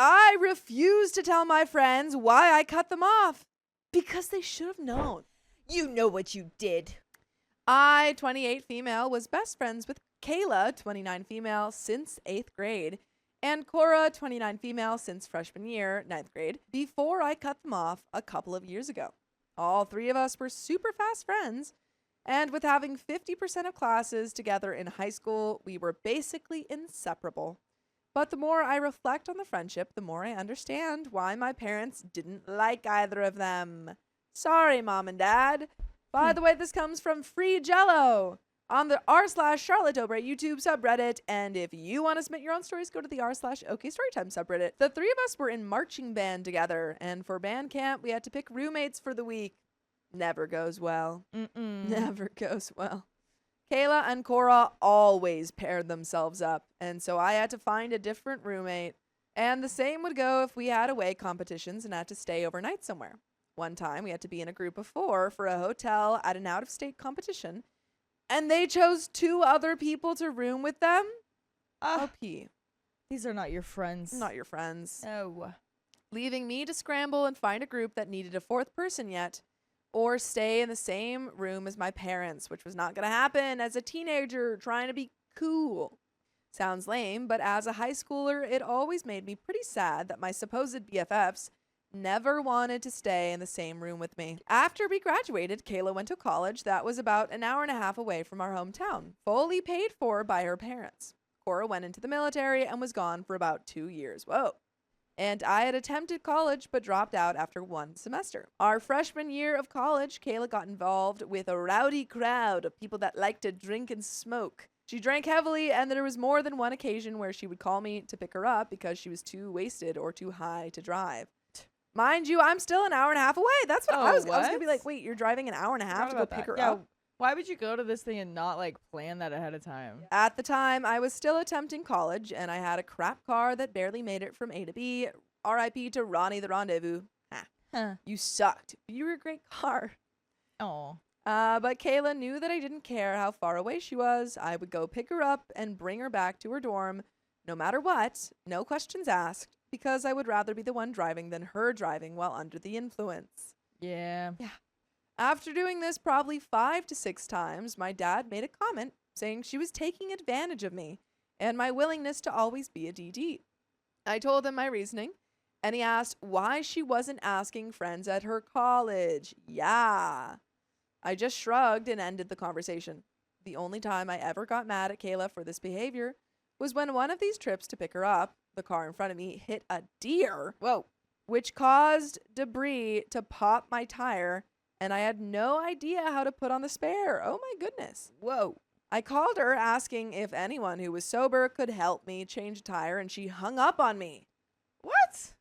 I refuse to tell my friends why I cut them off because they should have known. You know what you did. I, 28 female, was best friends with Kayla, 29 female, since 8th grade, and Cora, 29 female, since freshman year, 9th grade, before I cut them off a couple of years ago. All three of us were super fast friends, and with having 50% of classes together in high school, we were basically inseparable. But the more I reflect on the friendship, the more I understand why my parents didn't like either of them. Sorry, Mom and Dad. By the way, this comes from Free Jello on the r/Charlotte Dobre YouTube subreddit. And if you want to submit your own stories, go to the r/OK Storytime subreddit. The three of us were in marching band together, and for band camp, we had to pick roommates for the week. Never goes well. Never goes well. Kayla and Cora always paired themselves up, and so I had to find a different roommate. And the same would go if we had away competitions and had to stay overnight somewhere. One time, we had to be in a group of 4 for a hotel at an out-of-state competition, and they chose 2 other people to room with them. OP. These are not your friends. Not your friends. No. Leaving me to scramble and find a group that needed a 4th person yet, or stay in the same room as my parents, which was not going to happen as a teenager trying to be cool. Sounds lame, but as a high schooler, it always made me pretty sad that my supposed BFFs never wanted to stay in the same room with me. After we graduated, Kayla went to college that was about an hour and a half away from our hometown, fully paid for by her parents. Cora went into the military and was gone for about 2 years. Whoa. And I had attempted college but dropped out after 1 semester. Our freshman year of college, Kayla got involved with a rowdy crowd of people that liked to drink and smoke. She drank heavily, and there was more than one occasion where she would call me to pick her up because she was too wasted or too high to drive. Mind you, I'm still an hour and a half away. That's what I was going to be like, wait, you're driving an hour and a half to go pick her up? Why would you go to this thing and not, like, plan that ahead of time? At the time, I was still attempting college, and I had a crap car that barely made it from A to B. R.I.P. to Ronnie the Rendezvous. You sucked. You were a great car. Oh. But Kayla knew that I didn't care how far away she was. I would go pick her up and bring her back to her dorm, no matter what, no questions asked, because I would rather be the one driving than her driving while under the influence. Yeah. After doing this probably 5 to 6 times, my dad made a comment saying she was taking advantage of me and my willingness to always be a DD. I told him my reasoning, and he asked why she wasn't asking friends at her college. Yeah. I just shrugged and ended the conversation. The only time I ever got mad at Kayla for this behavior was when one of these trips to pick her up, the car in front of me hit a deer. Whoa. Which caused debris to pop my tire, and I had no idea how to put on the spare. Oh my goodness. Whoa. I called her asking if anyone who was sober could help me change a tire, and she hung up on me. What?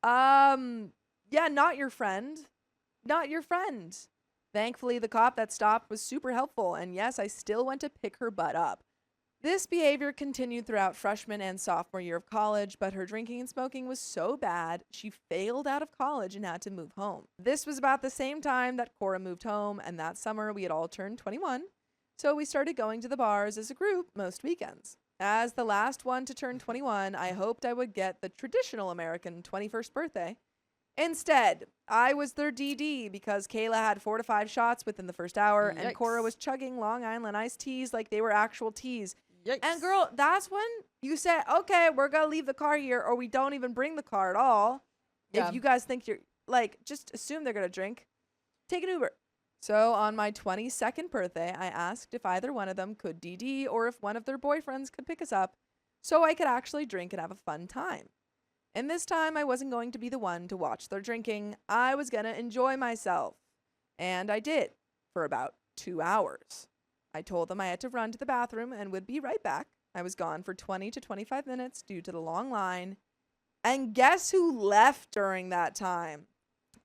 Yeah, not your friend. Not your friend. Thankfully, the cop that stopped was super helpful, and yes, I still went to pick her butt up. This behavior continued throughout freshman and sophomore year of college, but her drinking and smoking was so bad, she failed out of college and had to move home. This was about the same time that Cora moved home, and that summer we had all turned 21, so we started going to the bars as a group most weekends. As the last one to turn 21, I hoped I would get the traditional American 21st birthday. Instead, I was their DD because Kayla had 4 to 5 shots within the first hour, and Cora was chugging Long Island iced teas like they were actual teas. Yikes. And girl, that's when you said, okay, we're going to leave the car here, or we don't even bring the car at all. Yeah. If you guys think you're, like, just assume they're going to drink, take an Uber. So on my 22nd birthday, I asked if either one of them could DD or if one of their boyfriends could pick us up so I could actually drink and have a fun time. And this time, I wasn't going to be the one to watch their drinking. I was going to enjoy myself. And I did, for about 2 hours. I told them I had to run to the bathroom and would be right back. I was gone for 20 to 25 minutes due to the long line. And guess who left during that time?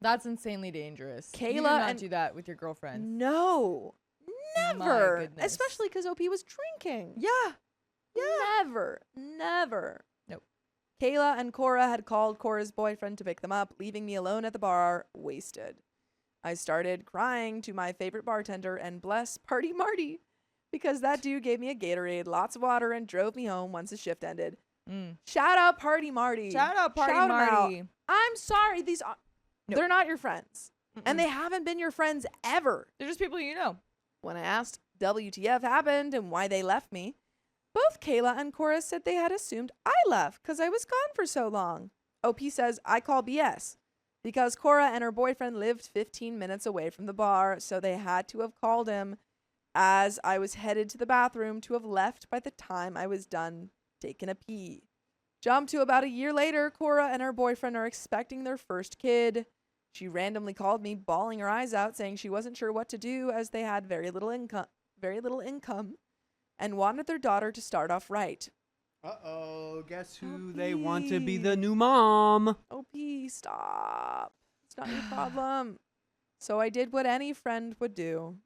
That's insanely dangerous. Kayla. You do not do that with your girlfriend. No. Never. My goodness. Especially because OP was drinking. Yeah. Never. Nope. Kayla and Cora had called Cora's boyfriend to pick them up, leaving me alone at the bar, wasted. I started crying to my favorite bartender and bless Party Marty because that dude gave me a Gatorade, lots of water, and drove me home once the shift ended. Shout out Party Marty. Shout out Party Shout 'em out. Marty. I'm sorry. No. They're not your friends. Mm-mm. And they haven't been your friends ever. They're just people you know. When I asked WTF happened and why they left me, both Kayla and Cora said they had assumed I left because I was gone for so long. OP says I call BS because Cora and her boyfriend lived 15 minutes away from the bar, so they had to have called him as I was headed to the bathroom to have left by the time I was done taking a pee. Jump to about a year later, Cora and her boyfriend are expecting their first kid. She randomly called me, bawling her eyes out, saying she wasn't sure what to do as they had very little income, and wanted their daughter to start off right. Uh-oh, guess who OP. they want to be the new mom? OP, stop. It's not your problem. So I did what any friend would do.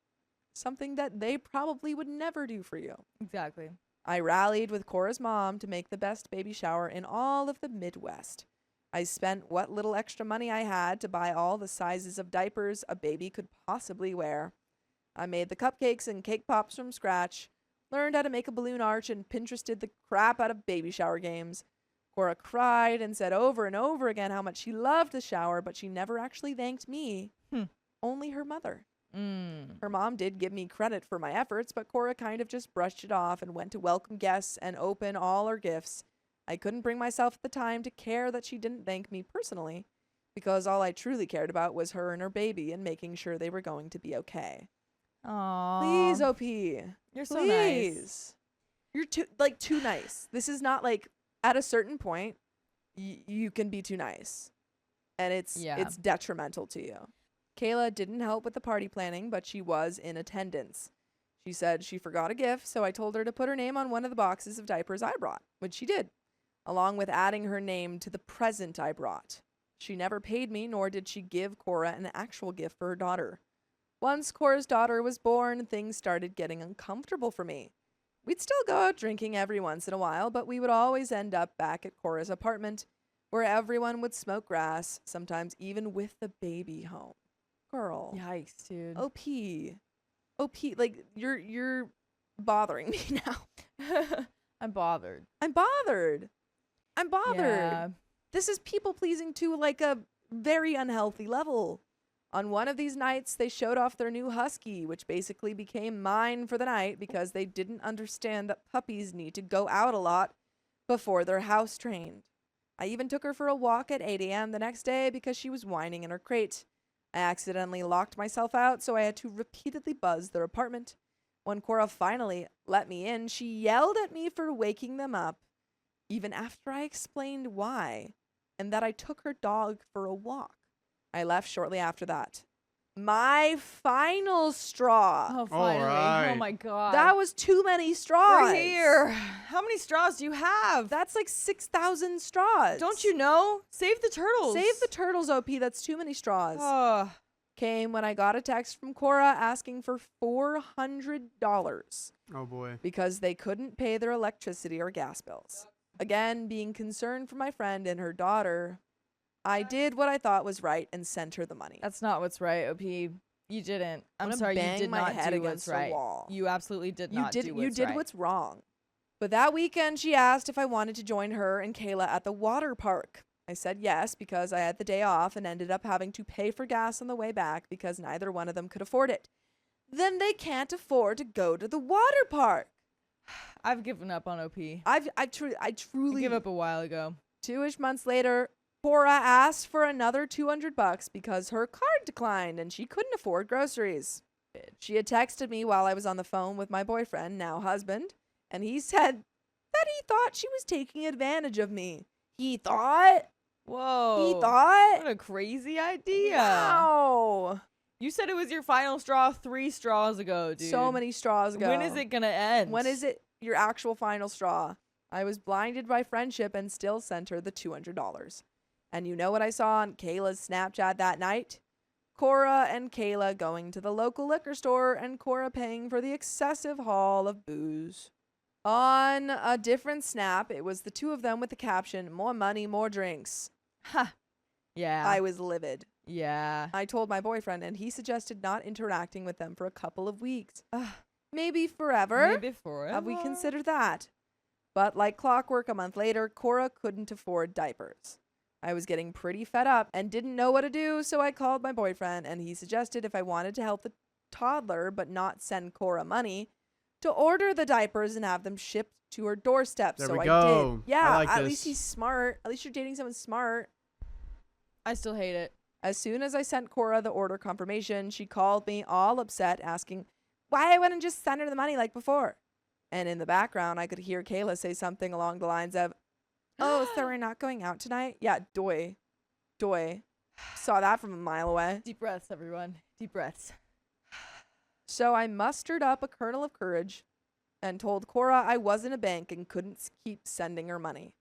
Something that they probably would never do for you. Exactly. I rallied with Cora's mom to make the best baby shower in all of the Midwest. I spent what little extra money I had to buy all the sizes of diapers a baby could possibly wear. I made the cupcakes and cake pops from scratch, learned how to make a balloon arch, and Pinterested the crap out of baby shower games. Cora cried and said over and over again how much she loved the shower, but she never actually thanked me. Only her mother. Her mom did give me credit for my efforts, but Cora kind of just brushed it off and went to welcome guests and open all her gifts. I couldn't bring myself at the time to care that she didn't thank me personally, because all I truly cared about was her and her baby and making sure they were going to be okay. Aww. Please, OP. You're so nice. Please. You're too nice. This is not like at a certain point you can be too nice. And it's detrimental to you. Kayla didn't help with the party planning, but she was in attendance. She said she forgot a gift, so I told her to put her name on one of the boxes of diapers I brought, which she did, along with adding her name to the present I brought. She never paid me, nor did she give Cora an actual gift for her daughter. Once Cora's daughter was born, things started getting uncomfortable for me. We'd still go out drinking every once in a while, but we would always end up back at Cora's apartment, where everyone would smoke grass, sometimes even with the baby home. Girl. Yikes, dude. OP, like you're bothering me now. I'm bothered. I'm bothered. Yeah. This is people pleasing to like a very unhealthy level. On one of these nights, they showed off their new husky, which basically became mine for the night because they didn't understand that puppies need to go out a lot before they're house trained. I even took her for a walk at 8 a.m. the next day because she was whining in her crate. I accidentally locked myself out, so I had to repeatedly buzz their apartment. When Cora finally let me in, she yelled at me for waking them up, even after I explained why, and that I took her dog for a walk. I left shortly after that. My final straw. Oh, finally. right. Oh, my God. That was too many straws. We're here. How many straws do you have? That's like 6,000 straws. Don't you know? Save the turtles. Save the turtles, OP. That's too many straws. Oh. Came when I got a text from Cora asking for $400 Oh boy. because they couldn't pay their electricity or gas bills. Again, being concerned for my friend and her daughter, I did what I thought was right and sent her the money. That's not what's right, OP. You didn't. I'm gonna sorry, you bang did my not head do against what's the right. wall. You absolutely did not do what's You did right. what's wrong. But that weekend, she asked if I wanted to join her and Kayla at the water park. I said yes because I had the day off and ended up having to pay for gas on the way back because neither one of them could afford it. Then they can't afford to go to the water park. I've given up on OP. I truly gave up a while ago. 2-ish months later, Cora asked for another $200 because her card declined and she couldn't afford groceries. She had texted me while I was on the phone with my boyfriend, now husband, and he said that he thought she was taking advantage of me. He thought? Whoa. He thought? What a crazy idea. Wow. You said it was your final straw 3 straws ago, dude. So many straws ago. When is it going to end? When is it your actual final straw? I was blinded by friendship and still sent her the $200. And you know what I saw on Kayla's Snapchat that night? Cora and Kayla going to the local liquor store and Cora paying for the excessive haul of booze. On a different snap, it was the two of them with the caption, "More money, more drinks." Ha. Yeah. I was livid. Yeah. I told my boyfriend, and he suggested not interacting with them for a couple of weeks. Maybe forever? Maybe forever. Have we considered that? But like clockwork, a month later, Cora couldn't afford diapers. I was getting pretty fed up and didn't know what to do, so I called my boyfriend, and he suggested if I wanted to help the toddler but not send Cora money, to order the diapers and have them shipped to her doorstep. There so we I go. did. Yeah, I like at this. least he's smart. At least you're dating someone smart. I still hate it. As soon as I sent Cora the order confirmation, she called me all upset, asking why I wouldn't just send her the money like before. And in the background, I could hear Kayla say something along the lines of, "Oh, so we're not going out tonight?" Yeah, doy. Saw that from a mile away. Deep breaths, everyone. Deep breaths. So I mustered up a kernel of courage and told Cora I wasn't a bank and couldn't keep sending her money.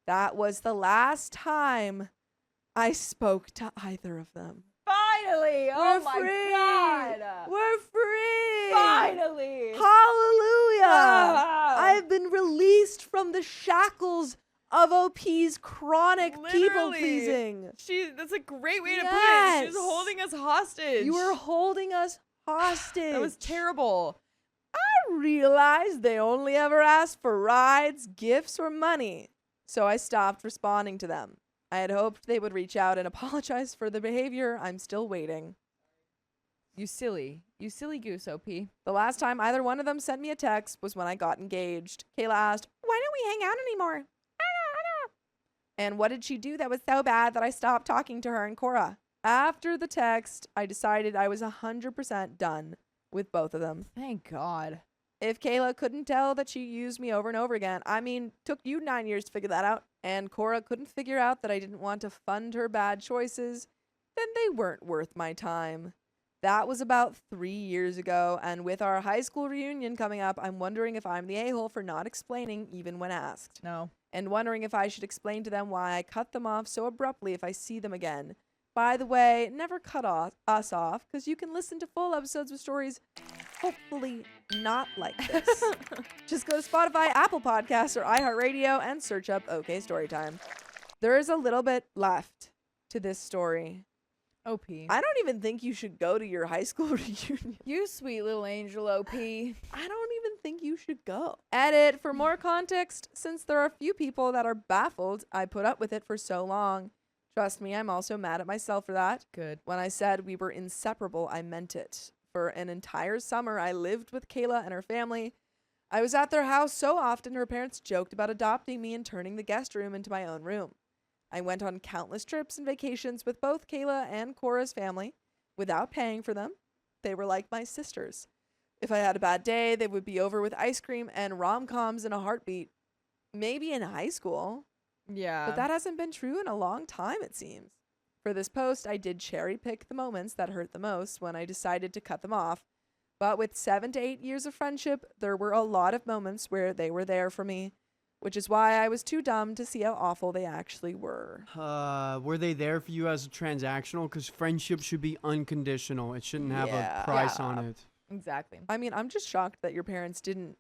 That was the last time I spoke to either of them. Finally! We're Oh my free. god! We're free! Finally! Hallelujah! Ah. I've been released from the shackles of OP's chronic Literally. people-pleasing. That's a great way to put it. She was Yes. holding us hostage. You were holding us hostage. That was terrible. I realized they only ever asked for rides, gifts, or money. So I stopped responding to them. I had hoped they would reach out and apologize for their behavior. I'm still waiting. You silly goose, OP. The last time either one of them sent me a text was when I got engaged. Kayla asked, "Why don't we hang out anymore?" And what did she do that was so bad that I stopped talking to her and Cora? After the text, I decided I was 100% done with both of them. Thank God. If Kayla couldn't tell that she used me over and over again, took you 9 years to figure that out, and Cora couldn't figure out that I didn't want to fund her bad choices, then they weren't worth my time. That was about 3 years ago, and with our high school reunion coming up, I'm wondering if I'm the a-hole for not explaining even when asked. No. And wondering if I should explain to them why I cut them off so abruptly if I see them again. By the way, never cut us off, because you can listen to full episodes with stories hopefully not like this. Just go to Spotify, Apple Podcasts, or iHeartRadio and search up OK Storytime. There is a little bit left to this story. OP. I don't even think you should go to your high school reunion. You sweet little angel, OP. I don't even think you should go. Edit. For more context, since there are a few people that are baffled I put up with it for so long. Trust me, I'm also mad at myself for that. Good. When I said we were inseparable, I meant it. For an entire summer, I lived with Kayla and her family. I was at their house so often her parents joked about adopting me and turning the guest room into my own room. I went on countless trips and vacations with both Kayla and Cora's family without paying for them. They were like my sisters. If I had a bad day, they would be over with ice cream and rom-coms in a heartbeat. Maybe in high school. Yeah. But that hasn't been true in a long time, it seems. For this post, I did cherry pick the moments that hurt the most when I decided to cut them off. But with 7 to 8 years of friendship, there were a lot of moments where they were there for me, which is why I was too dumb to see how awful they actually were. Were they there for you as a transactional? Because friendship should be unconditional. It shouldn't have Yeah. a price Yeah. on it. Exactly. I'm just shocked that your parents didn't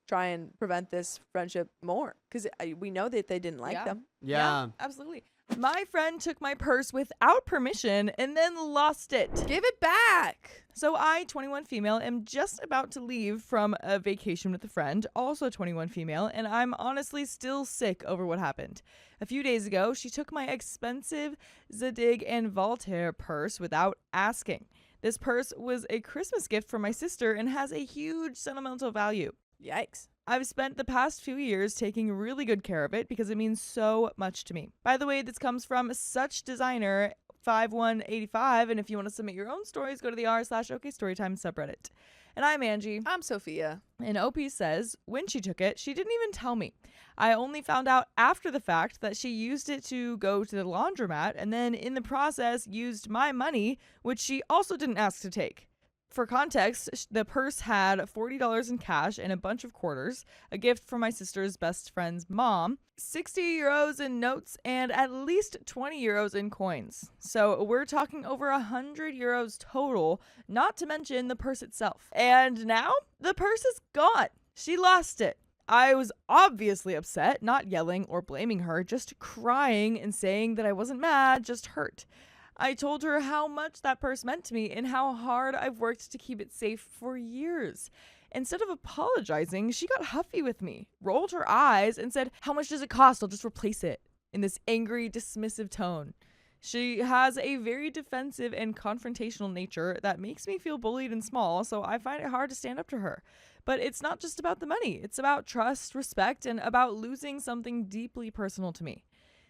try and prevent this friendship more, because we know that they didn't like Yeah. them. Yeah. Absolutely. My friend took my purse without permission and then lost it. Give it back. So I, 21 female, am just about to leave from a vacation with a friend, also 21 female, and I'm honestly still sick over what happened. A few days ago, she took my expensive Zadig and Voltaire purse without asking. This purse was a Christmas gift from my sister and has a huge sentimental value. Yikes. I've spent the past few years taking really good care of it because it means so much to me. By the way, this comes from such designer 5185, and if you want to submit your own stories, go to the r/OK Storytime subreddit. And I'm Angie. I'm Sophia. And OP says, when she took it, she didn't even tell me. I only found out after the fact that she used it to go to the laundromat and then in the process used my money, which she also didn't ask to take. For context, the purse had $40 in cash and a bunch of quarters, a gift from my sister's best friend's mom, 60 euros in notes, and at least 20 euros in coins. So we're talking over 100 euros total, not to mention the purse itself. And now the purse is gone. She lost it. I was obviously upset, not yelling or blaming her, just crying and saying that I wasn't mad, just hurt. I told her how much that purse meant to me and how hard I've worked to keep it safe for years. Instead of apologizing, she got huffy with me, rolled her eyes, and said, "How much does it cost? I'll just replace it," in this angry, dismissive tone. She has a very defensive and confrontational nature that makes me feel bullied and small, so I find it hard to stand up to her. But it's not just about the money. It's about trust, respect, and about losing something deeply personal to me.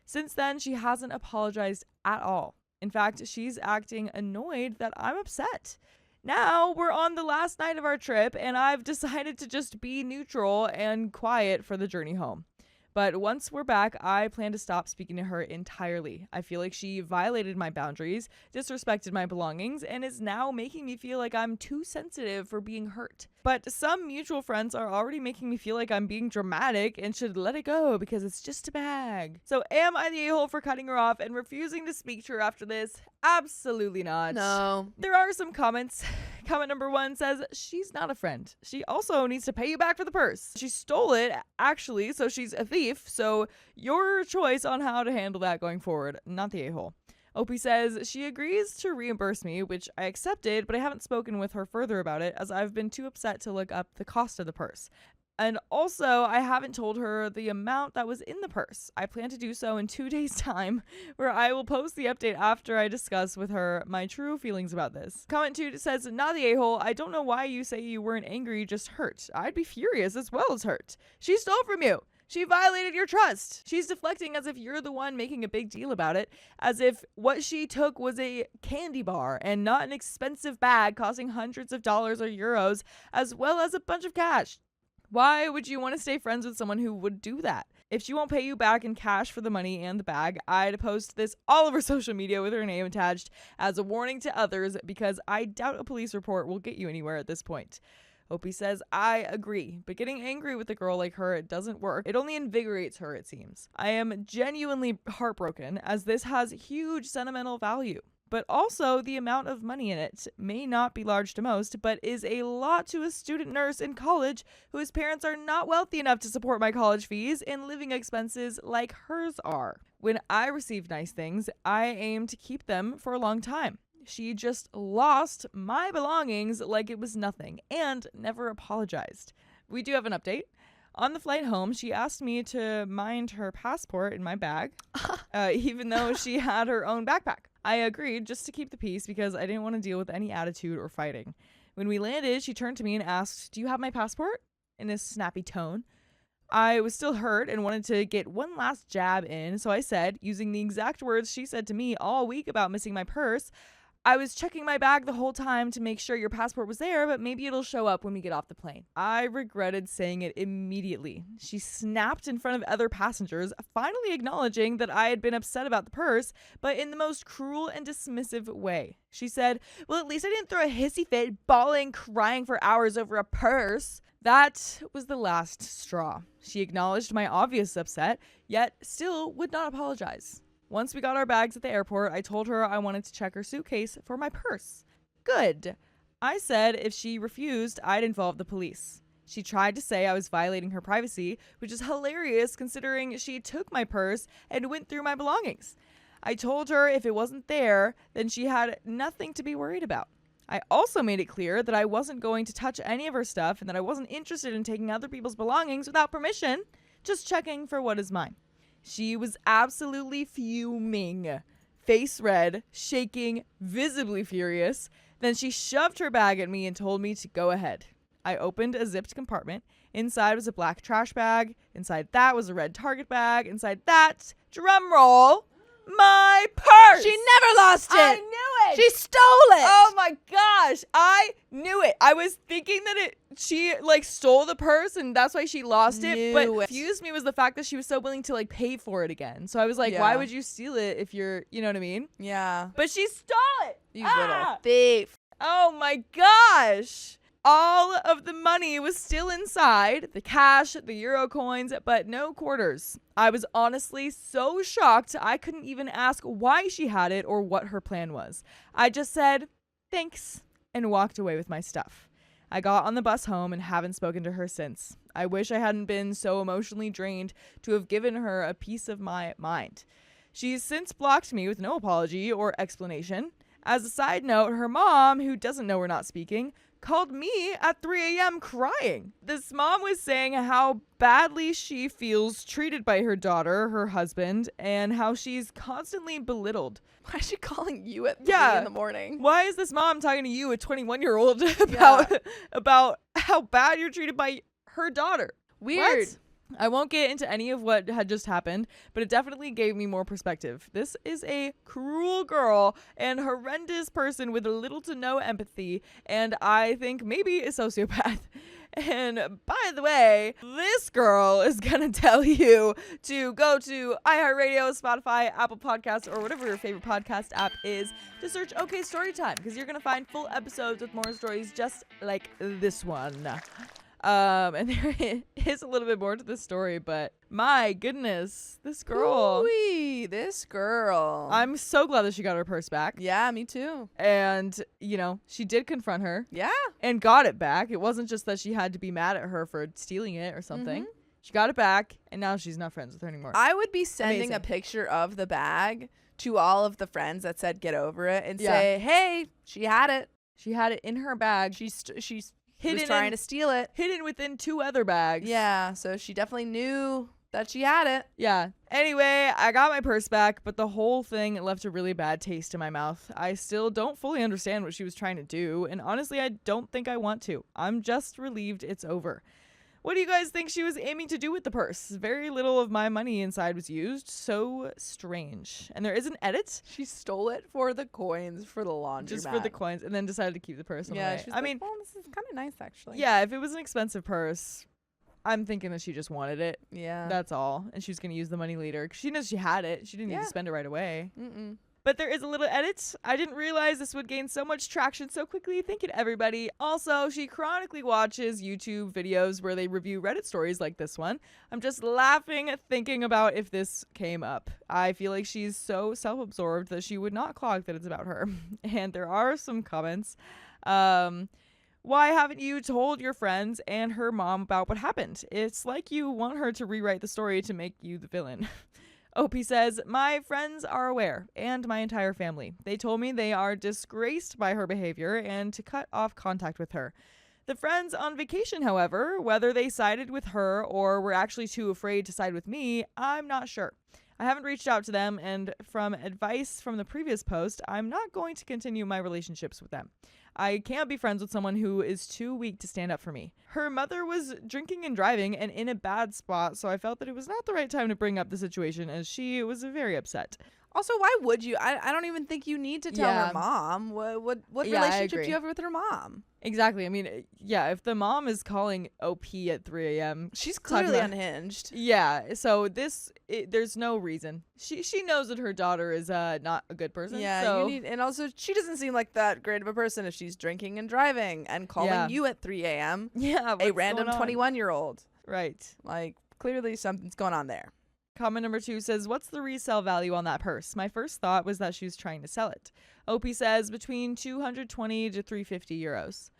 Since then, she hasn't apologized at all. In fact, she's acting annoyed that I'm upset. Now we're on the last night of our trip, and I've decided to just be neutral and quiet for the journey home. But once we're back, I plan to stop speaking to her entirely. I feel like she violated my boundaries, disrespected my belongings, and is now making me feel like I'm too sensitive for being hurt. But some mutual friends are already making me feel like I'm being dramatic and should let it go because it's just a bag. So am I the a-hole for cutting her off and refusing to speak to her after this? Absolutely not. No. There are some comments. Comment number 1 says, she's not a friend. She also needs to pay you back for the purse. She stole it, actually, so she's a thief. So your choice on how to handle that going forward, not the a-hole. Opie says she agrees to reimburse me, which I accepted, but I haven't spoken with her further about it as I've been too upset to look up the cost of the purse. And also, I haven't told her the amount that was in the purse. I plan to do so in 2 days' time, where I will post the update after I discuss with her my true feelings about this. Comment 2 says, not the a-hole. I don't know why you say you weren't angry, just hurt. I'd be furious as well as hurt. She stole from you. She violated your trust. She's deflecting as if you're the one making a big deal about it, as if what she took was a candy bar and not an expensive bag costing hundreds of dollars or euros, as well as a bunch of cash. Why would you want to stay friends with someone who would do that? If she won't pay you back in cash for the money and the bag, I'd post this all over social media with her name attached as a warning to others because I doubt a police report will get you anywhere at this point. Opie says, I agree, but getting angry with a girl like her, it doesn't work. It only invigorates her, it seems. I am genuinely heartbroken as this has huge sentimental value. But also the amount of money in it may not be large to most, but is a lot to a student nurse in college whose parents are not wealthy enough to support my college fees and living expenses like hers are. When I receive nice things, I aim to keep them for a long time. She just lost my belongings like it was nothing and never apologized. We do have an update. On the flight home, she asked me to mind her passport in my bag, even though she had her own backpack. I agreed just to keep the peace because I didn't want to deal with any attitude or fighting. When we landed, she turned to me and asked, "Do you have my passport?" in a snappy tone. I was still hurt and wanted to get one last jab in, so I said, using the exact words she said to me all week about missing my purse, "I was checking my bag the whole time to make sure your passport was there, but maybe it'll show up when we get off the plane." I regretted saying it immediately. She snapped in front of other passengers, finally acknowledging that I had been upset about the purse, but in the most cruel and dismissive way. She said, "Well, at least I didn't throw a hissy fit, bawling, crying for hours over a purse." That was the last straw. She acknowledged my obvious upset, yet still would not apologize. Once we got our bags at the airport, I told her I wanted to check her suitcase for my purse. Good. I said if she refused, I'd involve the police. She tried to say I was violating her privacy, which is hilarious considering she took my purse and went through my belongings. I told her if it wasn't there, then she had nothing to be worried about. I also made it clear that I wasn't going to touch any of her stuff and that I wasn't interested in taking other people's belongings without permission, just checking for what is mine. She was absolutely fuming, face red, shaking, visibly furious. Then she shoved her bag at me and told me to go ahead. I opened a zipped compartment. Inside was a black trash bag. Inside that was a red Target bag. Inside that, drum roll, my purse. She never lost it. I knew it. She stole it. Oh my gosh. I knew it. I was thinking that she stole the purse and that's why she lost it. But what confused me was the fact that she was so willing to pay for it again. So I was like, why would you steal it if you're, you know what I mean? Yeah. But she stole it. You little thief. Oh my gosh. All of the money was still inside, the cash, the euro coins, but no quarters. I was honestly so shocked I couldn't even ask why she had it or what her plan was. I just said, thanks, and walked away with my stuff. I got on the bus home and haven't spoken to her since. I wish I hadn't been so emotionally drained to have given her a piece of my mind. She's since blocked me with no apology or explanation. As a side note, her mom, who doesn't know we're not speaking, called me at 3 a.m. crying. This mom was saying how badly she feels treated by her daughter, her husband, and how she's constantly belittled. Why is she calling you at 3 Yeah. in the morning? Why is this mom talking to you, a 21-year-old, Yeah. about how bad you're treated by her daughter? Weird. What? I won't get into any of what had just happened, but it definitely gave me more perspective. This is a cruel girl and horrendous person with little to no empathy, and I think maybe a sociopath. And by the way, this girl is going to tell you to go to iHeartRadio, Spotify, Apple Podcasts, or whatever your favorite podcast app is to search OK Storytime, because you're going to find full episodes with more stories just like this one. And there is a little bit more to this story, but my goodness, this girl. Ooh-wee, this girl. I'm so glad that she got her purse back. Yeah, me too. And, she did confront her Yeah. and got it back. It wasn't just that she had to be mad at her for stealing it or something. Mhm. She got it back, and now she's not friends with her anymore. I would be sending Amazing. a picture of the bag to all of the friends that said get over it and Yeah. say, hey, she had it. She had it in her bag, She's hidden was trying to steal it. hidden within 2 other bags. Yeah, so she definitely knew that she had it. Yeah. Anyway, I got my purse back, but the whole thing left a really bad taste in my mouth. I still don't fully understand what she was trying to do, and honestly, I don't think I want to. I'm just relieved it's over. What do you guys think she was aiming to do with the purse? Very little of my money inside was used. So strange. And there is an edit. She stole it for the coins for the laundromat. Just for the coins, and then decided to keep the purse on the Yeah, way. she's I like, mean, well, this is kind of nice, actually. yeah, if it was an expensive purse, I'm thinking that she just wanted it. Yeah. That's all. And she was going to use the money later. 'Cause she knows she had it. She didn't need Yeah. to spend it right away. Mm-mm. But there is a little edit. I didn't realize this would gain so much traction so quickly. Thank you to everybody. Also, she chronically watches YouTube videos where they review Reddit stories like this one. I'm just laughing thinking about if this came up. I feel like she's so self-absorbed that she would not clock that it's about her. And there are some comments. Why haven't you told your friends and her mom about what happened? It's like you want her to rewrite the story to make you the villain. OP says, my friends are aware, and my entire family. They told me they are disgraced by her behavior and to cut off contact with her. The friends on vacation, however, whether they sided with her or were actually too afraid to side with me, I'm not sure. I haven't reached out to them, and from advice from the previous post, I'm not going to continue my relationships with them. I can't be friends with someone who is too weak to stand up for me. Her mother was drinking and driving and in a bad spot, so I felt that it was not the right time to bring up the situation as she was very upset. Also, why would you? I don't even think you need to tell Yeah. her mom. What Yeah, I relationship do agree. you have with her mom? Exactly. I mean, yeah, if the mom is calling OP at 3 a.m., She's Talking clearly about- unhinged. yeah, so there's no reason. She knows that her daughter is not a good person. Yeah, so you need, and also she doesn't seem like that great of a person if she's drinking and driving and calling Yeah. you at 3 a.m. yeah, A what's random going on? 21-year-old. Right. Like, clearly something's going on there. Comment number 2 says, what's the resale value on that purse? My first thought was that she was trying to sell it. OP says between 220 to 350 euros.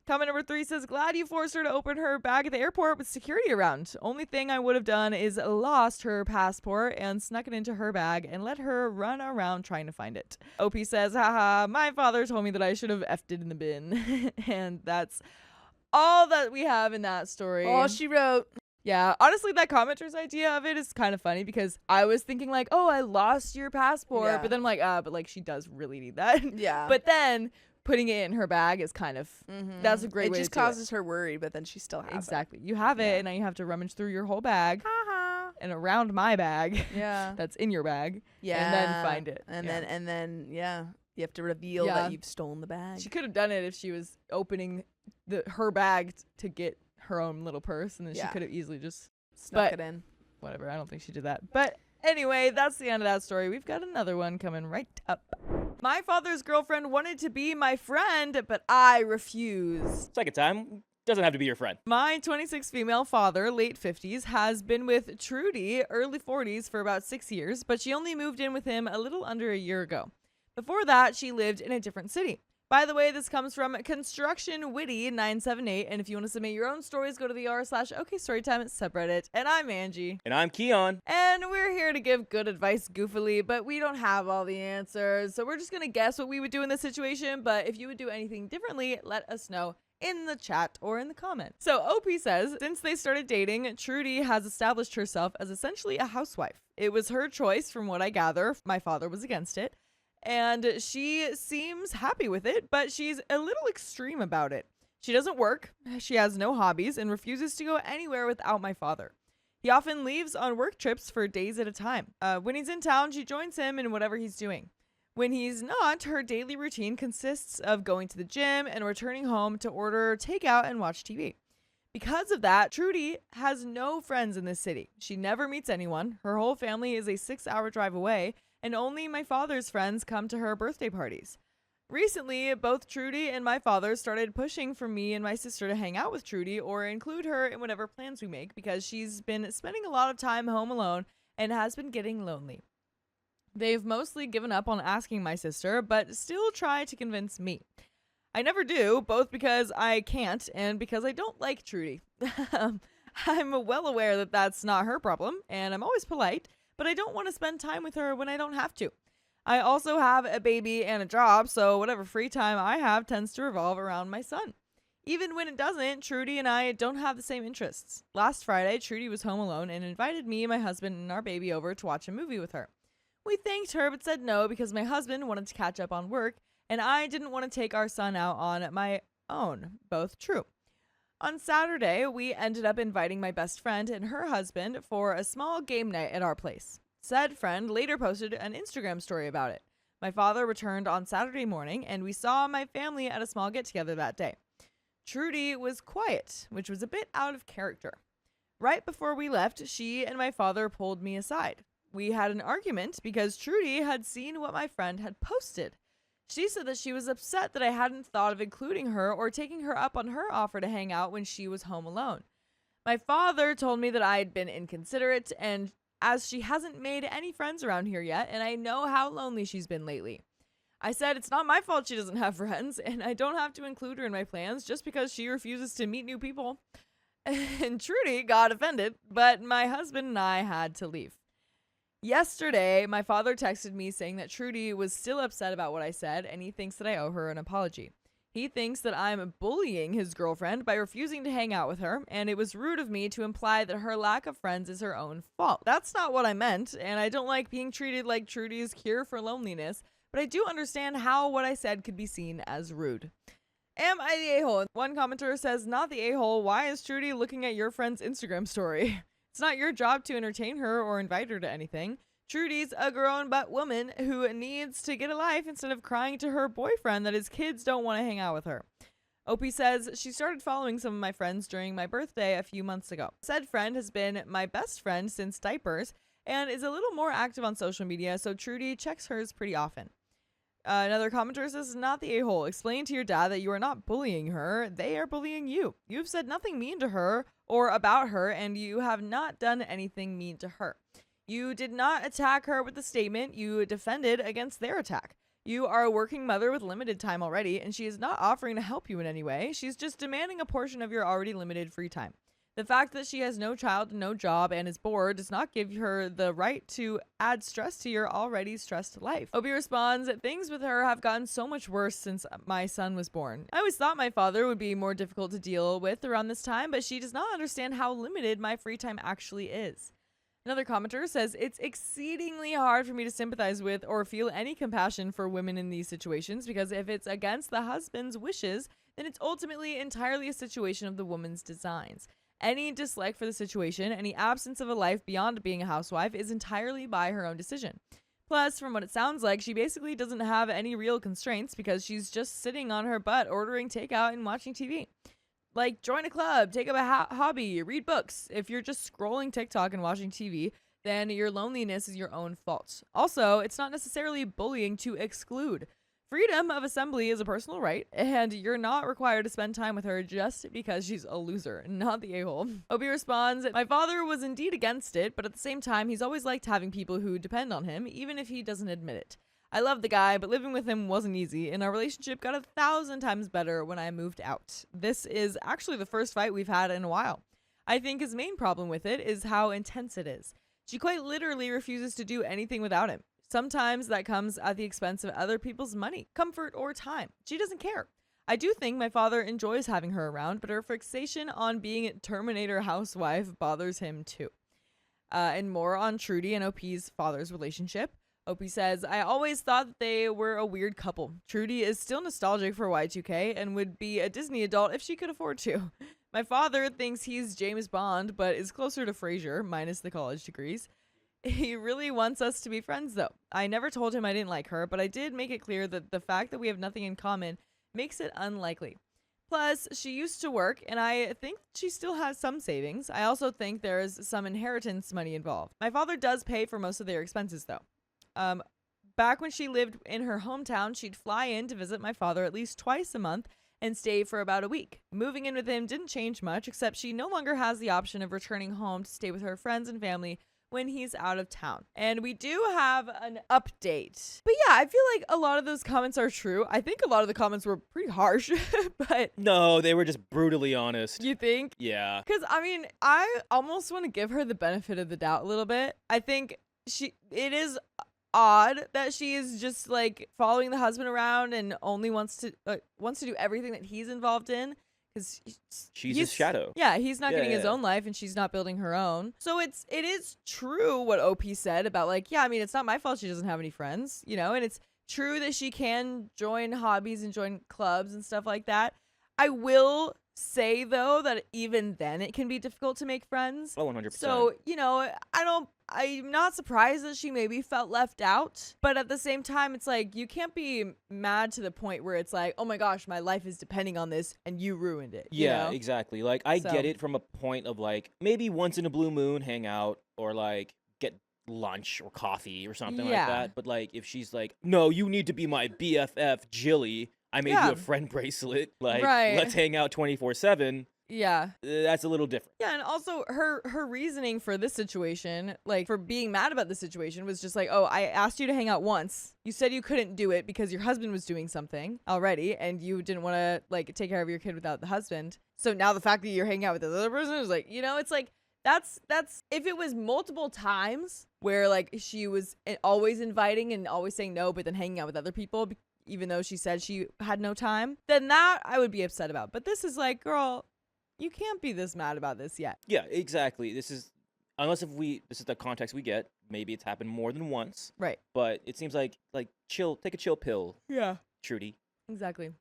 Comment number 3 says, glad you forced her to open her bag at the airport with security around. Only thing I would have done is lost her passport and snuck it into her bag and let her run around trying to find it. OP says, haha, my father told me that I should have effed it in the bin. And that's all that we have in that story. All she wrote. Yeah, honestly, that commenter's idea of it is kind of funny because I was thinking like, oh, I lost your passport. Yeah. But then I'm like, but like she does really need that. Yeah. But then putting it in her bag is kind of, Mhm. that's a great it way just to do it. causes her worry, but then she still has Exactly. You have it, Yeah. and now you have to rummage through your whole bag it. Haha. and around my bag Yeah. that's in your bag. Yeah. And then find it. And Yeah. then yeah, you have to reveal Yeah. that you've stolen the bag. She could have done it if she was opening her bag to get her own little purse, and then Yeah. she could have easily just Snuck but- it in. whatever. I don't think she did that. But anyway, that's the end of that story. We've got another one coming right up. My father's girlfriend wanted to be my friend, but I refused. Second time, doesn't have to be your friend. My 26 female father, late 50s, has been with Trudy, early 40s, for about 6 years, but she only moved in with him a little under a year ago. Before that, she lived in a different city. By the way, this comes from Construction Witty 978, and if you want to submit your own stories, go to the r/OKStorytime subreddit. And I'm Angie. And I'm Keon. And we're here to give good advice goofily, but we don't have all the answers. So we're just going to guess what we would do in this situation. But if you would do anything differently, let us know in the chat or in the comments. So OP says, since they started dating, Trudy has established herself as essentially a housewife. It was her choice from what I gather. My father was against it. And she seems happy with it, but she's a little extreme about it. She doesn't work, she has no hobbies, and refuses to go anywhere without my father. He often leaves on work trips for days at a time. When he's in town, she joins him in whatever he's doing. When he's not, her daily routine consists of going to the gym and returning home to order takeout and watch TV. Because of that, Trudy has no friends in this city. She never meets anyone. Her whole family is a 6-hour drive away, and only my father's friends come to her birthday parties. Recently, both Trudy and my father started pushing for me and my sister to hang out with Trudy or include her in whatever plans we make because she's been spending a lot of time home alone and has been getting lonely. They've mostly given up on asking my sister, but still try to convince me. I never do, both because I can't and because I don't like Trudy. I'm well aware that that's not her problem, and I'm always polite, but I don't want to spend time with her when I don't have to. I also have a baby and a job, so whatever free time I have tends to revolve around my son. Even when it doesn't, Trudy and I don't have the same interests. Last Friday, Trudy was home alone and invited me, my husband, and our baby over to watch a movie with her. We thanked her but said no because my husband wanted to catch up on work, and I didn't want to take our son out on my own. Both true. On Saturday, we ended up inviting my best friend and her husband for a small game night at our place. Said friend later posted an Instagram story about it. My father returned on Saturday morning, and we saw my family at a small get-together that day. Trudy was quiet, which was a bit out of character. Right before we left, she and my father pulled me aside. We had an argument because Trudy had seen what my friend had posted. She said that she was upset that I hadn't thought of including her or taking her up on her offer to hang out when she was home alone. My father told me that I had been inconsiderate, and as she hasn't made any friends around here yet, and I know how lonely she's been lately. I said it's not my fault she doesn't have friends, and I don't have to include her in my plans just because she refuses to meet new people. And Trudy got offended, but my husband and I had to leave. Yesterday, my father texted me saying that Trudy was still upset about what I said, and he thinks that I owe her an apology. He thinks that I'm bullying his girlfriend by refusing to hang out with her, and it was rude of me to imply that her lack of friends is her own fault. That's not what I meant, and I don't like being treated like Trudy's cure for loneliness, but I do understand how what I said could be seen as rude. Am I the a-hole? One commenter says, not the a-hole, why is Trudy looking at your friend's Instagram story? It's not your job to entertain her or invite her to anything. Trudy's a grown-but woman who needs to get a life instead of crying to her boyfriend that his kids don't want to hang out with her. Opie says she started following some of my friends during my birthday a few months ago. Said friend has been my best friend since diapers and is a little more active on social media, so Trudy checks hers pretty often. Another commenter says, not the a-hole. Explain to your dad that you are not bullying her. They are bullying you. You've said nothing mean to her or about her, and you have not done anything mean to her. You did not attack her with a statement. You defended against their attack. You are a working mother with limited time already, and she is not offering to help you in any way. She's just demanding a portion of your already limited free time. The fact that she has no child, no job, and is bored does not give her the right to add stress to your already stressed life. Obi responds, things with her have gotten so much worse since my son was born. I always thought my father would be more difficult to deal with around this time, but she does not understand how limited my free time actually is. Another commenter says, it's exceedingly hard for me to sympathize with or feel any compassion for women in these situations because if it's against the husband's wishes, then it's ultimately entirely a situation of the woman's designs. Any dislike for the situation, any absence of a life beyond being a housewife is entirely by her own decision. Plus, from what it sounds like, she basically doesn't have any real constraints because she's just sitting on her butt ordering takeout and watching TV. Like, join a club, take up a hobby, read books. If you're just scrolling TikTok and watching TV, then your loneliness is your own fault. Also, it's not necessarily bullying to exclude. Freedom of assembly is a personal right, and you're not required to spend time with her just because she's a loser, not the a-hole. Obi responds, my father was indeed against it, but at the same time, he's always liked having people who depend on him, even if he doesn't admit it. I love the guy, but living with him wasn't easy, and our relationship got 1,000 times better when I moved out. This is actually the first fight we've had in a while. I think his main problem with it is how intense it is. She quite literally refuses to do anything without him. Sometimes that comes at the expense of other people's money, comfort, or time. She doesn't care. I do think my father enjoys having her around, but her fixation on being a Terminator housewife bothers him too. And more on Trudy and OP's father's relationship. OP says, I always thought that they were a weird couple. Trudy is still nostalgic for Y2K and would be a Disney adult if she could afford to. My father thinks he's James Bond, but is closer to Frasier, minus the college degrees. He really wants us to be friends, though. I never told him I didn't like her, but I did make it clear that the fact that we have nothing in common makes it unlikely. Plus, she used to work, and I think she still has some savings. I also think there is some inheritance money involved. My father does pay for most of their expenses, though. Back when she lived in her hometown, she'd fly in to visit my father at least twice a month and stay for about a week. Moving in with him didn't change much, except she no longer has the option of returning home to stay with her friends and family when he's out of town. And we do have an update. But yeah, I feel like a lot of those comments are true. I think a lot of the comments were pretty harsh, but No, they were just brutally honest. you think? Yeah. Because, I mean, I almost want to give her the benefit of the doubt a little bit. I think it is odd that she is just like following the husband around and only wants to do everything that he's involved in. Because She's his shadow. Yeah, he's not getting his yeah. own life and she's not building her own. So it is true what OP said about like, yeah, I mean, it's not my fault she doesn't have any friends, you know, and it's true that she can join hobbies and join clubs and stuff like that. I will say though that even then it can be difficult to make friends. Oh, 100%. So, you know, I'm not surprised that she maybe felt left out, but at the same time, it's like, you can't be mad to the point where it's like, oh my gosh, my life is depending on this and you ruined it. Yeah, you know? exactly. Like, I So- get it from a point of like, maybe once in a blue moon, hang out or like get lunch or coffee or something like Yeah. that. But like, if she's like, no, you need to be my BFF, Jilly. I made Yeah. you a friend bracelet. Like, Right. let's hang out 24/7. Yeah. That's a little different. Yeah, and also her reasoning for this situation, like for being mad about the situation, was just like, oh, I asked you to hang out once. You said you couldn't do it because your husband was doing something already, and you didn't want to like take care of your kid without the husband. So now the fact that you're hanging out with the other person is like, you know, it's like that's if it was multiple times where like she was always inviting and always saying no, but then hanging out with other people, even though she said she had no time, then that I would be upset about. But this is like, girl, you can't be this mad about this yet. Yeah, exactly. This is this is the context we get. Maybe it's happened more than once, Right. but it seems like chill, take a chill pill, Yeah. Trudy. Exactly.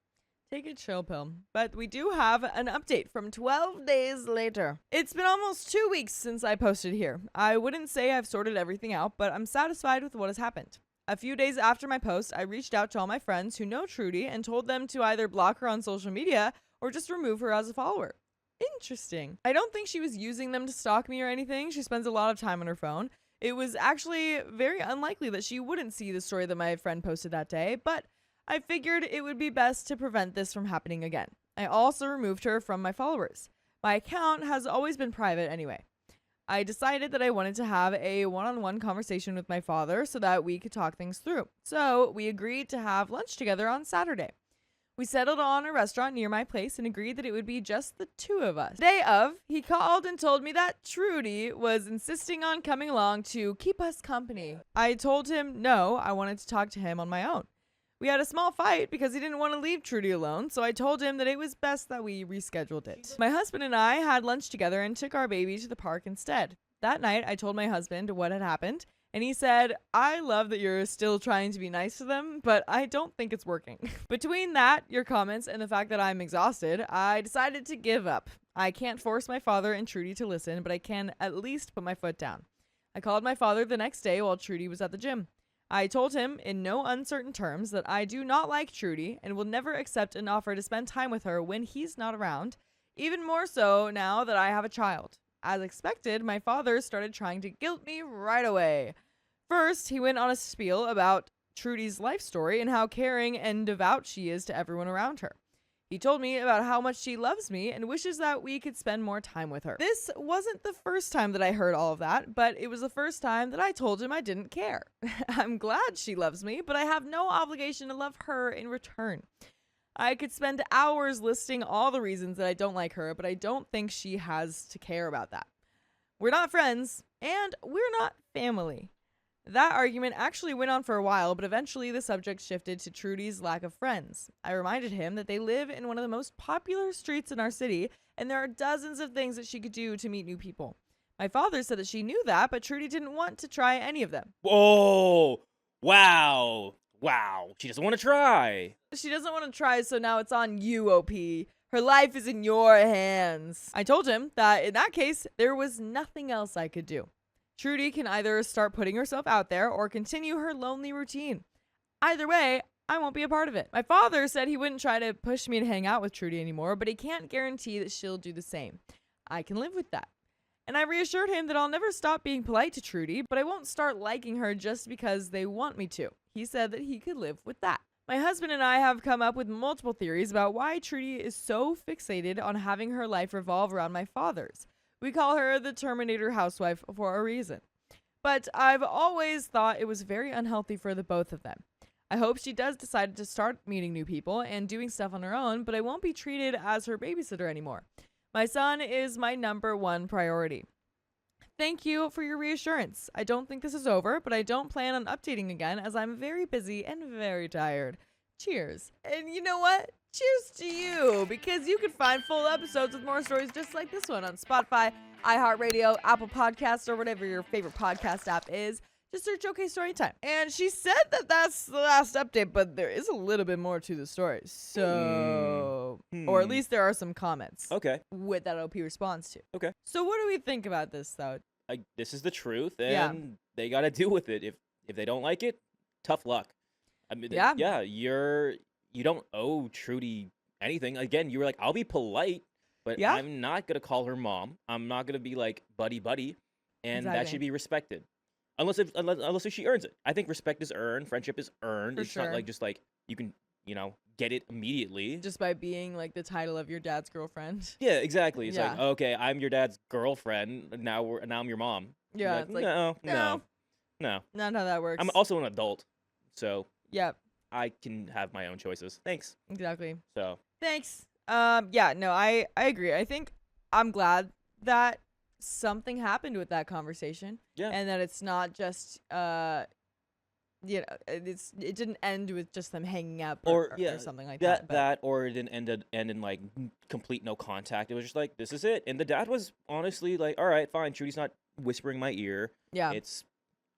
Take a chill pill. But we do have an update from 12 days later. It's been almost 2 weeks since I posted here. I wouldn't say I've sorted everything out, but I'm satisfied with what has happened. A few days after my post, I reached out to all my friends who know Trudy and told them to either block her on social media or just remove her as a follower. Interesting. I don't think she was using them to stalk me or anything. She spends a lot of time on her phone. It was actually very unlikely that she wouldn't see the story that my friend posted that day, but I figured it would be best to prevent this from happening again. I also removed her from my followers. My account has always been private anyway. I decided that I wanted to have a one-on-one conversation with my father so that we could talk things through. So we agreed to have lunch together on Saturday. We settled on a restaurant near my place and agreed that it would be just the two of us. Day of, he called and told me that Trudy was insisting on coming along to keep us company. I told him no, I wanted to talk to him on my own. We had a small fight because he didn't want to leave Trudy alone, so I told him that it was best that we rescheduled it. My husband and I had lunch together and took our baby to the park instead. That night, I told my husband what had happened, and he said, I love that you're still trying to be nice to them, but I don't think it's working. Between that, your comments, and the fact that I'm exhausted, I decided to give up. I can't force my father and Trudy to listen, but I can at least put my foot down. I called my father the next day while Trudy was at the gym. I told him in no uncertain terms that I do not like Trudy and will never accept an offer to spend time with her when he's not around, even more so now that I have a child. As expected, my father started trying to guilt me right away. First, he went on a spiel about Trudy's life story and how caring and devout she is to everyone around her. He told me about how much she loves me and wishes that we could spend more time with her. This wasn't the first time that I heard all of that, but it was the first time that I told him I didn't care. I'm glad she loves me, but I have no obligation to love her in return. I could spend hours listing all the reasons that I don't like her, but I don't think she has to care about that. We're not friends, and we're not family. That argument actually went on for a while, but eventually the subject shifted to Trudy's lack of friends. I reminded him that they live in one of the most popular streets in our city, and there are dozens of things that she could do to meet new people. My father said that she knew that, but Trudy didn't want to try any of them. Whoa. Wow. She doesn't want to try. She doesn't want to try, so now it's on you, OP. Her life is in your hands. I told him that in that case, there was nothing else I could do. Trudy can either start putting herself out there or continue her lonely routine. Either way, I won't be a part of it. My father said he wouldn't try to push me to hang out with Trudy anymore, but he can't guarantee that she'll do the same. I can live with that. And I reassured him that I'll never stop being polite to Trudy, but I won't start liking her just because they want me to. He said that he could live with that. My husband and I have come up with multiple theories about why Trudy is so fixated on having her life revolve around my father's. We call her the Terminator housewife for a reason. But I've always thought it was very unhealthy for the both of them. I hope she does decide to start meeting new people and doing stuff on her own, but I won't be treated as her babysitter anymore. My son is my number one priority. Thank you for your reassurance. I don't think this is over, but I don't plan on updating again as I'm very busy and very tired. Cheers. And you know what? Cheers to you, because you can find full episodes with more stories just like this one on Spotify, iHeartRadio, Apple Podcasts, or whatever your favorite podcast app is. Just search OK Storytime. And she said that that's the last update, but there is a little bit more to the story. So, or at least there are some comments. Okay. With that OP responds to. Okay. So what do we think about this, though? This is the truth, and they got to deal with it. If they don't like it, tough luck. I mean, you don't owe Trudy anything. Again, you were like, I'll be polite, but I'm not gonna call her mom. I'm not gonna be like buddy, and that should be respected. Unless if she earns it. I think respect is earned, friendship is earned. For it's sure. not like just like you can, get it immediately. Just by being like the title of your dad's girlfriend. Yeah, exactly. It's like, okay, I'm your dad's girlfriend. Now I'm your mom. Yeah, like, it's like no. not how that works. I'm also an adult, so yep. I can have my own choices. Thanks. Exactly. So thanks. I agree. I think I'm glad that something happened with that conversation. Yeah. And that it's not just it didn't end with just them hanging up or something like that. That or it didn't end in like complete no contact. It was just like, this is it. And the dad was honestly like, all right, fine. Trudy's not whispering in my ear. Yeah. It's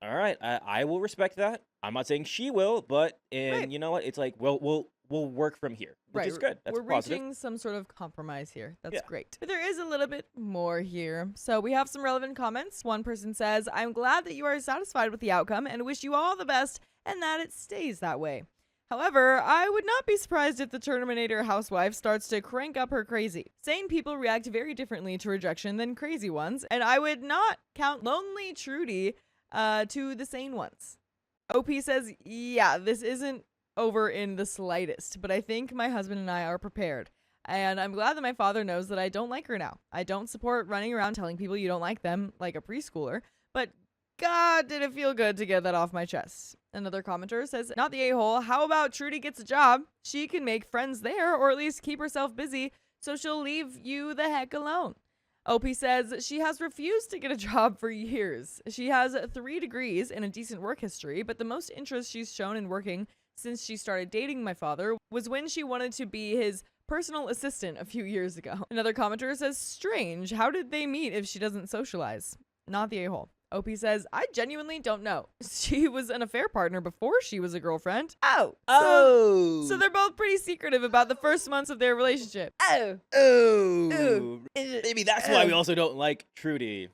all right. I will respect that. I'm not saying she will, but you know what? It's like, we'll work from here, which is good. That's We're positive. reaching some sort of compromise here. That's great. But there is a little bit more here. So we have some relevant comments. One person says, I'm glad that you are satisfied with the outcome and wish you all the best and that it stays that way. However, I would not be surprised if the Terminator housewife starts to crank up her crazy. Sane people react very differently to rejection than crazy ones, and I would not count lonely Trudy to the sane ones. OP says, yeah, this isn't over in the slightest, but I think my husband and I are prepared. And I'm glad that my father knows that I don't like her now. I don't support running around telling people you don't like them like a preschooler, but God, did it feel good to get that off my chest. Another commenter says, not the a-hole, how about Trudy gets a job? She can make friends there, or at least keep herself busy, so she'll leave you the heck alone. OP says she has refused to get a job for years. She has 3 degrees and a decent work history, but the most interest she's shown in working since she started dating my father was when she wanted to be his personal assistant a few years ago. Another commenter says, strange, how did they meet if she doesn't socialize? Not the a-hole. OP says, I genuinely don't know. She was an affair partner before she was a girlfriend. So they're both pretty secretive about the first months of their relationship. Maybe that's why we also don't like Trudy.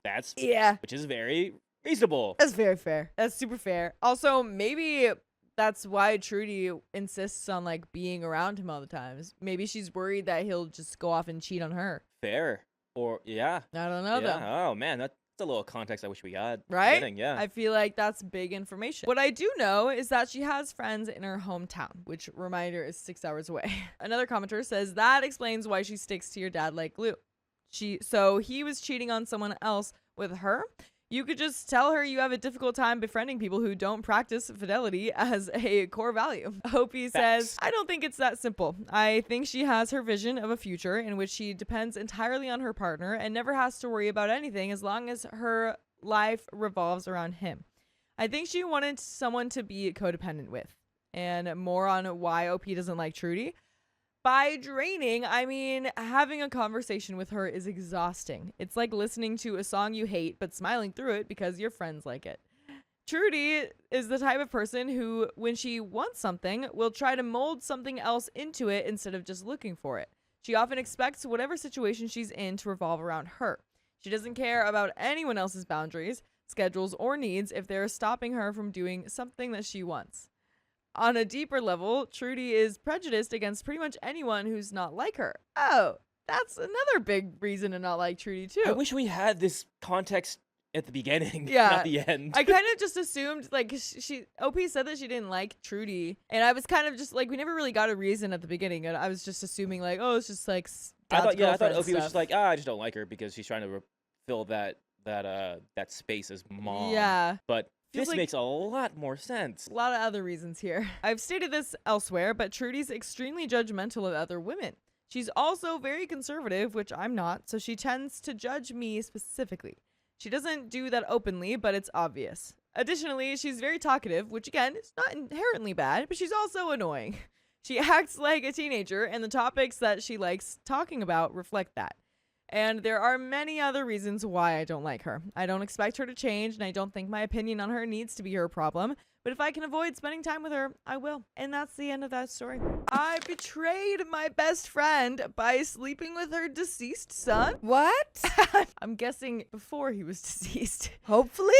Which is very reasonable. That's very fair. That's super fair. Also, maybe that's why Trudy insists on like being around him all the time. Maybe she's worried that he'll just go off and cheat on her. Fair. Or I don't know though. Oh man, that's a little context I wish we got. Right? Yeah. I feel like that's big information. What I do know is that she has friends in her hometown, which, reminder, is 6 hours away. Another commenter says that explains why she sticks to your dad like glue. So he was cheating on someone else with her. You could just tell her you have a difficult time befriending people who don't practice fidelity as a core value. Opie says, I don't think it's that simple. I think she has her vision of a future in which she depends entirely on her partner and never has to worry about anything as long as her life revolves around him. I think she wanted someone to be codependent with. And more on why OP doesn't like Trudy. By draining, I mean having a conversation with her is exhausting. It's like listening to a song you hate but smiling through it because your friends like it. Trudy is the type of person who, when she wants something, will try to mold something else into it instead of just looking for it. She often expects whatever situation she's in to revolve around her. She doesn't care about anyone else's boundaries, schedules, or needs if they're stopping her from doing something that she wants. On a deeper level, Trudy is prejudiced against pretty much anyone who's not like her. Oh, that's another big reason to not like Trudy, too. I wish we had this context at the beginning, Yeah. not the end. I kind of just assumed, like, OP said that she didn't like Trudy, and I was kind of just, like, we never really got a reason at the beginning, and I was just assuming, like, oh, it's just, like, I thought OP stuff. was just like, I just don't like her because she's trying to fill that space as mom. Yeah. But Feels this like makes a lot more sense. a lot of other reasons here. I've stated this elsewhere, but Trudy's extremely judgmental of other women. She's also very conservative, which I'm not, so she tends to judge me specifically. She doesn't do that openly, but it's obvious. Additionally, she's very talkative, which again, is not inherently bad, but she's also annoying. She acts like a teenager, and the topics that she likes talking about reflect that. And there are many other reasons why I don't like her. I don't expect her to change, and I don't think my opinion on her needs to be her problem. But if I can avoid spending time with her, I will. And that's the end of that story. I betrayed my best friend by sleeping with her deceased son. What? I'm guessing before he was deceased. Hopefully.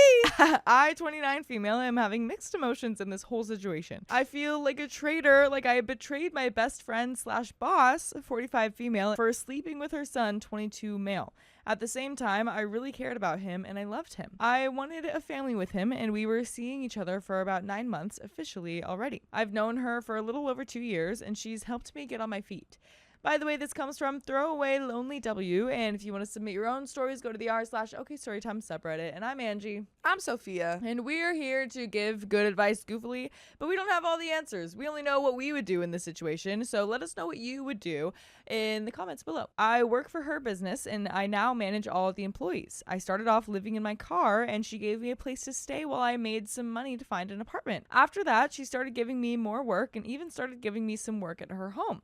I, 29 female, am having mixed emotions in this whole situation. I feel like a traitor, like I betrayed my best friend / boss, 45 female, for sleeping with her son, 22 male. At the same time, I really cared about him and I loved him. I wanted a family with him and we were seeing each other for about 9 months officially already. I've known her for a little over 2 years and she's helped me get on my feet. By the way, this comes from Throwaway Lonely W, and if you want to submit your own stories, go to the r/OKStorytime subreddit. And I'm Angie. I'm Sophia. And we're here to give good advice goofily, but we don't have all the answers. We only know what we would do in this situation, so let us know what you would do in the comments below. I work for her business, and I now manage all of the employees. I started off living in my car, and she gave me a place to stay while I made some money to find an apartment. After that, she started giving me more work and even started giving me some work at her home.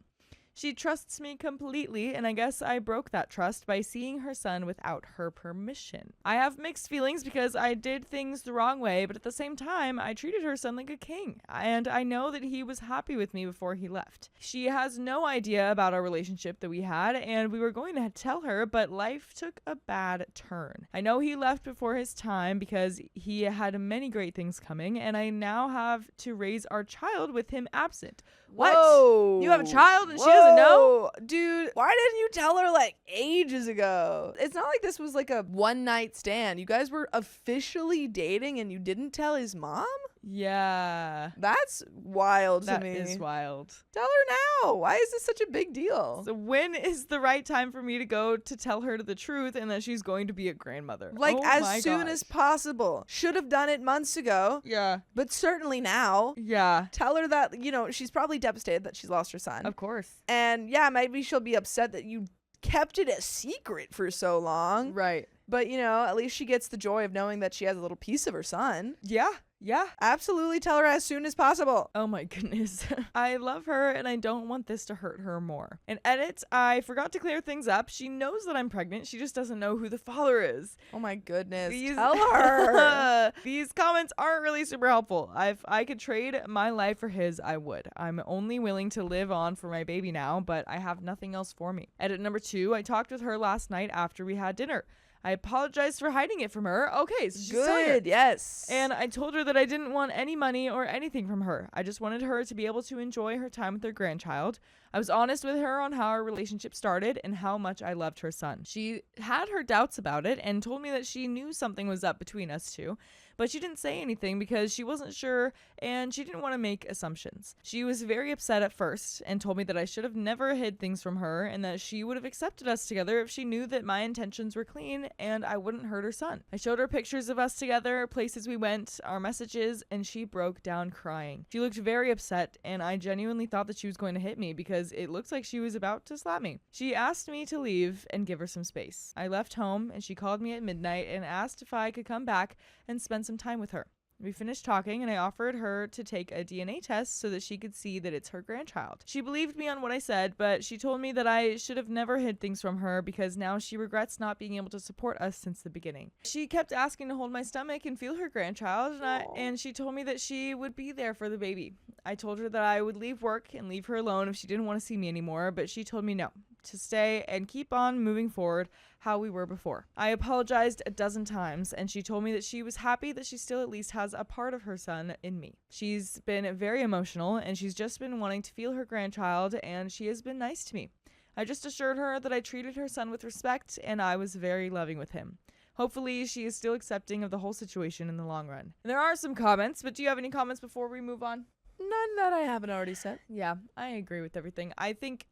She trusts me completely, and I guess I broke that trust by seeing her son without her permission. I have mixed feelings because I did things the wrong way, but at the same time, I treated her son like a king, and I know that he was happy with me before he left. She has no idea about our relationship that we had, and we were going to tell her, but life took a bad turn. I know he left before his time because he had many great things coming, and I now have to raise our child with him absent. What? Whoa. You have a child and she doesn't know? Dude, why didn't you tell her like ages ago? It's not like this was like a one night stand. You guys were officially dating and you didn't tell his mom? Yeah. That's wild to me. That is wild. Tell her now. Why is this such a big deal? So when is the right time for me to go to tell her the truth and that she's going to be a grandmother? Like Oh my as soon gosh. as possible. Should have done it months ago, Yeah. but certainly now. Yeah. Tell her that, she's probably devastated that she's lost her son. Of course. And yeah, maybe she'll be upset that you kept it a secret for so long. Right. But, at least she gets the joy of knowing that she has a little piece of her son. Yeah. Yeah. Absolutely tell her as soon as possible. Oh my goodness. I love her and I don't want this to hurt her more. In edit, I forgot to clear things up. She knows that I'm pregnant. She just doesn't know who the father is. Oh my goodness. These- Tell her. These comments aren't really super helpful. If I could trade my life for his, I would. I'm only willing to live on for my baby now, but I have nothing else for me. Edit number 2, I talked with her last night after we had dinner. I apologized for hiding it from her. Okay, so she's telling her. Good, yes. And I told her that I didn't want any money or anything from her. I just wanted her to be able to enjoy her time with her grandchild. I was honest with her on how our relationship started and how much I loved her son. She had her doubts about it and told me that she knew something was up between us two, but she didn't say anything because she wasn't sure and she didn't want to make assumptions. She was very upset at first and told me that I should have never hid things from her and that she would have accepted us together if she knew that my intentions were clean and I wouldn't hurt her son. I showed her pictures of us together, places we went, our messages, and she broke down crying. She looked very upset and I genuinely thought that she was going to hit me because it looked like she was about to slap me. She asked me to leave and give her some space. I left home and she called me at midnight and asked if I could come back and spend some time with her. We finished talking and I offered her to take a DNA test so that she could see that it's her grandchild. She believed me on what I said, but she told me that I should have never hid things from her because now she regrets not being able to support us since the beginning. She kept asking to hold my stomach and feel her grandchild, and she told me that she would be there for the baby. I told her that I would leave work and leave her alone if she didn't want to see me anymore, but she told me no, to stay and keep on moving forward how we were before. I apologized a dozen times, and she told me that she was happy that she still at least has a part of her son in me. She's been very emotional, and she's just been wanting to feel her grandchild, and she has been nice to me. I just assured her that I treated her son with respect, and I was very loving with him. Hopefully, she is still accepting of the whole situation in the long run. And there are some comments, but do you have any comments before we move on? None that I haven't already said. Yeah, I agree with everything. I think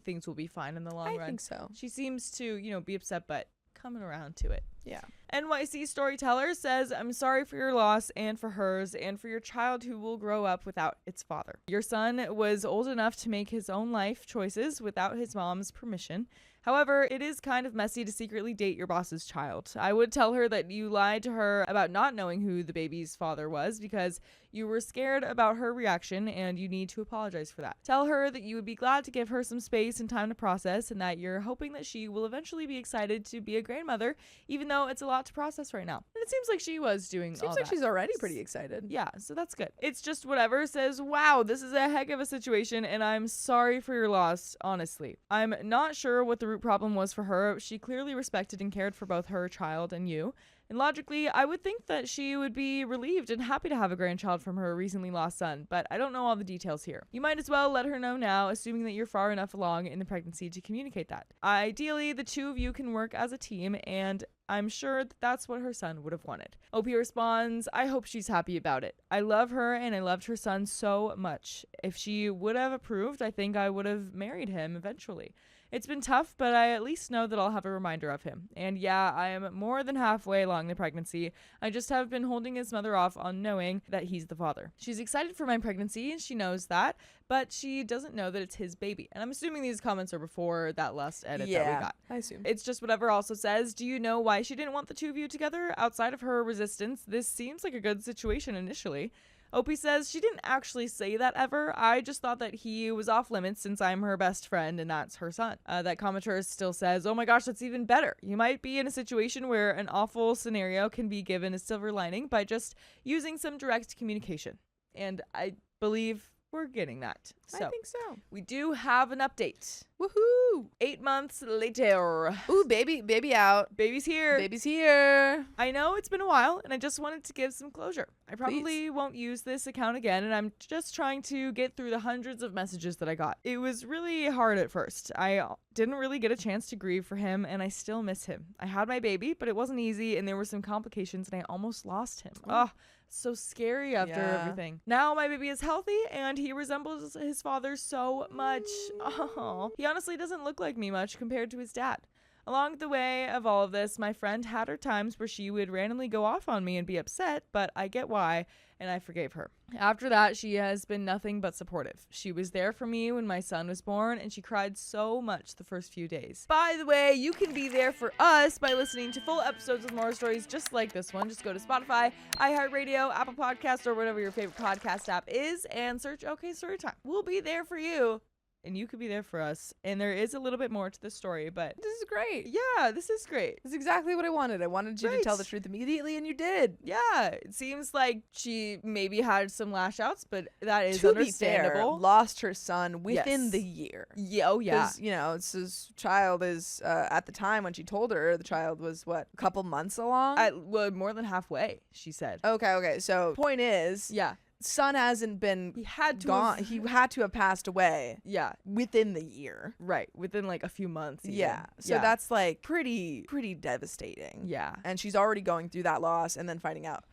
things will be fine in the long run. I think so. She seems to, be upset, but coming around to it. Yeah. NYC Storyteller says, I'm sorry for your loss and for hers and for your child who will grow up without its father. Your son was old enough to make his own life choices without his mom's permission. However, it is kind of messy to secretly date your boss's child. I would tell her that you lied to her about not knowing who the baby's father was because you were scared about her reaction and you need to apologize for that. Tell her that you would be glad to give her some space and time to process and that you're hoping that she will eventually be excited to be a grandmother, even though it's a lot to process right now. And it seems like she was doing all Seems like that. she's already pretty excited. Yeah, so that's good. It's just whatever says, wow, this is a heck of a situation and I'm sorry for your loss, honestly. I'm not sure what the root problem was for her. She clearly respected and cared for both her child and you. And logically, I would think that she would be relieved and happy to have a grandchild from her recently lost son, but I don't know all the details here. You might as well let her know now, assuming that you're far enough along in the pregnancy to communicate that. Ideally, the two of you can work as a team, and I'm sure that that's what her son would have wanted. OP responds, I hope she's happy about it. I love her and I loved her son so much. If she would have approved, I think I would have married him eventually. It's been tough, but I at least know that I'll have a reminder of him. And yeah, I am more than halfway along the pregnancy. I just have been holding his mother off on knowing that he's the father. She's excited for my pregnancy, and she knows that, but she doesn't know that it's his baby. And I'm assuming these comments are before that last edit that we got. I assume. It's just whatever also says, do you know why she didn't want the two of you together? Outside of her resistance, this seems like a good situation initially. Opie says she didn't actually say that ever. I just thought that he was off limits since I'm her best friend and that's her son. That commenter still says, oh my gosh, that's even better. You might be in a situation where an awful scenario can be given a silver lining by just using some direct communication. And I believe we're getting that. So I think so. We do have an update. Woohoo! 8 months later. Ooh, baby out. Baby's here. Baby's here. I know it's been a while, and I just wanted to give some closure. I probably won't use this account again, and I'm just trying to get through the hundreds of messages that I got. It was really hard at first. I didn't really get a chance to grieve for him, and I still miss him. I had my baby, but it wasn't easy, and there were some complications, and I almost lost him. Oh, so scary after everything. Now my baby is healthy, and he resembles his father so much. Oh, he honestly doesn't look like me much compared to his dad. Along the way of all of this, my friend had her times where she would randomly go off on me and be upset, but I get why, and I forgave her. After that, she has been nothing but supportive. She was there for me when my son was born, and she cried so much the first few days. By the way, you can be there for us by listening to full episodes of more stories just like this one. Just go to Spotify, iHeartRadio, Apple Podcasts, or whatever your favorite podcast app is, and search OK Storytime. We'll be there for you. And you could be there for us. And there is a little bit more to the story, but This is great. yeah, this is great. This is exactly what I wanted. I wanted you to tell the truth immediately, and you did. Yeah, it seems like she maybe had some lash outs, but that is To understandable. be fair, lost her son within Yes. the year. Yeah, oh yeah. 'Cause, it's his child is, at the time when she told her, the child was, a couple months along? Well, more than halfway, she said. Okay. So, point is, Yeah. son hasn't been He had to gone. have- He had to have passed away Yeah, within the year. right. Within like a few months. even. Yeah. So Yeah. that's like pretty devastating. Yeah. And she's already going through that loss and then finding out,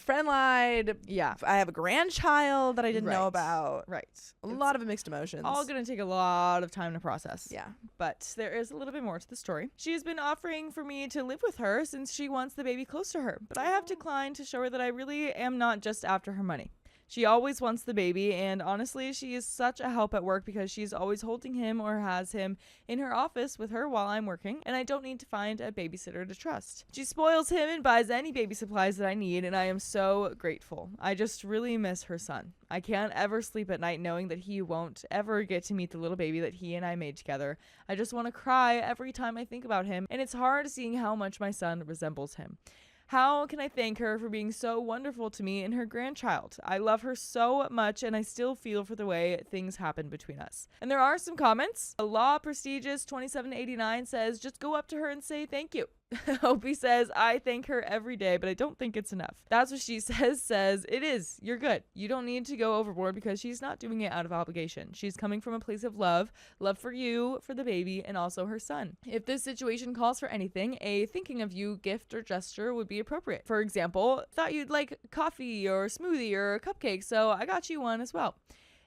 friend lied. Yeah. I have a grandchild that I didn't know Right. about. Right. A lot of mixed emotions. All gonna take a lot of time to process. Yeah. But there is a little bit more to the story. She has been offering for me to live with her since she wants the baby close to her, but I have declined to show her that I really am not just after her money. She always wants the baby, and honestly, she is such a help at work because she's always holding him or has him in her office with her while I'm working, and I don't need to find a babysitter to trust. She spoils him and buys any baby supplies that I need, and I am so grateful. I just really miss her son. I can't ever sleep at night knowing that he won't ever get to meet the little baby that he and I made together. I just want to cry every time I think about him, and it's hard seeing how much my son resembles him. How can I thank her for being so wonderful to me and her grandchild? I love her so much, and I still feel for the way things happen between us. And there are some comments. Law Prestigious 2789 says, just go up to her and say thank you. Opie says, I thank her every day, but I don't think it's enough. That's what she says, it is. You're good. You don't need to go overboard because she's not doing it out of obligation. She's coming from a place of love for you, for the baby, and also her son. If this situation calls for anything, a thinking of you gift or gesture would be appropriate. For example, thought you'd like coffee or smoothie or a cupcake, so I got you one as well.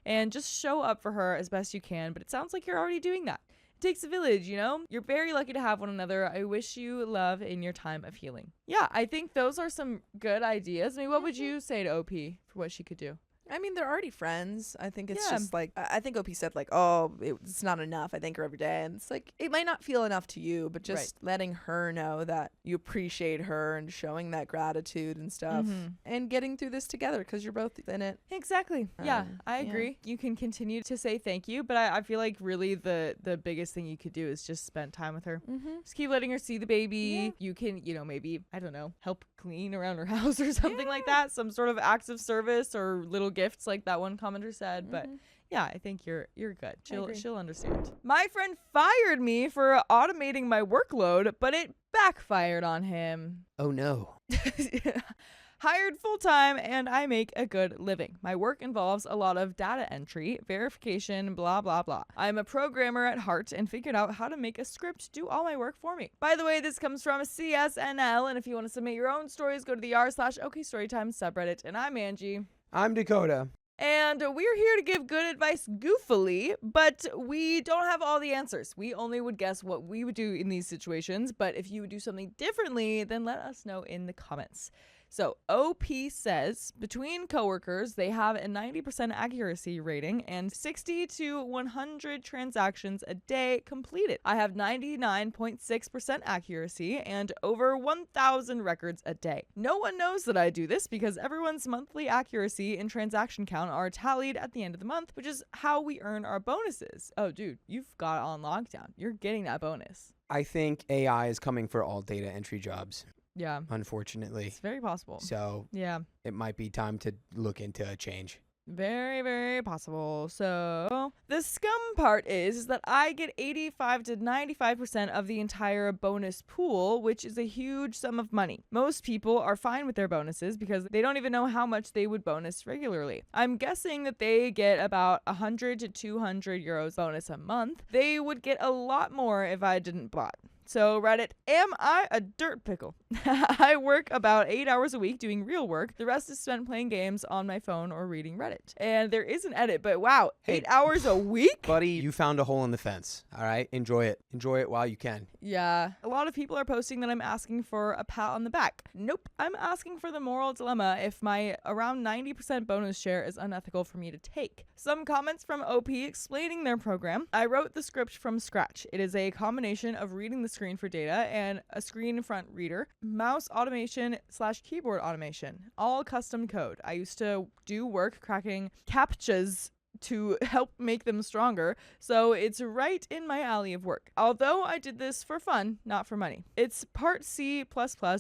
And just show up for her as best you can, but it sounds like you're already doing that. Takes a village, you know? You're very lucky to have one another. I wish you love in your time of healing. Yeah, I think those are some good ideas. I mean, what would you say to OP for what she could do? I mean, they're already friends. I think it's just like, I think OP said like, oh, it's not enough. I thank her every day. And it's like, it might not feel enough to you, but just letting her know that you appreciate her and showing that gratitude and stuff and getting through this together because you're both in it. Exactly. Yeah, I agree. You can continue to say thank you, but I feel like really the biggest thing you could do is just spend time with her. Just keep letting her see the baby. Yeah. You can, maybe, I don't know, help clean around her house or something like that. Some sort of acts of service or little gifts like that one commenter said. But yeah, I think you're good. She'll understand. My friend fired me for automating my workload, but it backfired on him. Oh no. Hired full-time, and I make a good living. My work involves a lot of data entry, verification, blah, blah, blah. I'm a programmer at heart and figured out how to make a script do all my work for me. By the way, this comes from CSNL, and if you want to submit your own stories, go to the r/OKStorytime subreddit. And I'm Angie. I'm Dakota. And we're here to give good advice goofily, but we don't have all the answers. We only would guess what we would do in these situations, but if you would do something differently, then let us know in the comments. So OP says between coworkers, they have a 90% accuracy rating and 60 to 100 transactions a day completed. I have 99.6% accuracy and over 1,000 records a day. No one knows that I do this because everyone's monthly accuracy and transaction count are tallied at the end of the month, which is how we earn our bonuses. Oh, dude, you've got it on lockdown. You're getting that bonus. I think AI is coming for all data entry jobs. Yeah. Unfortunately. It's very possible. So yeah, it might be time to look into a change. Very, very possible. So the scum part is that I get 85 to 95% of the entire bonus pool, which is a huge sum of money. Most people are fine with their bonuses because they don't even know how much they would bonus regularly. I'm guessing that they get about 100 to 200 euros bonus a month. They would get a lot more if I didn't bot. So Reddit, am I a dirt pickle? I work about 8 hours a week doing real work. The rest is spent playing games on my phone or reading Reddit. And there is an edit, but wow, 8 hours a week? Buddy, you found a hole in the fence. All right, enjoy it. Enjoy it while you can. Yeah. A lot of people are posting that I'm asking for a pat on the back. Nope. I'm asking for the moral dilemma if my around 90% bonus share is unethical for me to take. Some comments from OP explaining their program. I wrote the script from scratch. It is a combination of reading the screen for data and a screen front reader, mouse automation / keyboard automation, all custom code. I used to do work cracking CAPTCHAs to help make them stronger, so it's right in my alley of work. Although I did this for fun, not for money. It's part C++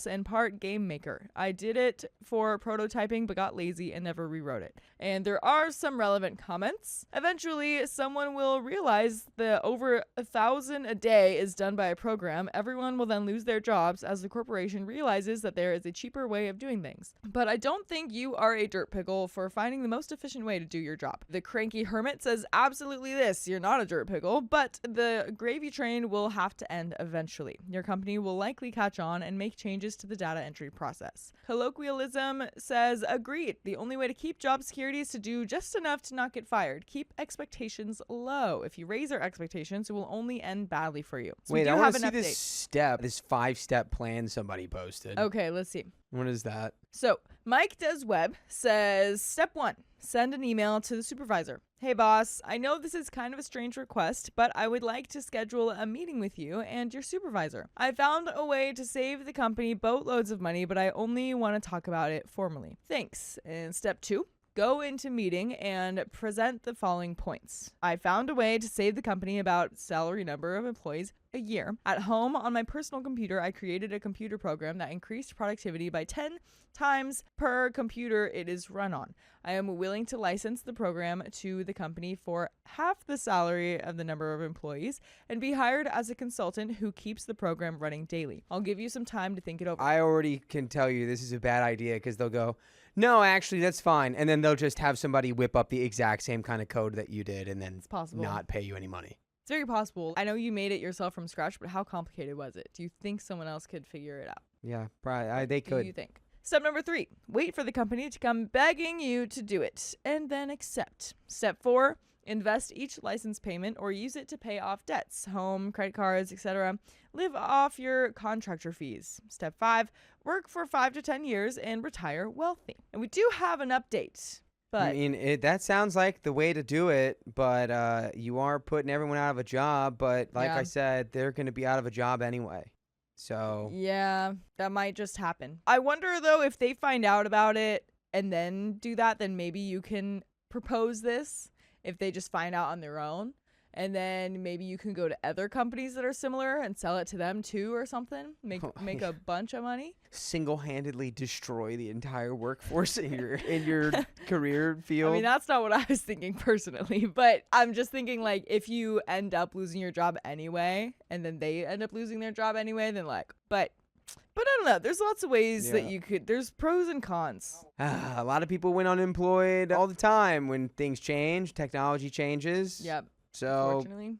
and part game maker. I did it for prototyping but got lazy and never rewrote it. And there are some relevant comments. Eventually, someone will realize that over 1,000 a day is done by a program. Everyone will then lose their jobs as the corporation realizes that there is a cheaper way of doing things. But I don't think you are a dirt pickle for finding the most efficient way to do your job. The Cranky Hermit says absolutely this. You're not a dirt pickle, but the gravy train will have to end eventually. Your company will likely catch on and make changes to the data entry process. Colloquialism says agreed. The only way to keep job security is to do just enough to not get fired. Keep expectations low. If you raise our expectations, it will only end badly for you. So wait, I want to see this 5-step plan somebody posted. Okay, let's see. What is that? So Mike Does Web says, step 1, send an email to the supervisor. Hey boss, I know this is kind of a strange request, but I would like to schedule a meeting with you and your supervisor. I found a way to save the company boatloads of money, but I only want to talk about it formally. Thanks. And step 2, go into meeting and present the following points. I found a way to save the company about salary number of employees a year. At home on my personal computer, I created a computer program that increased productivity by 10 times per computer it is run on. I am willing to license the program to the company for half the salary of the number of employees and be hired as a consultant who keeps the program running daily. I'll give you some time to think it over. I already can tell you this is a bad idea because they'll go, no, actually, that's fine. And then they'll just have somebody whip up the exact same kind of code that you did and then It's possible. not pay you any money. It's very possible. I know you made it yourself from scratch, but how complicated was it? Do you think someone else could figure it out? Yeah, probably. They Do could. you think? Step number 3, wait for the company to come begging you to do it and then accept. Step 4, invest each license payment or use it to pay off debts, home, credit cards, etc. Live off your contractor fees. Step 5, work for 5 to 10 years and retire wealthy. And we do have an update. But I mean, that sounds like the way to do it, but you are putting everyone out of a job. But like Yeah. I said, they're going to be out of a job anyway. So yeah, that might just happen. I wonder, though, if they find out about it and then do that, then maybe you can propose this if they just find out on their own. And then maybe you can go to other companies that are similar and sell it to them too or something. Make a bunch of money. single-handedly destroy the entire workforce in your career field. I mean, that's not what I was thinking personally, but I'm just thinking, like, if you end up losing your job anyway, and then they end up losing their job anyway, then like, but I don't know. There's lots of ways that you could, there's pros and cons. A lot of people went unemployed all the time when things change, technology changes. Yep. So, Unfortunately.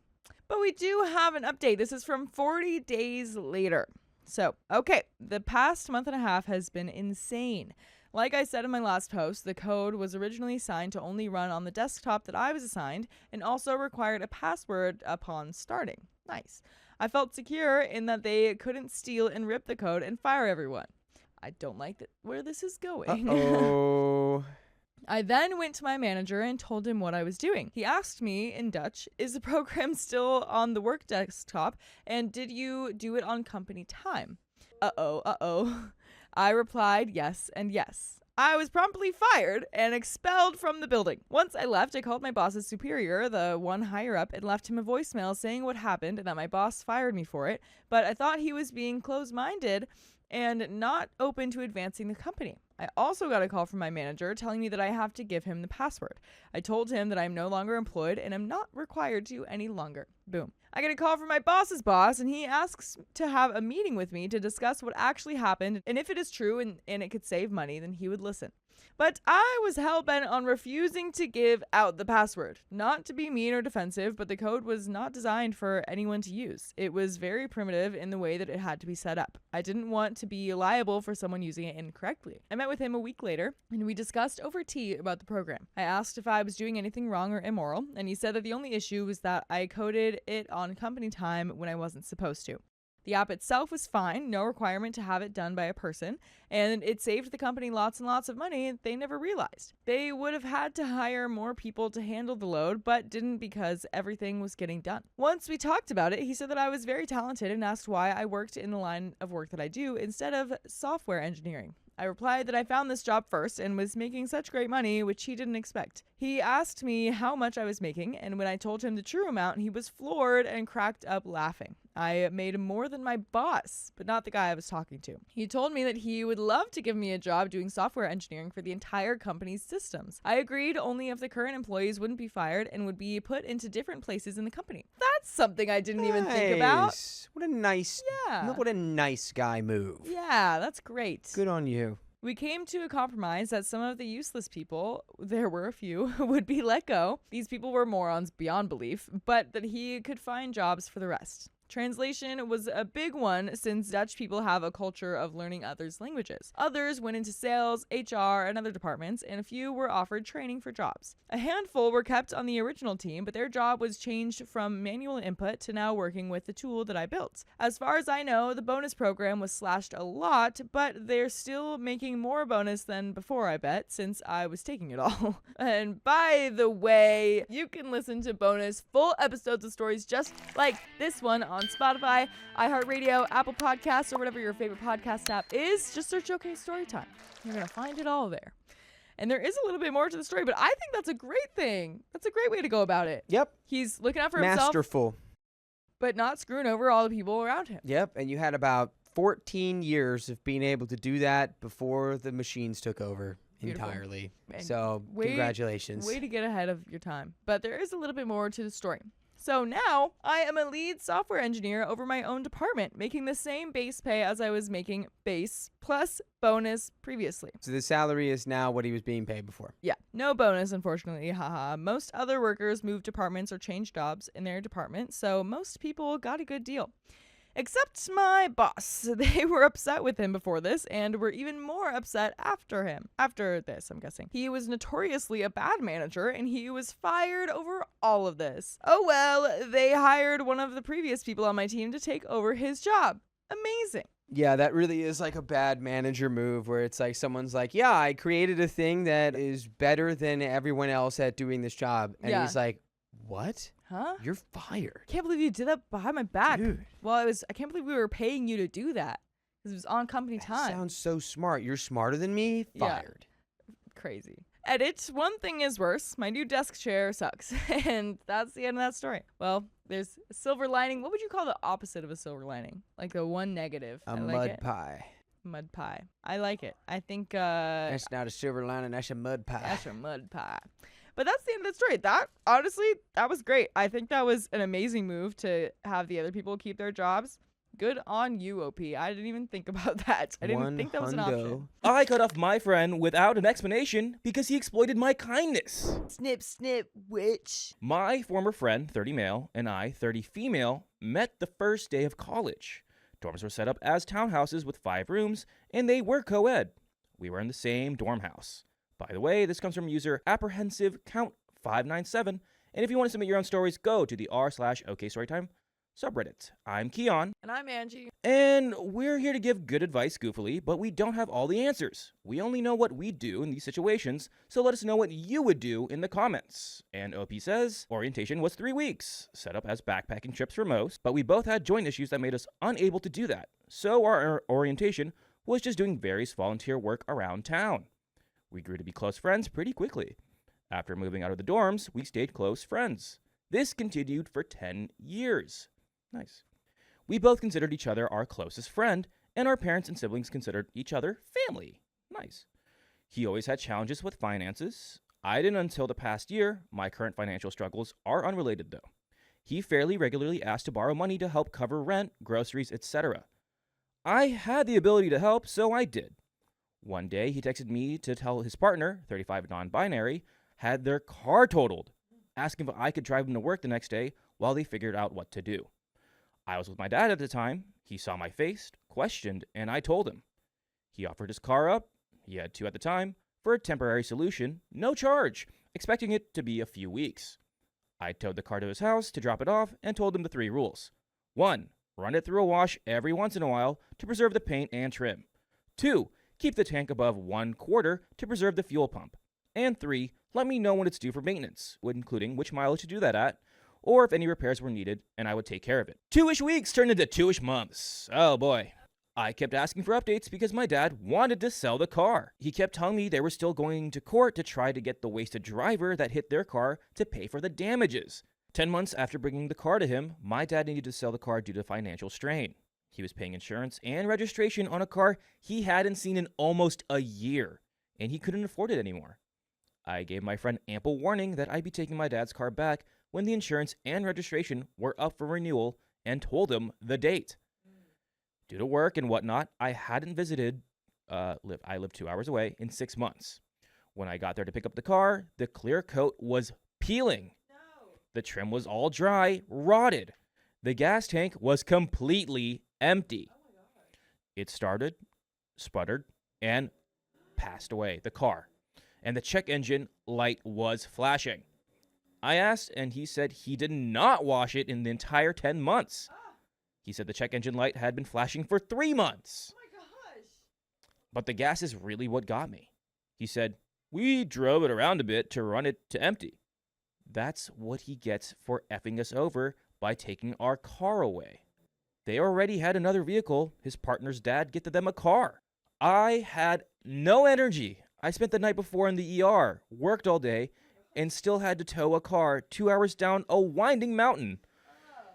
But we do have an update. This is from 40 days later. So, okay, the past month and a half has been insane. Like I said in my last post, the code was originally assigned to only run on the desktop that I was assigned and also required a password upon starting. Nice. I felt secure in that they couldn't steal and rip the code and fire everyone. I don't like where this is going. uh-oh. I then went to my manager and told him what I was doing. He asked me in Dutch, is the program still on the work desktop? And did you do it on company time? Uh-oh. I replied yes and yes. I was promptly fired and expelled from the building. Once I left, I called my boss's superior, the one higher up, and left him a voicemail saying what happened and that my boss fired me for it. But I thought he was being closed-minded and not open to advancing the company. I also got a call from my manager telling me that I have to give him the password. I told him that I'm no longer employed and am not required to any longer. Boom. I get a call from my boss's boss and he asks to have a meeting with me to discuss what actually happened, and if it is true and it could save money, then he would listen. But I was hell-bent on refusing to give out the password. Not to be mean or defensive, but the code was not designed for anyone to use. It was very primitive in the way that it had to be set up. I didn't want to be liable for someone using it incorrectly. I met with him a week later, and we discussed over tea about the program. I asked if I was doing anything wrong or immoral, and he said that the only issue was that I coded it on company time when I wasn't supposed to. The app itself was fine, no requirement to have it done by a person, and it saved the company lots and lots of money they never realized. They would have had to hire more people to handle the load, but didn't because everything was getting done. Once we talked about it, he said that I was very talented and asked why I worked in the line of work that I do instead of software engineering. I replied that I found this job first and was making such great money, which he didn't expect. He asked me how much I was making, and when I told him the true amount, he was floored and cracked up laughing. I made more than my boss, but not the guy I was talking to. He told me that he would love to give me a job doing software engineering for the entire company's systems. I agreed only if the current employees wouldn't be fired and would be put into different places in the company. That's something I didn't even think about. What a nice, what a nice guy move. Yeah, that's great. Good on you. We came to a compromise that some of the useless people, there were a few, would be let go. These people were morons beyond belief, but that he could find jobs for the rest. Translation was a big one since Dutch people have a culture of learning others' languages. Others went into sales, HR, and other departments, and a few were offered training for jobs. A handful were kept on the original team, but their job was changed from manual input to now working with the tool that I built. As far as I know, the bonus program was slashed a lot, but they're still making more bonus than before, I bet, since I was taking it all. And by the way, you can listen to bonus full episodes of stories just like this one on Spotify, iHeartRadio, Apple Podcasts, or whatever your favorite podcast app is. Just search OK Storytime. You're going to find it all there. And there is a little bit more to the story, but I think that's a great thing. That's a great way to go about it. Yep. He's looking out for himself, Masterful. but not screwing over all the people around him. Yep. And you had about 14 years of being able to do that before the machines took over. Beautiful. Entirely. And So congratulations. Way to get ahead of your time. But there is a little bit more to the story. So now I am a lead software engineer over my own department, making the same base pay as I was making base plus bonus previously. So the salary is now what he was being paid before. Yeah, no bonus, unfortunately. Haha. Most other workers moved departments or changed jobs in their department, so most people got a good deal. Except my boss. They were upset with him before this and were even more upset after this, I'm guessing. He was notoriously a bad manager and he was fired over all of this. Oh well, they hired one of the previous people on my team to take over his job. Amazing. Yeah, that really is like a bad manager move where it's like someone's like, yeah, I created a thing that is better than everyone else at doing this job. And Yeah. he's like, what? Huh? You're fired. Can't believe you did that behind my back. Dude. Well, I can't believe we were paying you to do that. Because it was on company That time. sounds so smart. You're smarter than me? Yeah. Fired. Crazy. Edit, one thing is worse. My new desk chair sucks. And that's the end of that story. Well, there's a silver lining. What would you call the opposite of a silver lining? Like the one negative. A I like mud it. pie. Mud pie. I like it. I think That's not a silver lining. That's a mud pie. that's a mud pie. But that's the end of the story. That, honestly, that was great. I think that was an amazing move to have the other people keep their jobs. Good on you, OP. I didn't even think about that. I didn't even think that was an option. I cut off my friend without an explanation because he exploited my kindness. Snip, snip, witch. My former friend, 30 male, and I, 30 female, met the first day of college. Dorms were set up as townhouses with 5 rooms, and they were co-ed. We were in the same dorm house. By the way, this comes from user apprehensive count 597, and if you want to submit your own stories, go to the r/OKStorytime subreddit. I'm Keon, And I'm Angie. and we're here to give good advice goofily, but we don't have all the answers. We only know what we do in these situations, so let us know what you would do in the comments. And OP says, orientation was 3 weeks, set up as backpacking trips for most, but we both had joint issues that made us unable to do that. So our orientation was just doing various volunteer work around town. We grew to be close friends pretty quickly. After moving out of the dorms, we stayed close friends. This continued for 10 years. Nice. We both considered each other our closest friend, and our parents and siblings considered each other family. Nice. He always had challenges with finances. I didn't until the past year. My current financial struggles are unrelated, though. He fairly regularly asked to borrow money to help cover rent, groceries, etc. I had the ability to help, so I did. One day, he texted me to tell his partner, 35 non-binary, had their car totaled, asking if I could drive him to work the next day while they figured out what to do. I was with my dad at the time. He saw my face, questioned, and I told him. He offered his car up, he had 2 at the time, for a temporary solution, no charge, expecting it to be a few weeks. I towed the car to his house to drop it off and told him the 3 rules. 1. Run it through a wash every once in a while to preserve the paint and trim. 2. Keep the tank above 1/4 to preserve the fuel pump. And 3. Let me know when it's due for maintenance, including which mileage to do that at, or if any repairs were needed, and I would take care of it. 2-ish weeks turned into 2-ish months. Oh boy. I kept asking for updates because my dad wanted to sell the car. He kept telling me they were still going to court to try to get the wasted driver that hit their car to pay for the damages. 10 months after bringing the car to him, my dad needed to sell the car due to financial strain. He was paying insurance and registration on a car he hadn't seen in almost a year, and he couldn't afford it anymore. I gave my friend ample warning that I'd be taking my dad's car back when the insurance and registration were up for renewal and told him the date. Due to work and whatnot, I hadn't visited, I lived 2 hours away, in 6 months. When I got there to pick up the car, the clear coat was peeling. No. The trim was all dry, rotted. The gas tank was completely empty. It started, sputtered, and passed away, the car. And the check engine light was flashing. I asked, and he said he did not wash it in the entire 10 months. He said the check engine light had been flashing for 3 months. Oh my gosh. But the gas is really what got me. He said, we drove it around a bit to run it to empty. That's what he gets for effing us over by taking our car away. They already had another vehicle. His partner's dad gifted them a car. I had no energy. I spent the night before in the ER, worked all day, and still had to tow a car 2 hours down a winding mountain.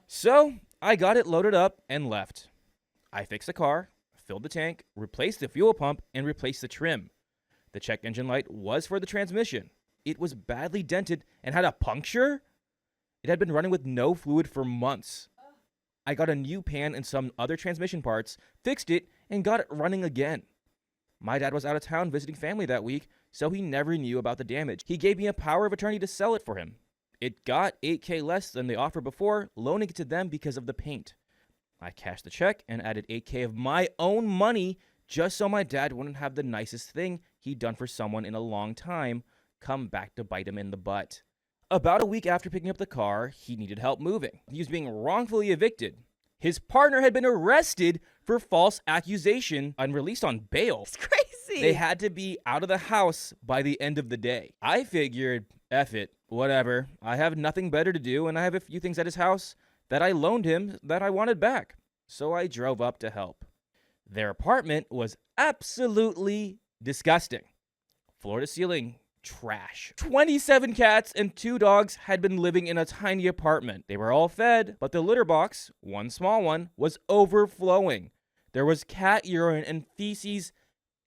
So I got it loaded up and left. I fixed the car, filled the tank, replaced the fuel pump, and replaced the trim. The check engine light was for the transmission. It was badly dented and had a puncture. It had been running with no fluid for months. I got a new pan and some other transmission parts, fixed it, and got it running again. My dad was out of town visiting family that week, so he never knew about the damage. He gave me a power of attorney to sell it for him. It got $8,000 less than the offer before, loaning it to them because of the paint. I cashed the check and added $8,000 of my own money just so my dad wouldn't have the nicest thing he'd done for someone in a long time come back to bite him in the butt. About a week after picking up the car, he needed help moving. He was being wrongfully evicted. His partner had been arrested for false accusation and released on bail. It's crazy. They had to be out of the house by the end of the day. I figured, F it, whatever. I have nothing better to do, and I have a few things at his house that I loaned him that I wanted back. So I drove up to help. Their apartment was absolutely disgusting. Floor to ceiling trash. 27 cats and 2 dogs had been living in a tiny apartment. They were all fed, but the litter box, one small one, was overflowing. There was cat urine and feces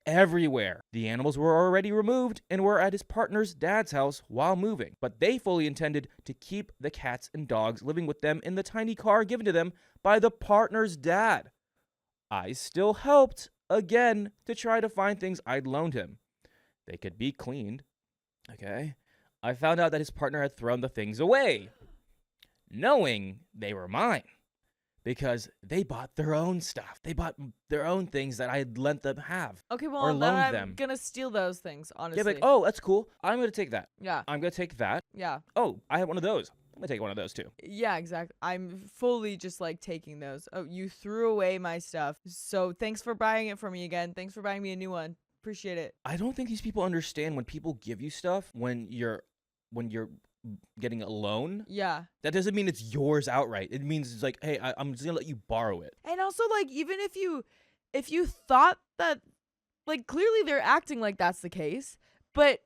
everywhere. The animals were already removed and were at his partner's dad's house while moving, but they fully intended to keep the cats and dogs living with them in the tiny car given to them by the partner's dad. I still helped, again, to try to find things I'd loaned him. They could be cleaned. Okay. I found out that his partner had thrown the things away, knowing they were mine, because they bought their own stuff. They bought their own things that I had lent them have. Okay, well, or then loaned I'm them. gonna steal those things, honestly. Yeah, like, oh, that's cool. I'm going to take that. Yeah. I'm going to take that. Yeah. Oh, I have one of those. I'm going to take one of those too. Yeah, exactly. I'm fully just like taking those. Oh, you threw away my stuff. So thanks for buying it for me again. Thanks for buying me a new one. Appreciate it. I don't think these people understand when people give you stuff when you're getting a loan. Yeah. That doesn't mean it's yours outright. It means it's like, hey, I'm just gonna let you borrow it. And also, like, even if you thought that, like, clearly they're acting like that's the case, but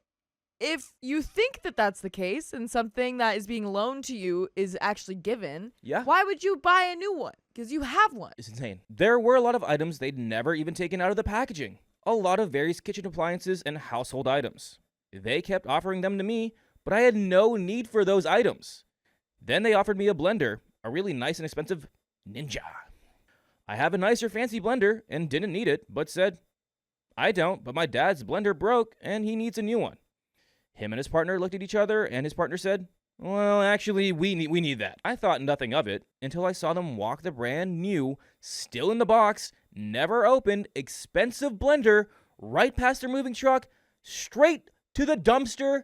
if you think that that's the case and something that is being loaned to you is actually given, Yeah. why would you buy a new one? Because you have one. It's insane. There were a lot of items they'd never even taken out of the packaging. A lot of various kitchen appliances and household items. They kept offering them to me, but I had no need for those items. Then they offered me a blender, a really nice and expensive Ninja. I have a nicer fancy blender and didn't need it, but said, I don't, but my dad's blender broke and he needs a new one. Him and his partner looked at each other and his partner said, well, actually, we need that. I thought nothing of it until I saw them walk the brand new, still in the box, never opened, expensive blender right past their moving truck, straight to the dumpster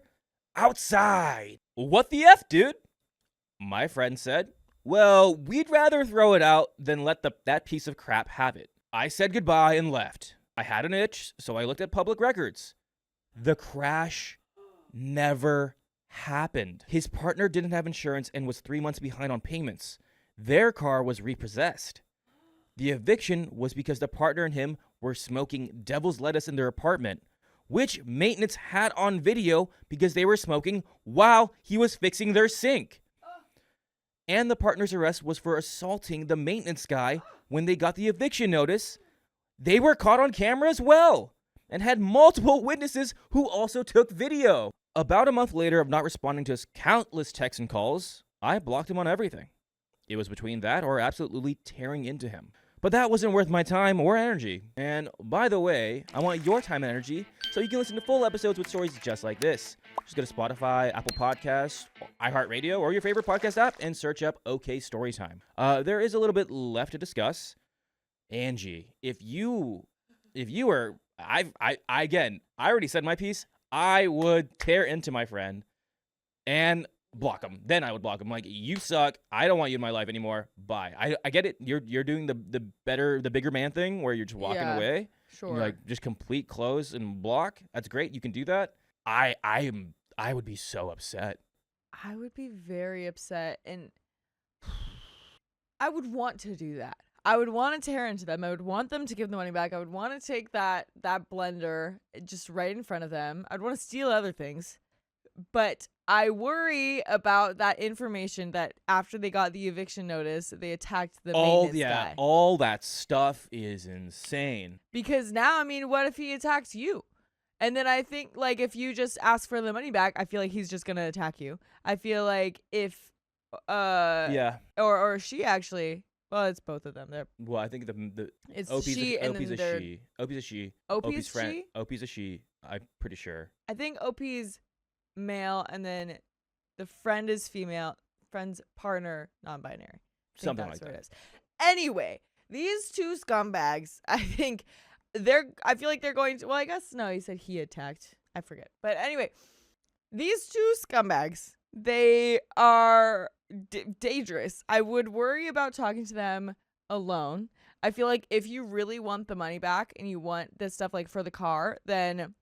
outside. What the F, dude? My friend said, well, we'd rather throw it out than let that piece of crap have it. I said goodbye and left. I had an itch, so I looked at public records. The crash never happened. His partner didn't have insurance and was 3 months behind on payments. Their car was repossessed. The eviction was because the partner and him were smoking devil's lettuce in their apartment, which maintenance had on video because they were smoking while he was fixing their sink. And the partner's arrest was for assaulting the maintenance guy when they got the eviction notice. They were caught on camera as well and had multiple witnesses who also took video. About a month later of not responding to his countless texts and calls, I blocked him on everything. It was between that or absolutely tearing into him. But that wasn't worth my time or energy. And by the way, I want your time and energy so you can listen to full episodes with stories just like this. Just go to Spotify, Apple Podcasts, iHeartRadio, or your favorite podcast app and search up OK Storytime. There is a little bit left to discuss. Angie, if you were, I already said my piece. I would tear into my friend and block him. Then I would block him. Like, you suck. I don't want you in my life anymore. Bye. I get it. You're doing the bigger man thing where you're just walking away. Sure. You're like, just complete close and block. That's great. You can do that. I would be so upset. I would be very upset, and I would want to do that. I would want to tear into them. I would want them to give the money back. I would want to take that blender just right in front of them. I'd want to steal other things. But I worry about that information that after they got the eviction notice, they attacked the maintenance guy. All that stuff is insane. Because now, I mean, what if he attacks you? And then I think, like, if you just ask for the money back, I feel like he's just going to attack you. I feel like if, or she actually, well, it's both of them. Well, I think it's OP's she and OP's then a she. OP's a she. OP's friend. she? OP's a she. I'm pretty sure. I think OP's male, and then the friend is female. Friend's partner, non-binary. Something like that. It is. Anyway, these two scumbags, I feel like they're going to, well, I guess, no, he said he attacked. I forget. But anyway, these two scumbags, they are dangerous. I would worry about talking to them alone. I feel like if you really want the money back and you want this stuff like for the car, then,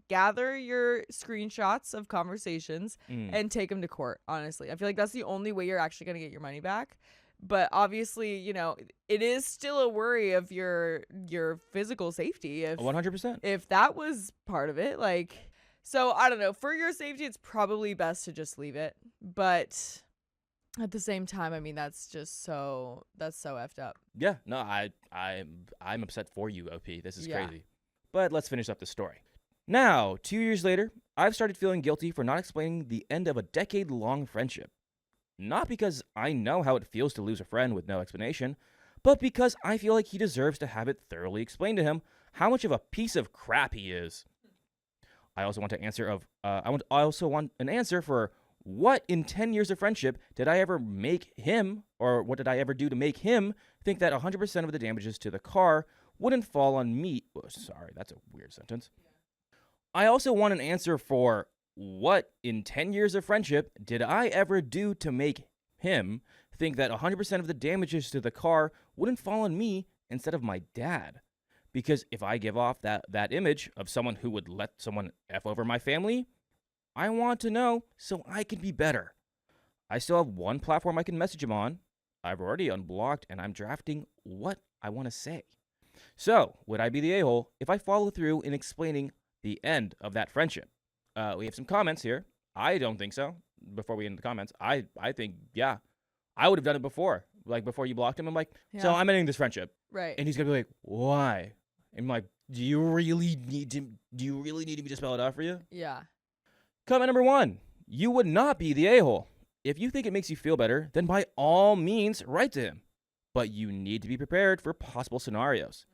gather your screenshots of conversations and take them to court, honestly. I feel like that's the only way you're actually going to get your money back. But obviously, it is still a worry of your physical safety. 100%. If that was part of it, like, so I don't know. For your safety, it's probably best to just leave it. But at the same time, I mean, that's so effed up. Yeah, no, I'm upset for you, OP. This is crazy. But let's finish up the story. Now, 2 years later, I've started feeling guilty for not explaining the end of a decade-long friendship. Not because I know how it feels to lose a friend with no explanation, but because I feel like he deserves to have it thoroughly explained to him how much of a piece of crap he is. I also want an answer for what in 10 years of friendship did I ever make him, or what did I ever do to make him think that 100% of the damages to the car wouldn't fall on me. Oh, sorry, that's a weird sentence. I also want an answer for what in 10 years of friendship did I ever do to make him think that 100% of the damages to the car wouldn't fall on me instead of my dad? Because if I give off that image of someone who would let someone F over my family, I want to know so I can be better. I still have one platform I can message him on. I've already unblocked and I'm drafting what I want to say. So, would I be the a-hole if I follow through in explaining the end of that friendship? We have some comments here. I don't think so. Before we end the comments, I think, yeah, I would have done it before. Like, before you blocked him, I'm like, so I'm ending this friendship. Right. And he's going to be like, why? And I'm like, do you really need me to spell it out for you? Yeah. Comment number 1. You would not be the a-hole. If you think it makes you feel better, then by all means, write to him. But you need to be prepared for possible scenarios.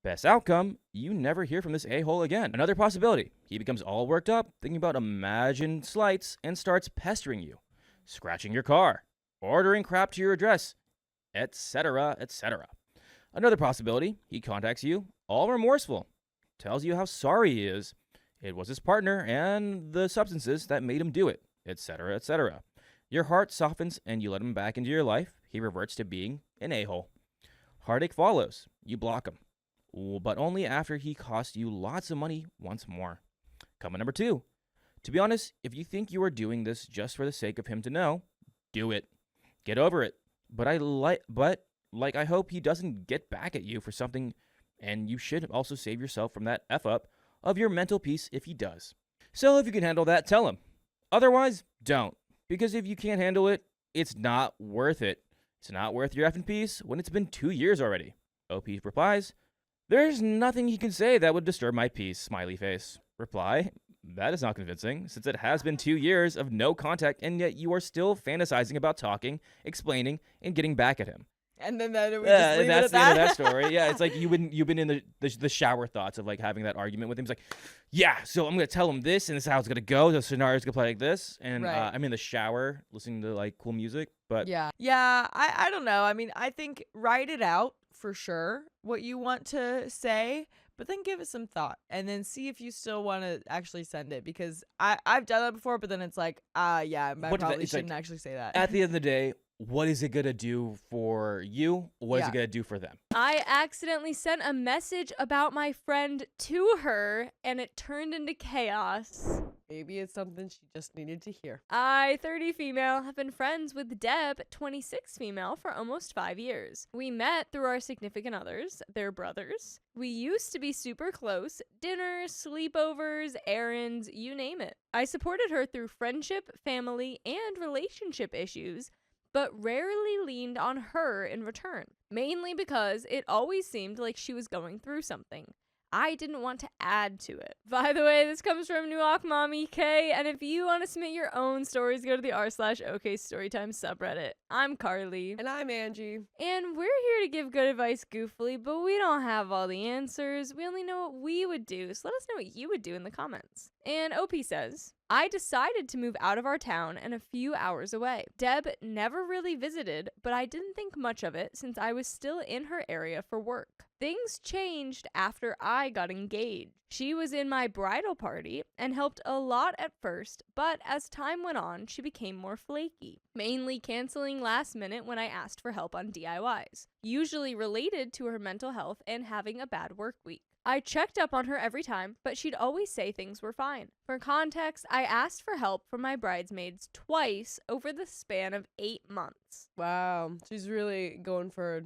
Best outcome, you never hear from this a-hole again. Another possibility, he becomes all worked up, thinking about imagined slights, and starts pestering you, scratching your car, ordering crap to your address, etc., etc. Another possibility, he contacts you, all remorseful, tells you how sorry he is, it was his partner and the substances that made him do it, etc., etc. Your heart softens and you let him back into your life. He reverts to being an a-hole. Heartache follows. You block him. But only after he costs you lots of money once more. Comment number 2. To be honest, if you think you are doing this just for the sake of him to know, do it. Get over it. But I hope he doesn't get back at you for something, and you should also save yourself from that F-up of your mental peace if he does. So if you can handle that, tell him. Otherwise, don't. Because if you can't handle it, it's not worth it. It's not worth your effing peace when it's been 2 years already. OP replies, there's nothing he can say that would disturb my peace, smiley face. Reply, that is not convincing, since it has been 2 years of no contact, and yet you are still fantasizing about talking, explaining, and getting back at him. And then we Yeah, just leave and it that's at the end of that. that story. Yeah, it's like you've been in the shower thoughts of like having that argument with him. He's like, yeah, so I'm gonna tell him this, and this is how it's gonna go. The scenario's gonna play like this, and Right. I'm in the shower listening to like cool music. But Yeah. I don't know. I mean, I think write it out for sure what you want to say, but then give it some thought and then see if you still want to actually send it, because I've done that before, but then it's like, yeah, I What probably it's like, shouldn't actually say that. at the end of the day, what is it gonna do for you? What is Yeah. it gonna do for them? I accidentally sent a message about my friend to her, and it turned into chaos. Maybe it's something she just needed to hear. I, 30 female, have been friends with Deb, 26 female, for almost 5 years. We met through our significant others, their brothers. We used to be super close, dinners, sleepovers, errands, you name it. I supported her through friendship, family, and relationship issues, but rarely leaned on her in return, mainly because it always seemed like she was going through something. I didn't want to add to it. By the way, this comes from Nuak Mommy K, and if you want to submit your own stories, go to the r/OK Storytime subreddit. I'm Carly. And I'm Angie. And we're here to give good advice goofily, but we don't have all the answers. We only know what we would do, so let us know what you would do in the comments. And OP says, I decided to move out of our town and a few hours away. Deb never really visited, but I didn't think much of it since I was still in her area for work. Things changed after I got engaged. She was in my bridal party and helped a lot at first, but as time went on, she became more flaky, mainly canceling last minute when I asked for help on DIYs, usually related to her mental health and having a bad work week. I checked up on her every time, but she'd always say things were fine. For context, I asked for help from my bridesmaids twice over the span of 8 months. Wow. She's really going for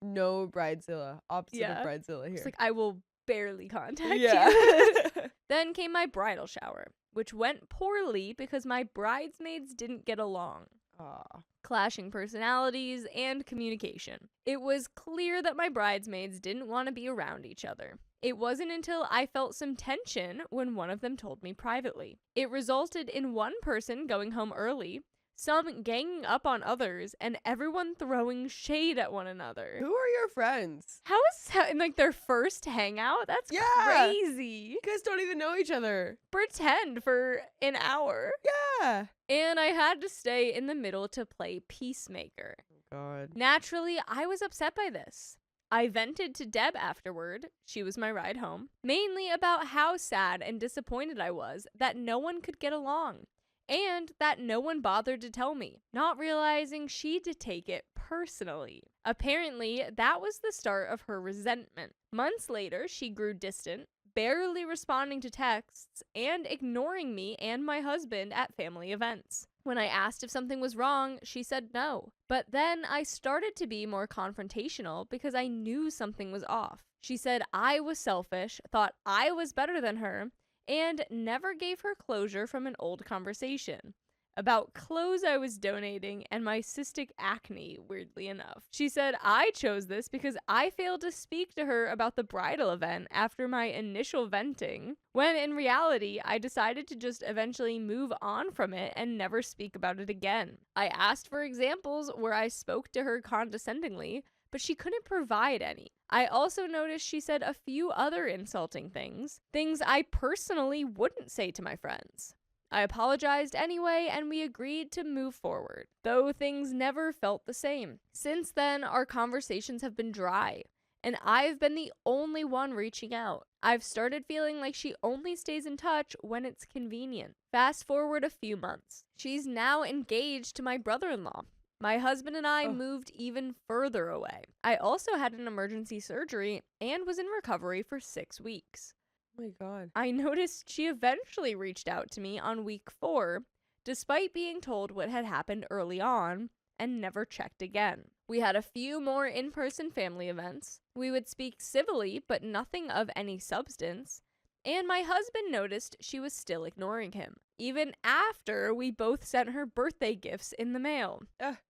no Bridezilla. Opposite Yeah. of Bridezilla here. It's like, I will barely contact Yeah. you. Then came my bridal shower, which went poorly because my bridesmaids didn't get along. Aw. Clashing personalities and communication. It was clear that my bridesmaids didn't want to be around each other. It wasn't until I felt some tension when one of them told me privately. It resulted in one person going home early, some ganging up on others, and everyone throwing shade at one another. Who are your friends? How is that in like their first hangout? That's Yeah. crazy. You guys don't even know each other. Pretend for an hour. Yeah. And I had to stay in the middle to play peacemaker. God. Naturally, I was upset by this. I vented to Deb afterward, she was my ride home, mainly about how sad and disappointed I was that no one could get along, and that no one bothered to tell me, not realizing she'd take it personally. Apparently, that was the start of her resentment. Months later, she grew distant, barely responding to texts, and ignoring me and my husband at family events. When I asked if something was wrong, she said no. But then I started to be more confrontational because I knew something was off. She said I was selfish, thought I was better than her, and never gave her closure from an old conversation about clothes I was donating and my cystic acne, weirdly enough. She said I chose this because I failed to speak to her about the bridal event after my initial venting, when in reality, I decided to just eventually move on from it and never speak about it again. I asked for examples where I spoke to her condescendingly, but she couldn't provide any. I also noticed she said a few other insulting things I personally wouldn't say to my friends. I apologized anyway, and we agreed to move forward, though things never felt the same. Since then, our conversations have been dry, and I've been the only one reaching out. I've started feeling like she only stays in touch when it's convenient. Fast forward a few months. She's now engaged to my brother-in-law. My husband and I moved even further away. I also had an emergency surgery and was in recovery for 6 weeks. Oh my God. I noticed she eventually reached out to me on week 4, despite being told what had happened early on, and never checked again. We had a few more in-person family events. We would speak civilly, but nothing of any substance. And my husband noticed she was still ignoring him, even after we both sent her birthday gifts in the mail.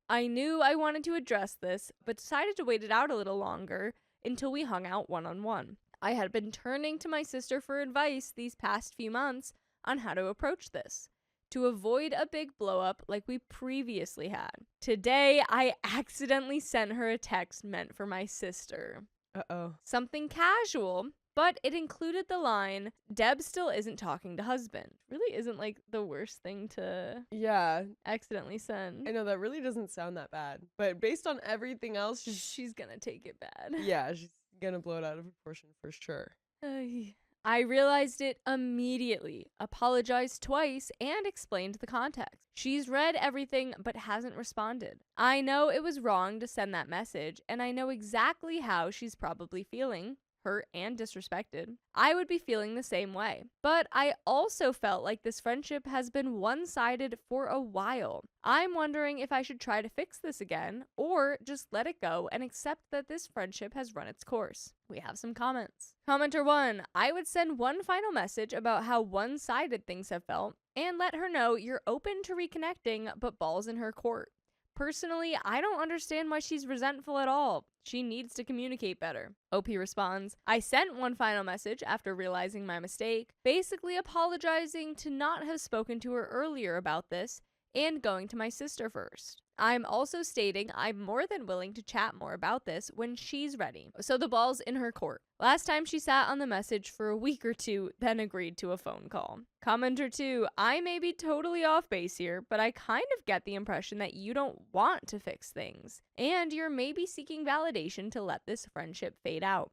I knew I wanted to address this, but decided to wait it out a little longer until we hung out one-on-one. I had been turning to my sister for advice these past few months on how to approach this. to avoid a big blow up like we previously had. Today, I accidentally sent her a text meant for my sister. Uh-oh. Something casual, but it included the line, Deb still isn't talking to husband. Really isn't like the worst thing to Yeah. accidentally send. I know that really doesn't sound that bad. But based on everything else, She's gonna take it bad. yeah, she's gonna blow it out of proportion for sure. I realized it immediately, apologized twice, and explained the context. She's read everything but hasn't responded. I know it was wrong to send that message, and I know exactly how she's probably feeling. Hurt and disrespected. I would be feeling the same way. But I also felt like this friendship has been one-sided for a while. I'm wondering if I should try to fix this again or just let it go and accept that this friendship has run its course. We have some comments. Commenter 1, I would send one final message about how one-sided things have felt and let her know you're open to reconnecting, but ball's in her court. Personally, I don't understand why she's resentful at all. She needs to communicate better. OP responds, I sent one final message after realizing my mistake, basically apologizing to not have spoken to her earlier about this and going to my sister first. I'm also stating I'm more than willing to chat more about this when she's ready. So the ball's in her court. Last time she sat on the message for a week or two, then agreed to a phone call. Commenter 2, I may be totally off base here, but I kind of get the impression that you don't want to fix things, and you're maybe seeking validation to let this friendship fade out.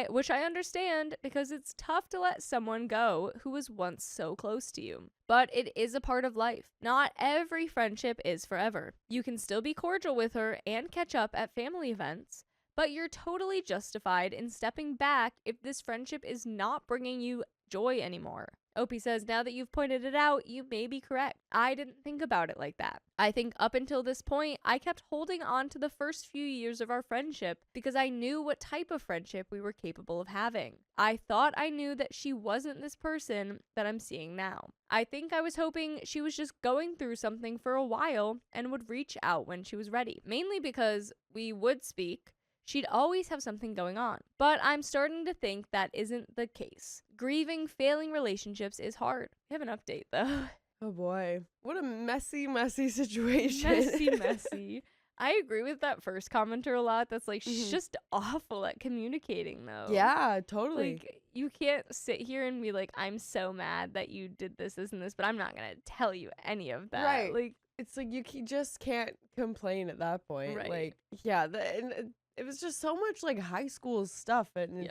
Which I understand, because it's tough to let someone go who was once so close to you. But it is a part of life. Not every friendship is forever. You can still be cordial with her and catch up at family events, but you're totally justified in stepping back if this friendship is not bringing you joy anymore. Opie says, now that you've pointed it out, you may be correct. I didn't think about it like that. I think up until this point, I kept holding on to the first few years of our friendship because I knew what type of friendship we were capable of having. I thought I knew that she wasn't this person that I'm seeing now. I think I was hoping she was just going through something for a while and would reach out when she was ready. Mainly because we would speak. She'd always have something going on. But I'm starting to think that isn't the case. Grieving failing relationships is hard. We have an update, though. Oh boy. What a messy, messy situation. Messy. I agree with that first commenter a lot. That's like, she's just awful at communicating, though. Yeah, totally. Like, you can't sit here and be like, I'm so mad that you did this, and this, but I'm not going to tell you any of that. Right. Like, it's like you just can't complain at that point. Right. Like, yeah, it was just so much like high school stuff. And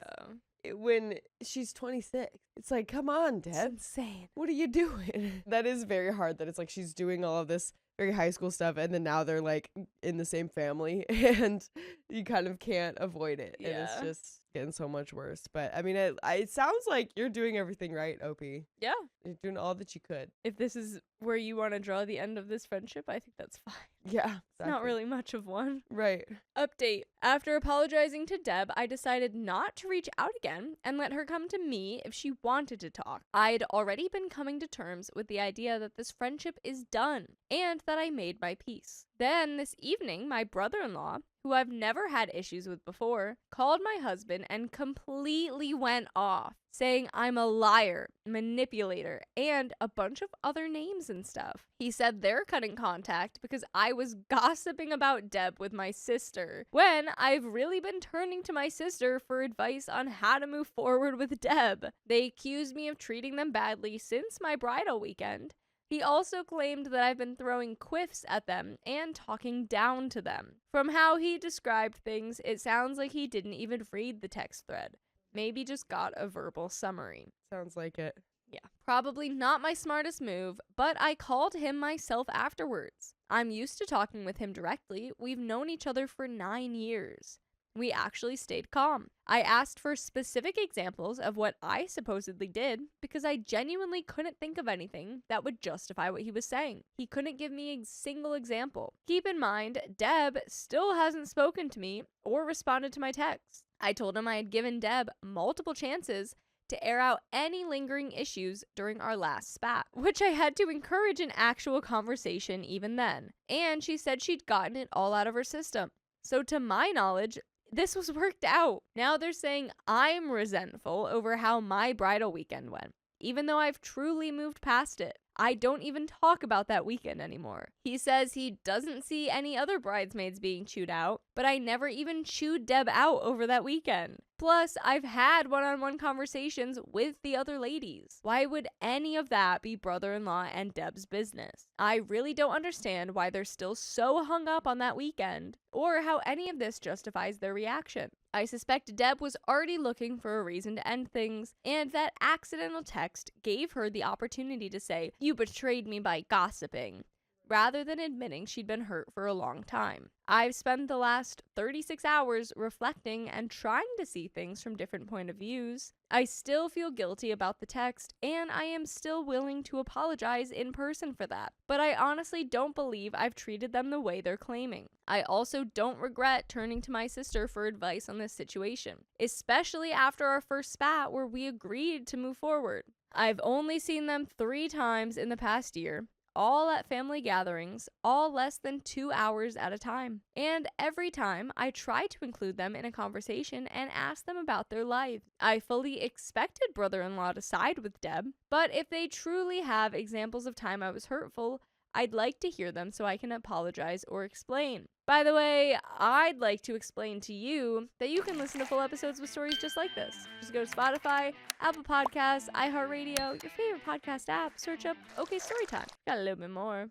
when she's 26, it's like, come on, it's Deb. insane. What are you doing? That is very hard that it's like she's doing all of this very high school stuff and then now they're like in the same family and you kind of can't avoid it. And it's just getting so much worse. But I mean, it sounds like you're doing everything right, Opie. Yeah. You're doing all that you could. If this is where you want to draw the end of this friendship, I think that's fine. Yeah. It's not really much of one. Right. Update. After apologizing to Deb, I decided not to reach out again and let her come to me if she wanted to talk. I'd already been coming to terms with the idea that this friendship is done and that I made my peace. Then this evening, my brother-in-law, who I've never had issues with before, called my husband and completely went off, saying I'm a liar, manipulator, and a bunch of other names and stuff. He said they're cutting contact because I was gossiping about Deb with my sister, when I've really been turning to my sister for advice on how to move forward with Deb. They accused me of treating them badly since my bridal weekend. He also claimed that I've been throwing quiffs at them and talking down to them. From how he described things, it sounds like he didn't even read the text thread. Maybe just got a verbal summary. Sounds like it. Yeah. Probably not my smartest move, but I called him myself afterwards. I'm used to talking with him directly. We've known each other for 9 years. We actually stayed calm. I asked for specific examples of what I supposedly did because I genuinely couldn't think of anything that would justify what he was saying. He couldn't give me a single example. Keep in mind, Deb still hasn't spoken to me or responded to my texts. I told him I had given Deb multiple chances to air out any lingering issues during our last spat, which I had to encourage an actual conversation even then. And she said she'd gotten it all out of her system. So to my knowledge, this was worked out. Now they're saying I'm resentful over how my bridal weekend went, even though I've truly moved past it. I don't even talk about that weekend anymore. He says he doesn't see any other bridesmaids being chewed out, but I never even chewed Deb out over that weekend. Plus, I've had one-on-one conversations with the other ladies. Why would any of that be brother-in-law and Deb's business? I really don't understand why they're still so hung up on that weekend, or how any of this justifies their reaction. I suspect Deb was already looking for a reason to end things, and that accidental text gave her the opportunity to say, "You betrayed me by gossiping," rather than admitting she'd been hurt for a long time. I've spent the last 36 hours reflecting and trying to see things from different point of views. I still feel guilty about the text, and I am still willing to apologize in person for that. But I honestly don't believe I've treated them the way they're claiming. I also don't regret turning to my sister for advice on this situation, especially after our first spat where we agreed to move forward. I've only seen them 3 times in the past year, all at family gatherings, all less than 2 hours at a time. And every time, I try to include them in a conversation and ask them about their lives. I fully expected brother-in-law to side with Deb, but if they truly have examples of time I was hurtful, I'd like to hear them so I can apologize or explain. By the way, I'd like to explain to you that you can listen to full episodes with stories just like this. Just go to Spotify, Apple Podcasts, iHeartRadio, your favorite podcast app, search up OK Storytime. Got a little bit more.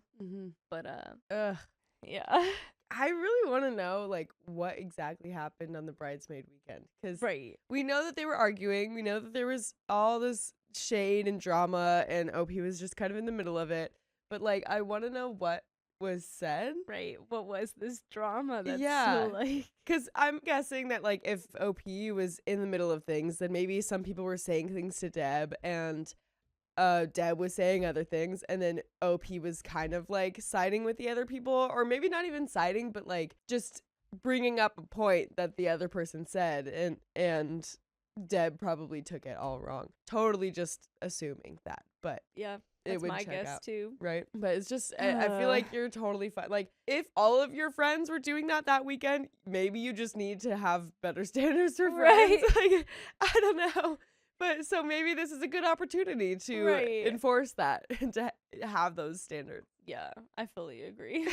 But, yeah. I really want to know, like, what exactly happened on the bridesmaid weekend. Because we know that they were arguing. We know that there was all this shade and drama, and OP was just kind of in the middle of it. But, like, I want to know what was said. Right. What was this drama that's Yeah. so, like... Because I'm guessing that, like, if OP was in the middle of things, then maybe some people were saying things to Deb, and Deb was saying other things, and then OP was kind of, like, siding with the other people, or maybe not even siding, but, like, just bringing up a point that the other person said, and Deb probably took it all wrong. Totally just assuming that, but... Yeah. It That's would my check guess out, too. right? But it's just, I feel like you're totally fine. Like, if all of your friends were doing that weekend, maybe you just need to have better standards for friends. Like, I don't know. But so maybe this is a good opportunity to enforce that and to have those standards. Yeah, I fully agree.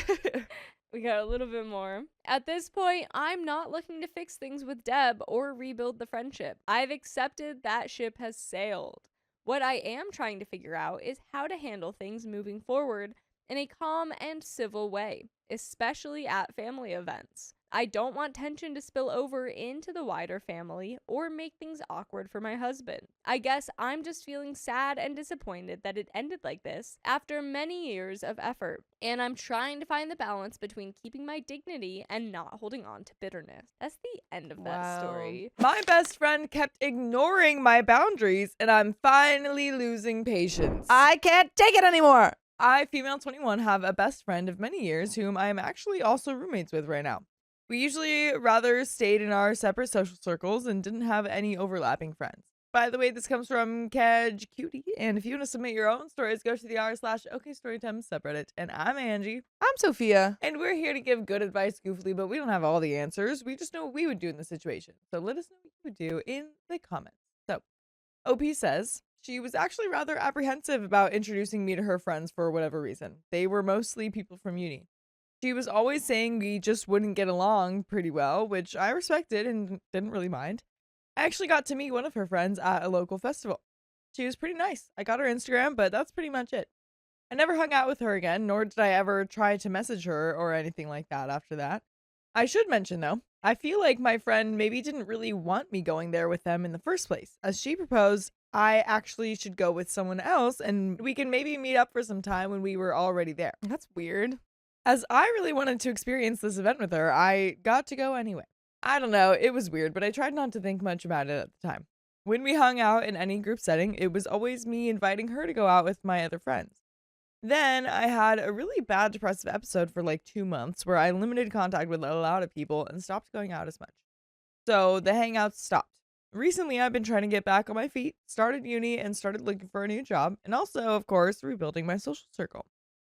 We got a little bit more. At this point, I'm not looking to fix things with Deb or rebuild the friendship. I've accepted that ship has sailed. What I am trying to figure out is how to handle things moving forward in a calm and civil way, especially at family events. I don't want tension to spill over into the wider family or make things awkward for my husband. I guess I'm just feeling sad and disappointed that it ended like this after many years of effort, and I'm trying to find the balance between keeping my dignity and not holding on to bitterness. That's the end of that story. My best friend kept ignoring my boundaries, and I'm finally losing patience. I can't take it anymore. I, female 21, have a best friend of many years whom I am actually also roommates with right now. We usually rather stayed in our separate social circles and didn't have any overlapping friends. By the way, this comes from Kedge Cutie, and if you want to submit your own stories, go to the r/OKStorytime subreddit. And I'm Angie. I'm Sophia. And we're here to give good advice goofily, but we don't have all the answers. We just know what we would do in the situation. So let us know what you would do in the comments. So, OP says, she was actually rather apprehensive about introducing me to her friends for whatever reason. They were mostly people from uni. She was always saying we just wouldn't get along pretty well, which I respected and didn't really mind. I actually got to meet one of her friends at a local festival. She was pretty nice. I got her Instagram, but that's pretty much it. I never hung out with her again, nor did I ever try to message her or anything like that after that. I should mention, though, I feel like my friend maybe didn't really want me going there with them in the first place. As she proposed, I actually should go with someone else, and we can maybe meet up for some time when we were already there. That's weird. As I really wanted to experience this event with her, I got to go anyway. I don't know, it was weird, but I tried not to think much about it at the time. When we hung out in any group setting, it was always me inviting her to go out with my other friends. Then I had a really bad depressive episode for like 2 months where I limited contact with a lot of people and stopped going out as much. So the hangouts stopped. Recently, I've been trying to get back on my feet, started uni, and started looking for a new job, and also, of course, rebuilding my social circle.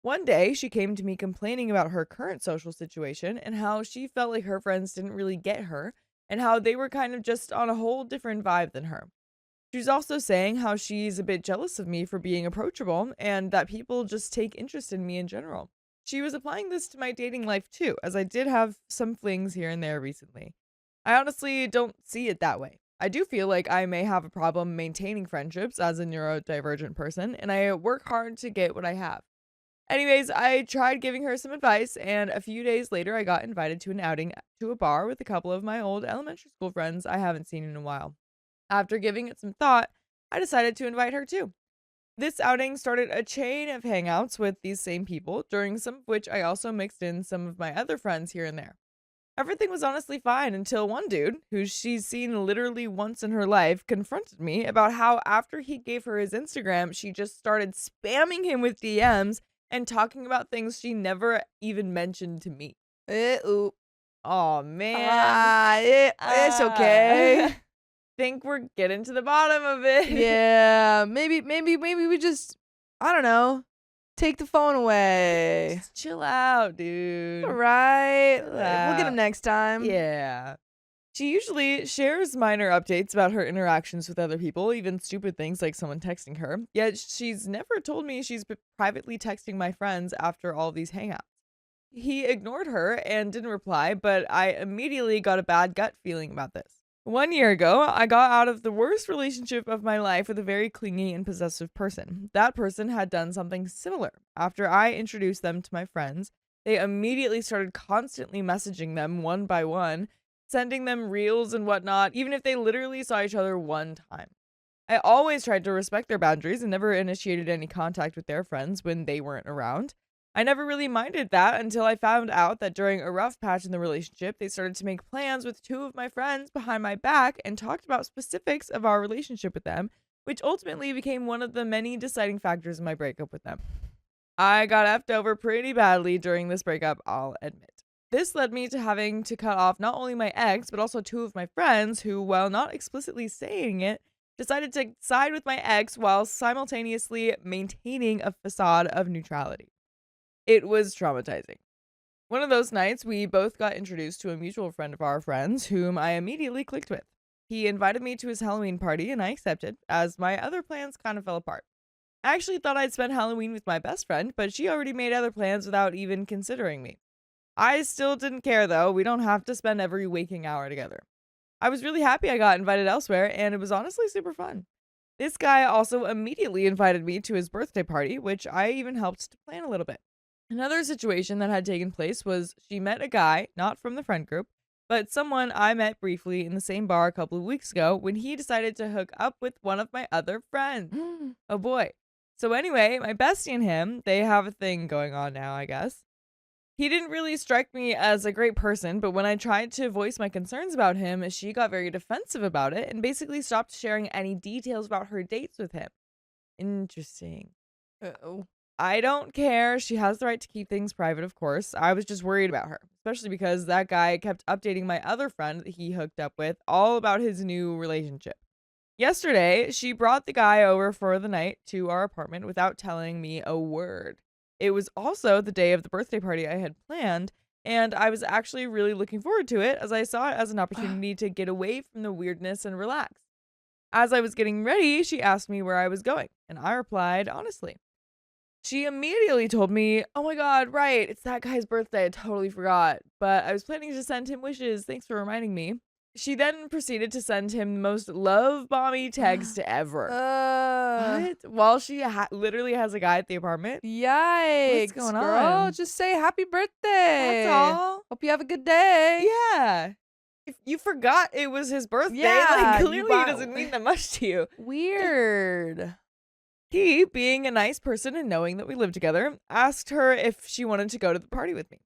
One day, she came to me complaining about her current social situation and how she felt like her friends didn't really get her and how they were kind of just on a whole different vibe than her. She She was also saying how she's a bit jealous of me for being approachable and that people just take interest in me in general. She was applying this to my dating life too, as I did have some flings here and there recently. I honestly don't see it that way. I do feel like I may have a problem maintaining friendships as a neurodivergent person, and I work hard to get what I have. Anyways, I tried giving her some advice, and a few days later I got invited to an outing to a bar with a couple of my old elementary school friends I haven't seen in a while. After giving it some thought, I decided to invite her too. This outing started a chain of hangouts with these same people, during some of which I also mixed in some of my other friends here and there. Everything was honestly fine until one dude, who she's seen literally once in her life, confronted me about how after he gave her his Instagram, she just started spamming him with DMs and talking about things she never even mentioned to me. Ooh. Oh man. It's okay. Think we're getting to the bottom of it. Yeah, maybe we just, I don't know, take the phone away. Just chill out, dude. All right. Chill We'll get out. him next time. Yeah. She usually shares minor updates about her interactions with other people, even stupid things like someone texting her. Yet she's never told me she's been privately texting my friends after all these hangouts. He ignored her and didn't reply, but I immediately got a bad gut feeling about this. 1 year ago, I got out of the worst relationship of my life with a very clingy and possessive person. That person had done something similar. After I introduced them to my friends, they immediately started constantly messaging them one by one, sending them reels and whatnot, even if they literally saw each other one time. I always tried to respect their boundaries and never initiated any contact with their friends when they weren't around. I never really minded that until I found out that during a rough patch in the relationship, they started to make plans with two of my friends behind my back and talked about specifics of our relationship with them, which ultimately became one of the many deciding factors in my breakup with them. I got effed over pretty badly during this breakup, I'll admit. This led me to having to cut off not only my ex, but also two of my friends who, while not explicitly saying it, decided to side with my ex while simultaneously maintaining a facade of neutrality. It was traumatizing. One of those nights, we both got introduced to a mutual friend of our friends, whom I immediately clicked with. He invited me to his Halloween party, and I accepted, as my other plans kind of fell apart. I actually thought I'd spend Halloween with my best friend, but she already made other plans without even considering me. I still didn't care, though. We don't have to spend every waking hour together. I was really happy I got invited elsewhere, and it was honestly super fun. This guy also immediately invited me to his birthday party, which I even helped to plan a little bit. Another situation that had taken place was she met a guy, not from the friend group, but someone I met briefly in the same bar a couple of weeks ago when he decided to hook up with one of my other friends. Oh boy. So anyway, my bestie and him, they have a thing going on now, I guess. He didn't really strike me as a great person, but when I tried to voice my concerns about him, she got very defensive about it and basically stopped sharing any details about her dates with him. Interesting. Uh-oh. I don't care. She has the right to keep things private, of course. I was just worried about her, especially because that guy kept updating my other friend that he hooked up with all about his new relationship. Yesterday, she brought the guy over for the night to our apartment without telling me a word. It was also the day of the birthday party I had planned, and I was actually really looking forward to it as I saw it as an opportunity to get away from the weirdness and relax. As I was getting ready, she asked me where I was going, and I replied honestly. She immediately told me, oh my god, right, it's that guy's birthday, I totally forgot, but I was planning to send him wishes, thanks for reminding me. She then proceeded to send him the most love-bomby text ever. What? While she literally has a guy at the apartment? Yikes. What's going girl? on? Just say happy birthday. That's all. Hope you have a good day. Yeah. If you forgot it was his birthday, Yeah, like you clearly bought- it doesn't mean that much to you. Weird. He, being a nice person and knowing that we live together, asked her if she wanted to go to the party with me.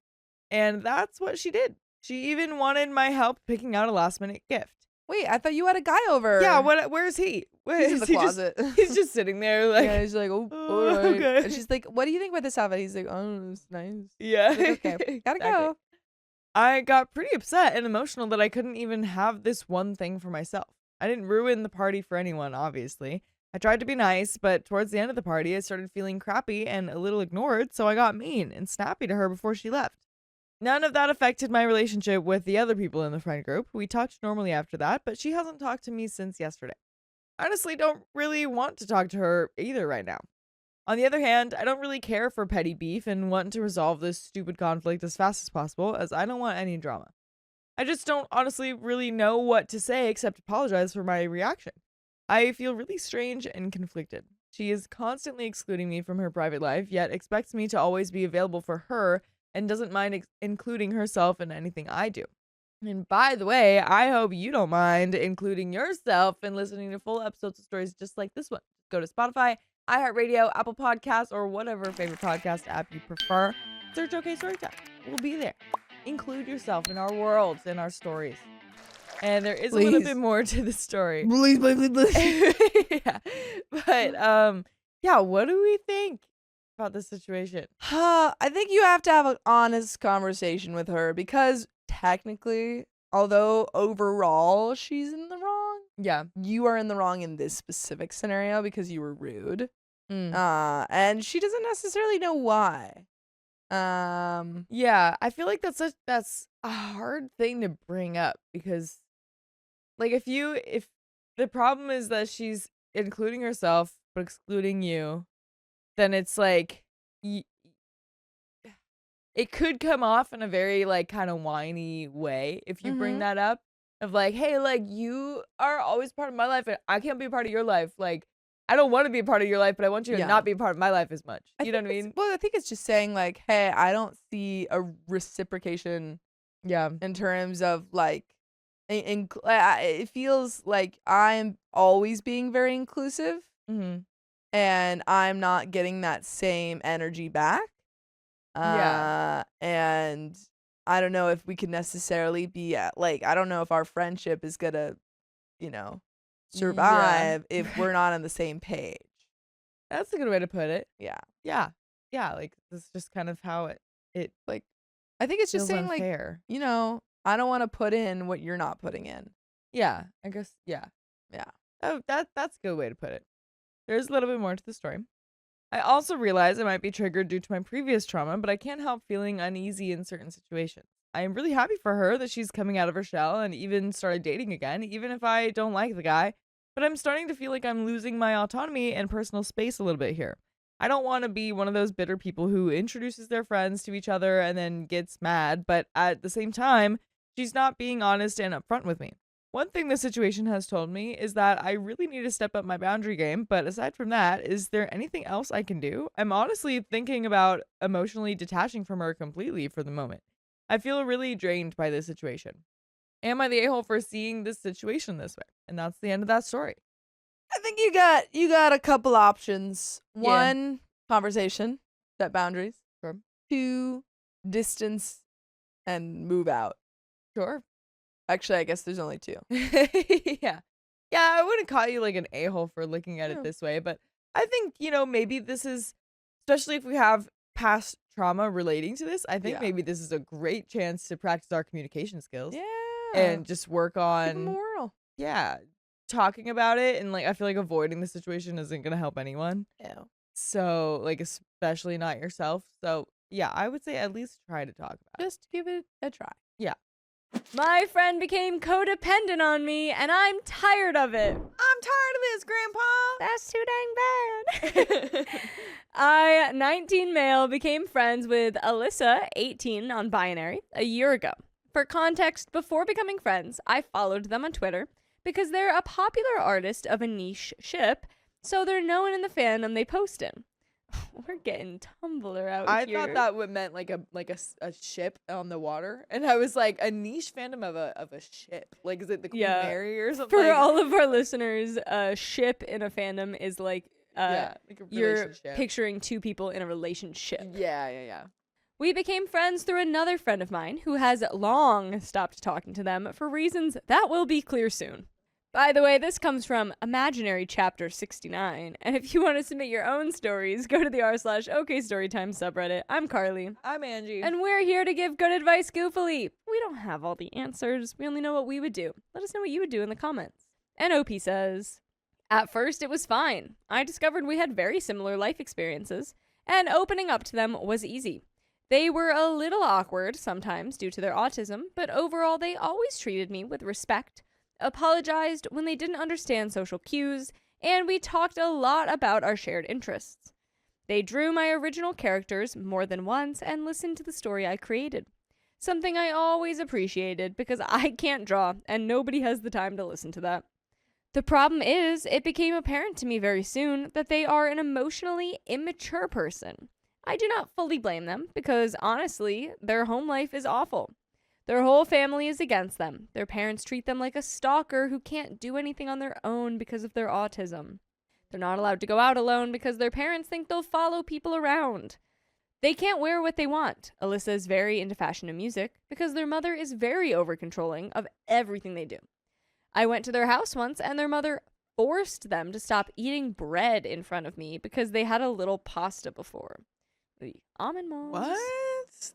And that's what she did. She even wanted my help picking out a last-minute gift. Wait, I thought you had a guy over. Yeah, where's he? He's in the Is he closet. he's just sitting there like... Yeah, he's like, oh, Oh, all right. okay. And she's like, what do you think about this outfit? He's like, oh, it's nice. Yeah. Like, okay, gotta Exactly. go. I got pretty upset and emotional that I couldn't even have this one thing for myself. I didn't ruin the party for anyone, obviously. I tried to be nice, but towards the end of the party, I started feeling crappy and a little ignored, so I got mean and snappy to her before she left. None of that affected my relationship with the other people in the friend group. We talked normally after that, but she hasn't talked to me since yesterday. honestly don't really want to talk to her either right now. On the other hand, I don't really care for petty beef and want to resolve this stupid conflict as fast as possible, as I don't want any drama. I just don't honestly really know what to say except apologize for my reaction. I feel really strange and conflicted. She is constantly excluding me from her private life, yet expects me to always be available for her and doesn't mind including herself in anything I do. And by the way, I hope you don't mind including yourself in listening to full episodes of stories just like this one. Go to Spotify, iHeartRadio, Apple Podcasts, or whatever favorite podcast app you prefer. Search OK Storytime. We'll be there. Include yourself in our worlds and our stories. And there is a little bit more to the story. Please. Yeah. But yeah, what do we think about this situation? I think you have to have an honest conversation with her because technically, although overall she's in the wrong, Yeah. you are in the wrong in this specific scenario because you were rude. Mm. And she doesn't necessarily know why. Yeah, I feel like that's a hard thing to bring up because like if the problem is that she's including herself but excluding you, then it's like it could come off in a very like kind of whiny way if you bring that up of like, hey, like you are always part of my life and I can't be a part of your life. Like I don't want to be a part of your life, but I want you to not be a part of my life as much. You know what I mean? Well, I think it's just saying like, hey, I don't see a reciprocation. Yeah. In terms of like, it feels like I'm always being very inclusive, and I'm not getting that same energy back. Yeah. And I don't know if we could necessarily be at like, I don't know if our friendship is gonna, survive if we're not on the same page. That's a good way to put it. Yeah. Yeah. Yeah. Like this is just kind of how it like, I think it's just saying unfair. like, I don't want to put in what you're not putting in. Yeah. I guess. Yeah. Yeah. Oh, that's a good way to put it. There's a little bit more to the story. I also realize I might be triggered due to my previous trauma, but I can't help feeling uneasy in certain situations. I am really happy for her that she's coming out of her shell and even started dating again, even if I don't like the guy. But I'm starting to feel like I'm losing my autonomy and personal space a little bit here. I don't want to be one of those bitter people who introduces their friends to each other and then gets mad, but at the same time, she's not being honest and upfront with me. One thing the situation has told me is that I really need to step up my boundary game, but aside from that, is there anything else I can do? I'm honestly thinking about emotionally detaching from her completely for the moment. I feel really drained by this situation. Am I the a-hole for seeing this situation this way? And that's the end of that story. I think you got a couple options. One, conversation, set boundaries. Sure. 2, distance and move out. Sure. Actually, I guess there's only 2. Yeah. Yeah, I wouldn't call you like an a-hole for looking at it this way, but I think, maybe this is, especially if we have past trauma relating to this, I think maybe this is a great chance to practice our communication skills. Yeah. And just work on moral. Yeah. Talking about it, and like I feel like avoiding the situation isn't gonna help anyone. Yeah. So like especially not yourself. So yeah, I would say at least try to talk about it. Just give it a try. Yeah. My friend became codependent on me, and I'm tired of it. I'm tired of this, Grandpa. That's too dang bad. I, 19 male, became friends with Alyssa, 18, non-binary, a year ago. For context, before becoming friends, I followed them on Twitter because they're a popular artist of a niche ship, so they're known in the fandom they post in. We're getting Tumblr out here. I thought that meant like a ship on the water, and I was like, a niche fandom of a ship. Like, is it the Queen Mary or something? For all of our listeners, a ship in a fandom is like, like a you're picturing 2 people in a relationship. Yeah. We became friends through another friend of mine who has long stopped talking to them for reasons that will be clear soon. By the way, this comes from Imaginary Chapter 69, and if you want to submit your own stories, go to the r/OKStorytime subreddit. I'm Carly. I'm Angie. And we're here to give good advice goofily. We don't have all the answers. We only know what we would do. Let us know what you would do in the comments. And OP says, at first it was fine. I discovered we had very similar life experiences, and opening up to them was easy. They were a little awkward sometimes due to their autism, but overall they always treated me with respect, apologized when they didn't understand social cues, and we talked a lot about our shared interests. They drew my original characters more than once and listened to the story I created. Something I always appreciated because I can't draw and nobody has the time to listen to that. The problem is, it became apparent to me very soon that they are an emotionally immature person. I do not fully blame them because, honestly, their home life is awful. Their whole family is against them. Their parents treat them like a stalker who can't do anything on their own because of their autism. They're not allowed to go out alone because their parents think they'll follow people around. They can't wear what they want. Alyssa is very into fashion and music because their mother is very over-controlling of everything they do. I went to their house once and their mother forced them to stop eating bread in front of me because they had a little pasta before. The almond moms. What?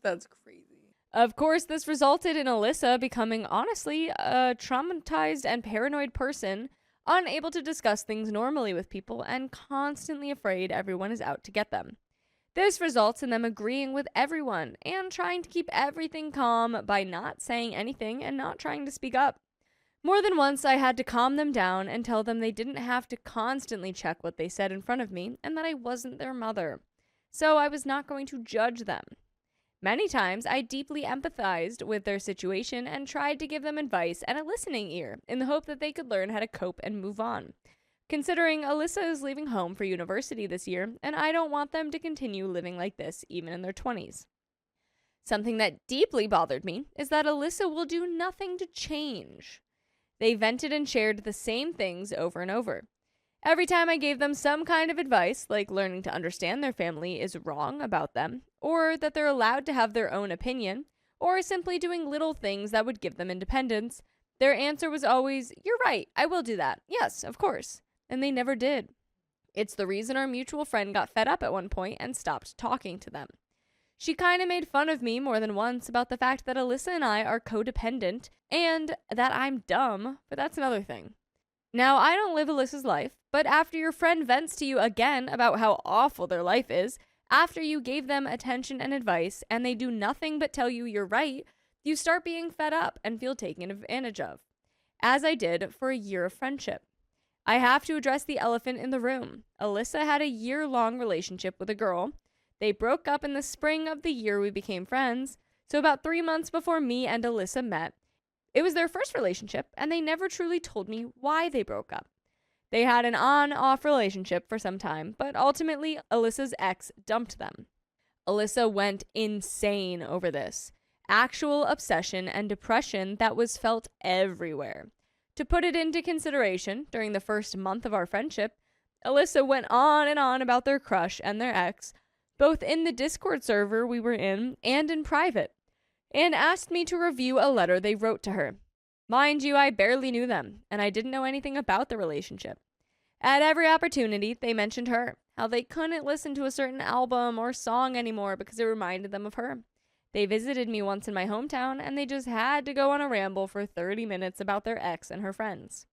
That's crazy. Of course, this resulted in Alyssa becoming, honestly, a traumatized and paranoid person, unable to discuss things normally with people and constantly afraid everyone is out to get them. This results in them agreeing with everyone and trying to keep everything calm by not saying anything and not trying to speak up. More than once, I had to calm them down and tell them they didn't have to constantly check what they said in front of me and that I wasn't their mother. So I was not going to judge them. Many times, I deeply empathized with their situation and tried to give them advice and a listening ear in the hope that they could learn how to cope and move on. Considering Alyssa is leaving home for university this year, and I don't want them to continue living like this even in their 20s. Something that deeply bothered me is that Alyssa will do nothing to change. They vented and shared the same things over and over. Every time I gave them some kind of advice, like learning to understand their family is wrong about them, or that they're allowed to have their own opinion, or simply doing little things that would give them independence, their answer was always, "You're right, I will do that. Yes, of course." And they never did. It's the reason our mutual friend got fed up at one point and stopped talking to them. She kind of made fun of me more than once about the fact that Alyssa and I are codependent and that I'm dumb, but that's another thing. Now, I don't live Alyssa's life, but after your friend vents to you again about how awful their life is, after you gave them attention and advice, and they do nothing but tell you you're right, you start being fed up and feel taken advantage of. As I did for a year of friendship. I have to address the elephant in the room. Alyssa had a year-long relationship with a girl. They broke up in the spring of the year we became friends, so about 3 months before me and Alyssa met. It was their first relationship, and they never truly told me why they broke up. They had an on-off relationship for some time, but ultimately, Alyssa's ex dumped them. Alyssa went insane over this. Actual obsession and depression that was felt everywhere. To put it into consideration, during the first month of our friendship, Alyssa went on and on about their crush and their ex, both in the Discord server we were in and in private, and asked me to review a letter they wrote to her. Mind you, I barely knew them, and I didn't know anything about the relationship. At every opportunity, they mentioned her, how they couldn't listen to a certain album or song anymore because it reminded them of her. They visited me once in my hometown, and they just had to go on a ramble for 30 minutes about their ex and her friends.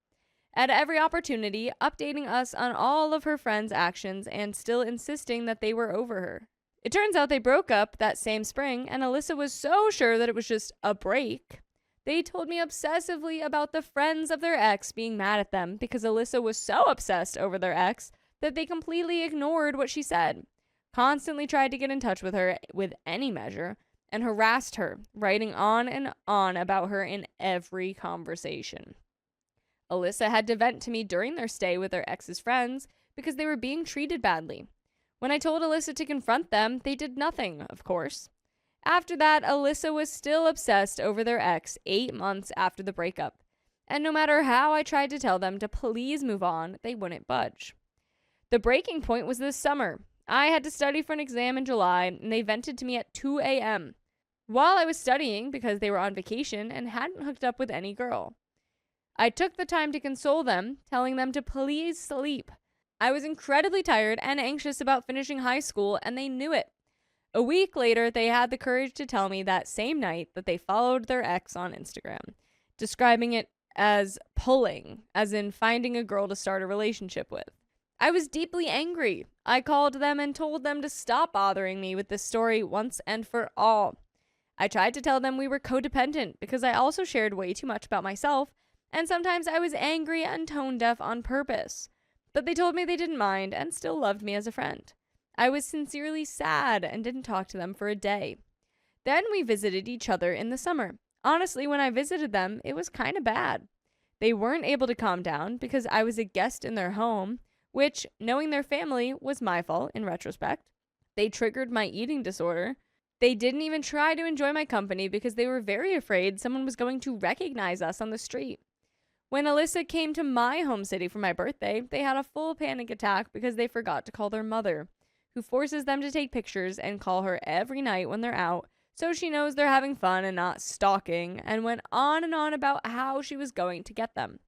At every opportunity, updating us on all of her friends' actions and still insisting that they were over her. It turns out they broke up that same spring, and Alyssa was so sure that it was just a break. They told me obsessively about the friends of their ex being mad at them because Alyssa was so obsessed over their ex that they completely ignored what she said, constantly tried to get in touch with her with any measure, and harassed her, writing on and on about her in every conversation. Alyssa had to vent to me during their stay with their ex's friends because they were being treated badly. When I told Alyssa to confront them, they did nothing, of course. After that, Alyssa was still obsessed over their ex 8 months after the breakup, and no matter how I tried to tell them to please move on, they wouldn't budge. The breaking point was this summer. I had to study for an exam in July, and they vented to me at 2 a.m. while I was studying because they were on vacation and hadn't hooked up with any girl. I took the time to console them, telling them to please sleep. I was incredibly tired and anxious about finishing high school, and they knew it. A week later, they had the courage to tell me that same night that they followed their ex on Instagram, describing it as pulling, as in finding a girl to start a relationship with. I was deeply angry. I called them and told them to stop bothering me with this story once and for all. I tried to tell them we were codependent because I also shared way too much about myself, and sometimes I was angry and tone deaf on purpose. But they told me they didn't mind and still loved me as a friend. I was sincerely sad and didn't talk to them for a day. Then we visited each other in the summer. Honestly, when I visited them, it was kind of bad. They weren't able to calm down because I was a guest in their home, which, knowing their family, was my fault in retrospect. They triggered my eating disorder. They didn't even try to enjoy my company because they were very afraid someone was going to recognize us on the street. When Alyssa came to my home city for my birthday, they had a full panic attack because they forgot to call their mother, who forces them to take pictures and call her every night when they're out, so she knows they're having fun and not stalking, and went on and on about how she was going to get them.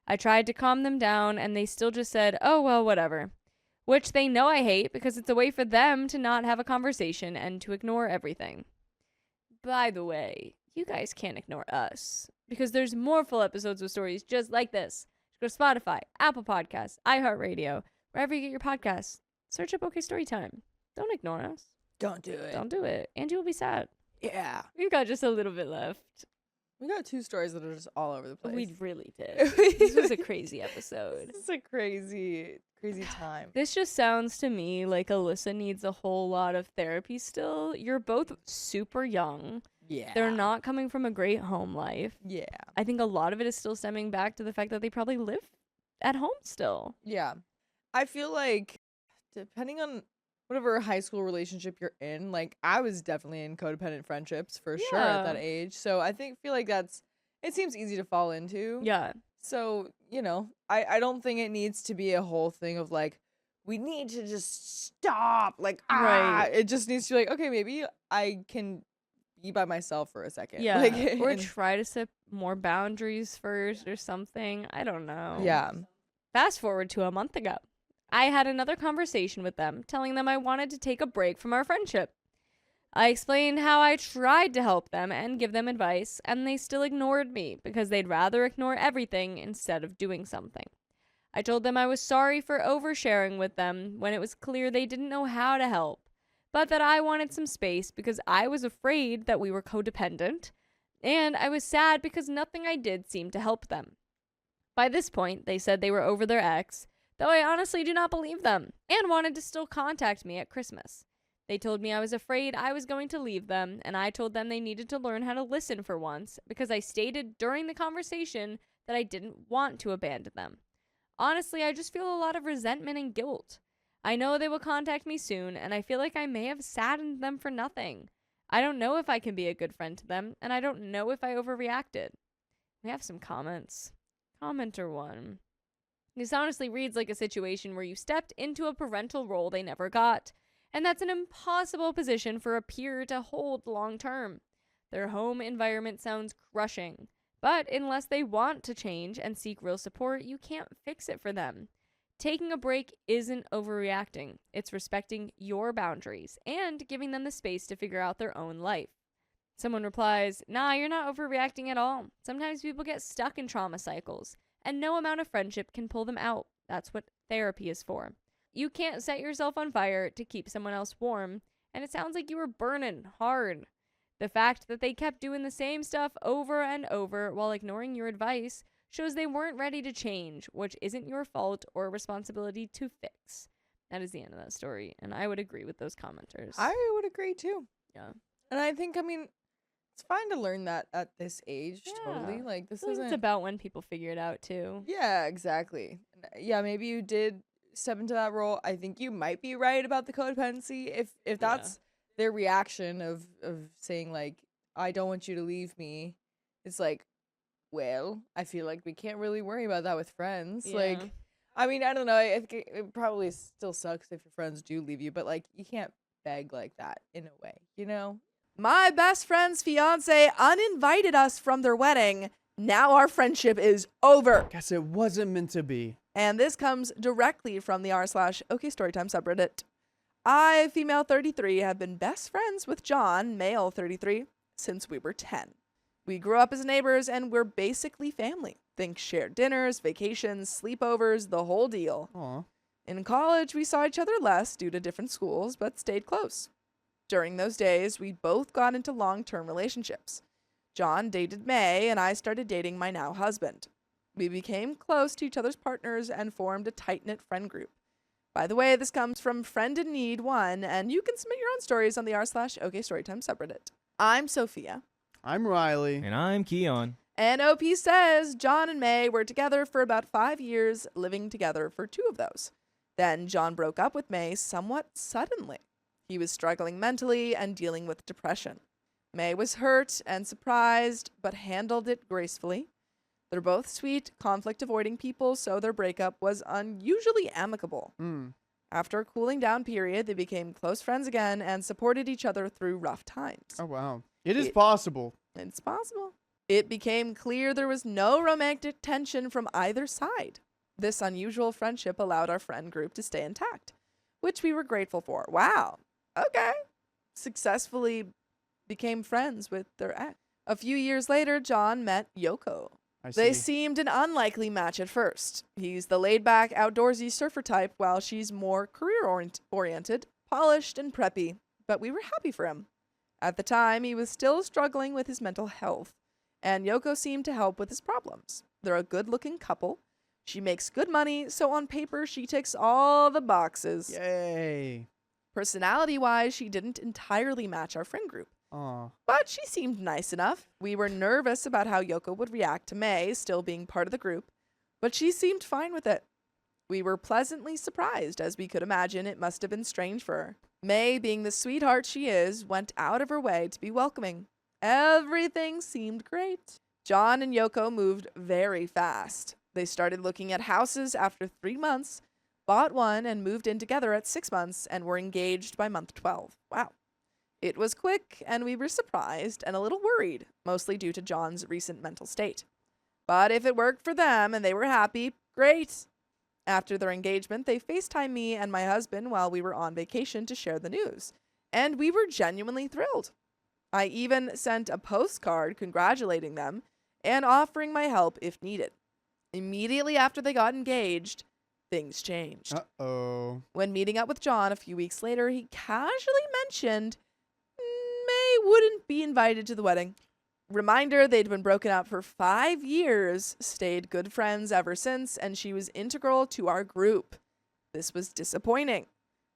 I tried to calm them down, and they still just said, oh, well, whatever. Which they know I hate because it's a way for them to not have a conversation and to ignore everything. By the way, you guys can't ignore us, because there's more full episodes with stories just like this. Go to Spotify, Apple Podcasts, iHeartRadio, wherever you get your podcasts. Search up OK Storytime. Don't ignore us. Don't do it. Don't do it. Angie will be sad. Yeah. We've got just a little bit left. We got 2 stories that are just all over the place. We really did. This was a crazy episode. This is a crazy time. This just sounds to me like Alyssa needs a whole lot of therapy still. You're both super young. Yeah. They're not coming from a great home life. Yeah. I think a lot of it is still stemming back to the fact that they probably live at home still. Yeah. I feel like depending on whatever high school relationship you're in, like I was definitely in codependent friendships for sure at that age. So I feel like it seems easy to fall into. Yeah. So, I don't think it needs to be a whole thing of like, we need to just stop. Like, Right. It just needs to be like, okay, maybe I can be by myself for a second. Yeah. Like, Or try to set more boundaries first or something. I don't know. yeah. Fast forward to a month ago. I had another conversation with them, telling them I wanted to take a break from our friendship. I explained how I tried to help them and give them advice, and they still ignored me because they'd rather ignore everything instead of doing something. I told them I was sorry for oversharing with them when it was clear they didn't know how to help, but that I wanted some space because I was afraid that we were codependent, and I was sad because nothing I did seemed to help them. By this point, they said they were over their ex, though I honestly do not believe them, and wanted to still contact me at Christmas. They told me I was afraid I was going to leave them, and I told them they needed to learn how to listen for once, because I stated during the conversation that I didn't want to abandon them. Honestly, I just feel a lot of resentment and guilt. I know they will contact me soon, and I feel like I may have saddened them for nothing. I don't know if I can be a good friend to them, and I don't know if I overreacted. We have some comments. Commenter 1. This honestly reads like a situation where you stepped into a parental role they never got, and that's an impossible position for a peer to hold long term. Their home environment sounds crushing, but unless they want to change and seek real support, you can't fix it for them. Taking a break isn't overreacting. It's respecting your boundaries and giving them the space to figure out their own life. Someone replies, nah, you're not overreacting at all. Sometimes people get stuck in trauma cycles, and no amount of friendship can pull them out. That's what therapy is for. You can't set yourself on fire to keep someone else warm, and it sounds like you were burning hard. The fact that they kept doing the same stuff over and over while ignoring your advice shows they weren't ready to change, which isn't your fault or responsibility to fix. That is the end of that story, and I would agree with those commenters. I would agree too. Yeah. And I think, it's fine to learn that at this age, totally. Like, this isn't... It's about when people figure it out, too. Yeah, exactly. Yeah, maybe you did step into that role. I think you might be right about the codependency. If that's their reaction of saying, like, I don't want you to leave me, it's like, well, I feel like we can't really worry about that with friends. Yeah. Like, I don't know. I think it probably still sucks if your friends do leave you, but, like, you can't beg like that in a way, you know? My best friend's fiance uninvited us from their wedding. Now our friendship is over. Guess it wasn't meant to be. And this comes directly from the r/OK Storytime subreddit. I, female 33, have been best friends with John, male 33, since we were 10. We grew up as neighbors and we're basically family. Think shared dinners, vacations, sleepovers, the whole deal. Aw. In college, we saw each other less due to different schools, but stayed close. During those days, we both got into long-term relationships. John dated May, and I started dating my now husband. We became close to each other's partners and formed a tight-knit friend group. By the way, this comes from Friend in Need 1, and you can submit your own stories on the r/OKStorytime subreddit. I'm Sophia. I'm Riley. And I'm Keon. And OP says John and May were together for about 5 years, living together for 2 of those. Then John broke up with May somewhat suddenly. He was struggling mentally and dealing with depression. May was hurt and surprised, but handled it gracefully. They're both sweet, conflict-avoiding people, so their breakup was unusually amicable. After a cooling down period, they became close friends again and supported each other through rough times. Oh, wow. It is possible. It's possible. It became clear there was no romantic tension from either side. This unusual friendship allowed our friend group to stay intact, which we were grateful for. Wow. Okay. Successfully became friends with their ex. A few years later, John met Yoko. They seemed an unlikely match at first. He's the laid-back, outdoorsy surfer type, while she's more career-oriented, polished, and preppy. But we were happy for him. At the time, he was still struggling with his mental health, and Yoko seemed to help with his problems. They're a good-looking couple. She makes good money, so on paper, she ticks all the boxes. Yay. Personality-wise, she didn't entirely match our friend group. Aw. But she seemed nice enough. We were nervous about how Yoko would react to May still being part of the group, but she seemed fine with it. We were pleasantly surprised, as we could imagine it must have been strange for her. May, being the sweetheart she is, went out of her way to be welcoming. Everything seemed great. John and Yoko moved very fast. They started looking at houses after 3 months, bought one, and moved in together at 6 months, and were engaged by month 12. Wow. It was quick, and we were surprised and a little worried, mostly due to John's recent mental state. But if it worked for them and they were happy, great. After their engagement, they FaceTimed me and my husband while we were on vacation to share the news, and we were genuinely thrilled. I even sent a postcard congratulating them and offering my help if needed. Immediately after they got engaged, things changed. Uh-oh. When meeting up with John a few weeks later, he casually mentioned May wouldn't be invited to the wedding. Reminder, they'd been broken up for 5 years, stayed good friends ever since, and she was integral to our group. This was disappointing.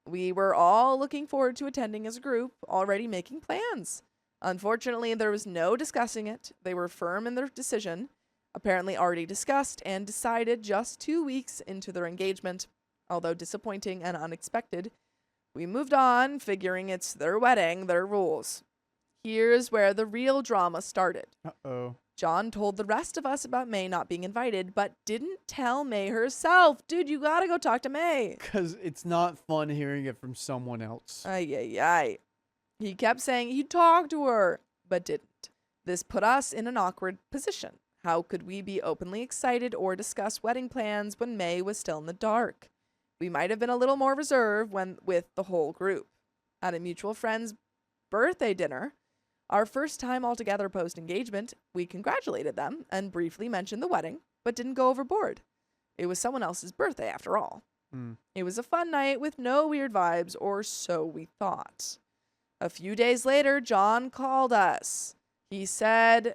We were all looking forward to attending as a group, already making plans. Unfortunately, there was no discussing it. They were firm in their decision, apparently already discussed and decided just 2 weeks into their engagement. Although disappointing and unexpected, we moved on, figuring it's their wedding, their rules. Here's where the real drama started. Uh-oh. John told the rest of us about May not being invited, but didn't tell May herself. Dude, you gotta go talk to May. Because it's not fun hearing it from someone else. Ay. He kept saying he'd talk to her, but didn't. This put us in an awkward position. How could we be openly excited or discuss wedding plans when May was still in the dark? We might have been a little more reserved with the whole group. At a mutual friend's birthday dinner, our first time all together post-engagement, we congratulated them and briefly mentioned the wedding, but didn't go overboard. It was someone else's birthday after all. It was a fun night with no weird vibes, or so we thought. A few days later, John called us. He said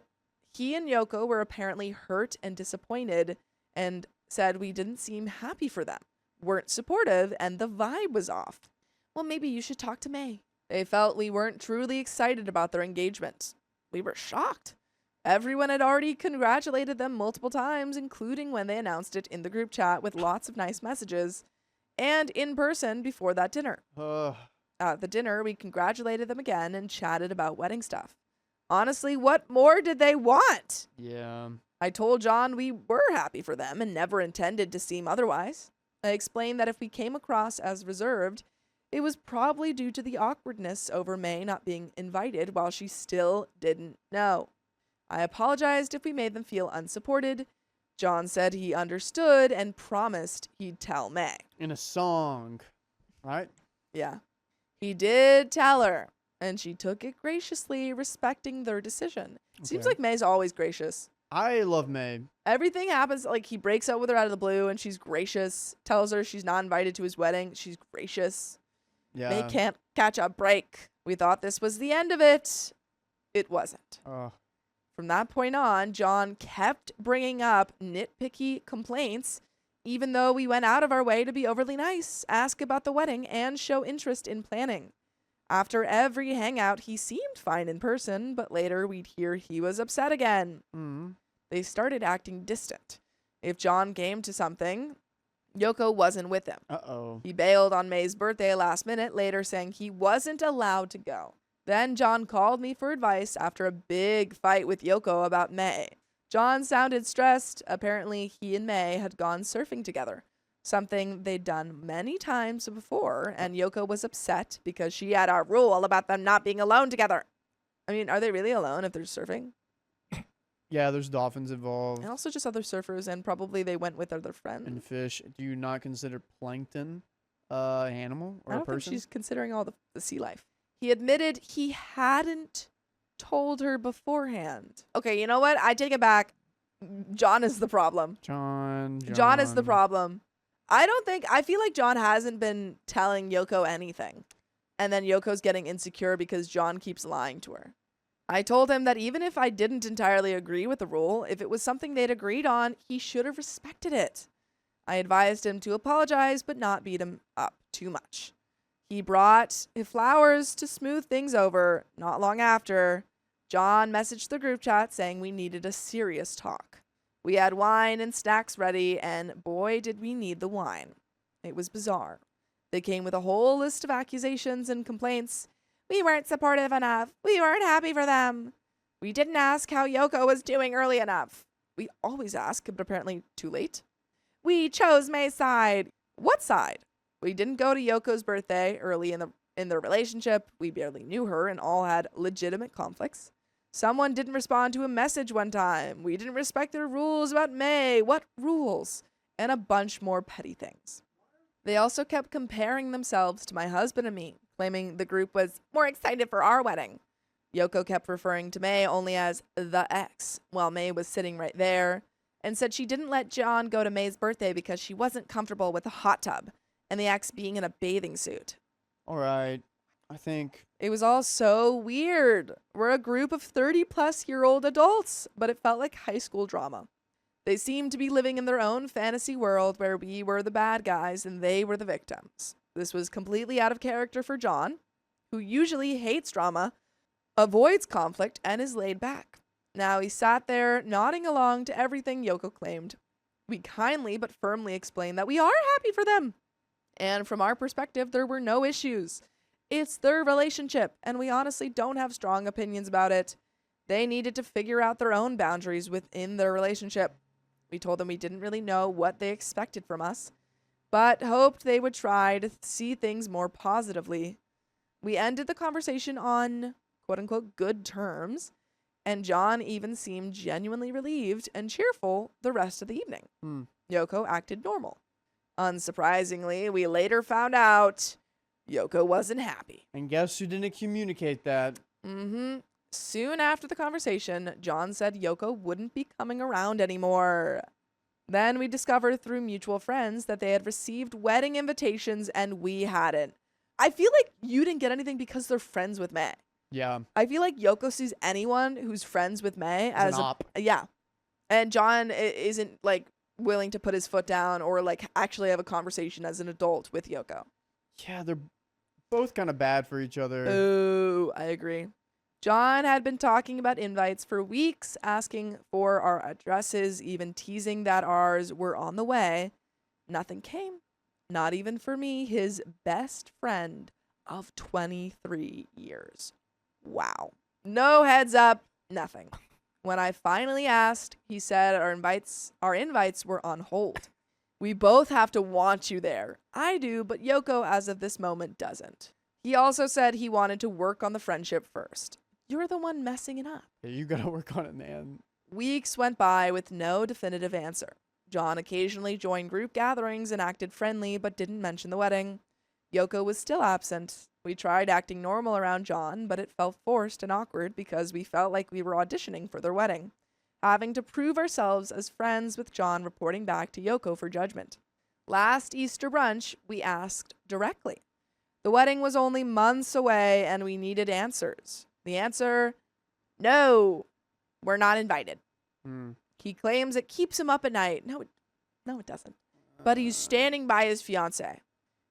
he and Yoko were apparently hurt and disappointed and said we didn't seem happy for them, weren't supportive, and the vibe was off. Well, maybe you should talk to May. They felt we weren't truly excited about their engagement. We were shocked. Everyone had already congratulated them multiple times, including when they announced it in the group chat with lots of nice messages, and in person before that dinner. At the dinner, we congratulated them again and chatted about wedding stuff. Honestly, what more did they want? Yeah. I told John we were happy for them and never intended to seem otherwise. I explained that if we came across as reserved, it was probably due to the awkwardness over May not being invited while she still didn't know. I apologized if we made them feel unsupported. John said he understood and promised he'd tell May. In a song, right? Yeah. He did tell her, and she took it graciously, respecting their decision. Seems like May's always gracious. I love May. Everything happens, like he breaks up with her out of the blue, and she's gracious. Tells her she's not invited to his wedding. She's gracious. Yeah. May can't catch a break. We thought this was the end of it. It wasn't. For From that point on, John kept bringing up nitpicky complaints, even though we went out of our way to be overly nice, ask about the wedding, and show interest in planning. After every hangout, he seemed fine in person, but later we'd hear he was upset again. They started acting distant. If John came to something, Yoko wasn't with him. He bailed on May's birthday last minute, later saying he wasn't allowed to go. Then John called me for advice after a big fight with Yoko about May. John sounded stressed. Apparently, he and May had gone surfing together, something they'd done many times before, and Yoko was upset because she had a rule about them not being alone together. I mean, are they really alone if they're surfing? Yeah, there's dolphins involved. And also just other surfers, and probably they went with other friends. And fish. Do you not consider plankton an animal or I a don't person? think she's considering all the sea life. He admitted he hadn't told her beforehand. Okay, you know what? I take it back. John is the problem. John is the problem. I feel like John hasn't been telling Yoko anything. And then Yoko's getting insecure because John keeps lying to her. I told him that even if I didn't entirely agree with the rule, if it was something they'd agreed on, he should have respected it. I advised him to apologize but not beat him up too much. He brought flowers to smooth things over. Not long after, John messaged the group chat saying we needed a serious talk. We had wine and snacks ready, and boy, did we need the wine. It was bizarre. They came with a whole list of accusations and complaints. We weren't supportive enough. We weren't happy for them. We didn't ask how Yoko was doing early enough. We always ask, but apparently too late. We chose May's side. What side? We didn't go to Yoko's birthday early in their relationship. We barely knew her and all had legitimate conflicts. Someone didn't respond to a message one time. We didn't respect their rules about May. What rules? And a bunch more petty things. They also kept comparing themselves to my husband and me, claiming the group was more excited for our wedding. Yoko kept referring to May only as the ex, while May was sitting right there, and said she didn't let John go to May's birthday because she wasn't comfortable with a hot tub and the ex being in a bathing suit. All right. I think it was all so weird. We're a group of 30-plus-year-old adults, but it felt like high school drama. They seemed to be living in their own fantasy world where we were the bad guys and they were the victims. This was completely out of character for John, who usually hates drama, avoids conflict, and is laid back. Now he sat there nodding along to everything Yoko claimed. We kindly but firmly explained that we are happy for them. And from our perspective, there were no issues. It's their relationship, and we honestly don't have strong opinions about it. They needed to figure out their own boundaries within their relationship. We told them we didn't really know what they expected from us, but hoped they would try to see things more positively. We ended the conversation on quote-unquote good terms, and John even seemed genuinely relieved and cheerful the rest of the evening. Yoko acted normal. Unsurprisingly, we later found out Yoko wasn't happy. And guess who didn't communicate that? Soon after the conversation, John said Yoko wouldn't be coming around anymore. Then we discovered through mutual friends that they had received wedding invitations and we hadn't. I feel like you didn't get anything because they're friends with May. Yeah. I feel like Yoko sees anyone who's friends with May as an op. Yeah. And John isn't like willing to put his foot down or like actually have a conversation as an adult with Yoko. Yeah, they're both kind of bad for each other. Oh, I agree. John had been talking about invites for weeks, asking for our addresses, even teasing that ours were on the way. Nothing came. Not even for me, his best friend of 23 years. Wow. No heads up, nothing. When I finally asked, he said our invites were on hold. We both have to want you there. I do, but Yoko, as of this moment, doesn't. He also said he wanted to work on the friendship first. You're the one messing it up. Yeah, you gotta work on it, man. Weeks went by with no definitive answer. John occasionally joined group gatherings and acted friendly, but didn't mention the wedding. Yoko was still absent. We tried acting normal around John, but it felt forced and awkward because we felt like we were auditioning for their wedding, having to prove ourselves as friends with John reporting back to Yoko for judgment. Last Easter brunch, we asked directly. The wedding was only months away and we needed answers. The answer, no. We're not invited. Mm. He claims it keeps him up at night. No, it doesn't. But he's standing by his fiancée.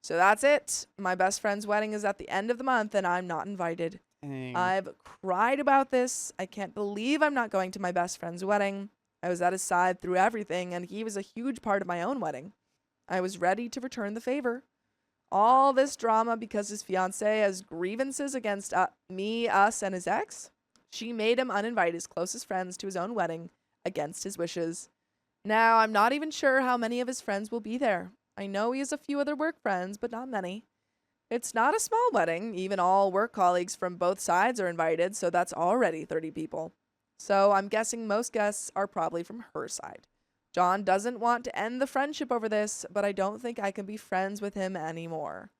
So that's it. My best friend's wedding is at the end of the month, and I'm not invited. Dang. I've cried about this. I can't believe I'm not going to my best friend's wedding. I was at his side through everything, and he was a huge part of my own wedding. I was ready to return the favor. All this drama because his fiancée has grievances against me, us, and his ex. She made him uninvite his closest friends to his own wedding against his wishes. Now, I'm not even sure how many of his friends will be there. I know he has a few other work friends, but not many. It's not a small wedding. Even all work colleagues from both sides are invited, so that's already 30 people. So I'm guessing most guests are probably from her side. John doesn't want to end the friendship over this, but I don't think I can be friends with him anymore.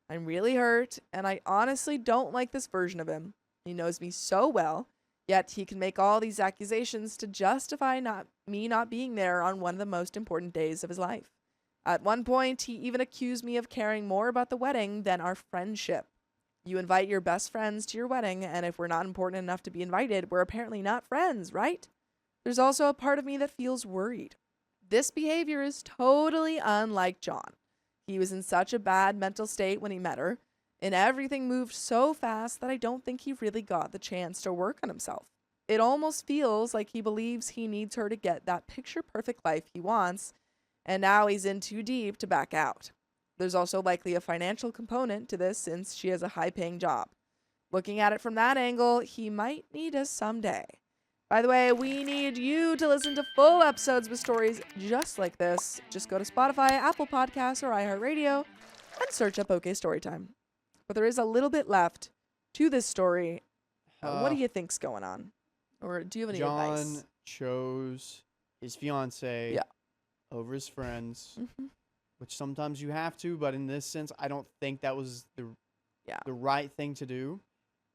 I'm really hurt, and I honestly don't like this version of him. He knows me so well, yet he can make all these accusations to justify me not being there on one of the most important days of his life. At one point, he even accused me of caring more about the wedding than our friendship. You invite your best friends to your wedding, and if we're not important enough to be invited, we're apparently not friends, right? There's also a part of me that feels worried. This behavior is totally unlike John. He was in such a bad mental state when he met her, and everything moved so fast that I don't think he really got the chance to work on himself. It almost feels like he believes he needs her to get that picture-perfect life he wants, and now he's in too deep to back out. There's also likely a financial component to this since she has a high-paying job. Looking at it from that angle, he might need us someday. By the way, we need you to listen to full episodes with stories just like this. Just go to Spotify, Apple Podcasts, or iHeartRadio and search up OK Storytime. But there is a little bit left to this story. What do you think's going on? Or do you have any advice? John chose his fiancée over his friends, which sometimes you have to, but in this sense, I don't think that was the right thing to do.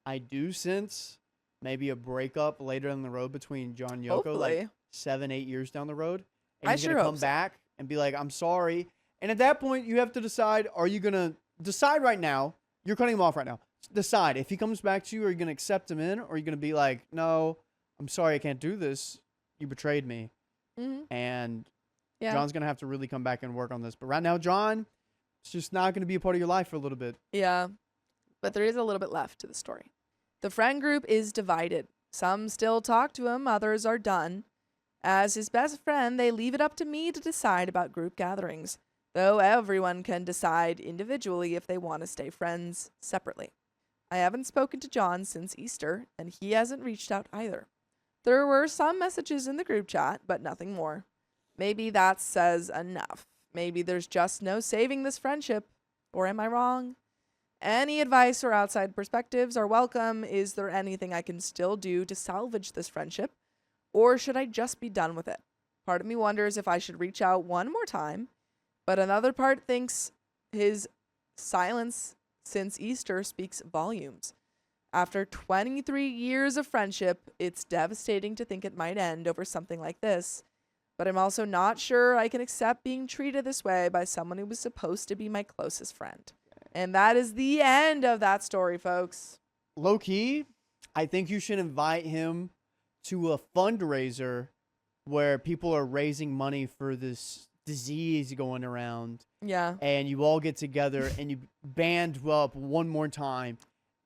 I do sense maybe a breakup later down the road between John and Yoko, Hopefully. like 7-8 years down the road. And I he's sure going to hope come so. back and be like, I'm sorry. And at that point, you have to decide, are you going to decide right now? You're cutting him off right now. Decide. If he comes back to you, are you going to accept him in? Or are you going to be like, no, I'm sorry, I can't do this. You betrayed me. Mm-hmm. And Yeah. John's going to have to really come back and work on this. But right now, John, it's just not going to be a part of your life for a little bit. Yeah. But there is a little bit left to the story. The friend group is divided. Some still talk to him, others are done. As his best friend, they leave it up to me to decide about group gatherings, though everyone can decide individually if they want to stay friends separately. I haven't spoken to John since Easter, and he hasn't reached out either. There were some messages in the group chat, but nothing more. Maybe that says enough. Maybe there's just no saving this friendship. Or am I wrong? Any advice or outside perspectives are welcome. Is there anything I can still do to salvage this friendship? Or should I just be done with it? Part of me wonders if I should reach out one more time, but another part thinks his silence since Easter speaks volumes. After 23 years of friendship, it's devastating to think it might end over something like this, but I'm also not sure I can accept being treated this way by someone who was supposed to be my closest friend. And that is the end of that story, folks. Low key, I think you should invite him to a fundraiser where people are raising money for this disease going around. Yeah. And you all get together and you band up one more time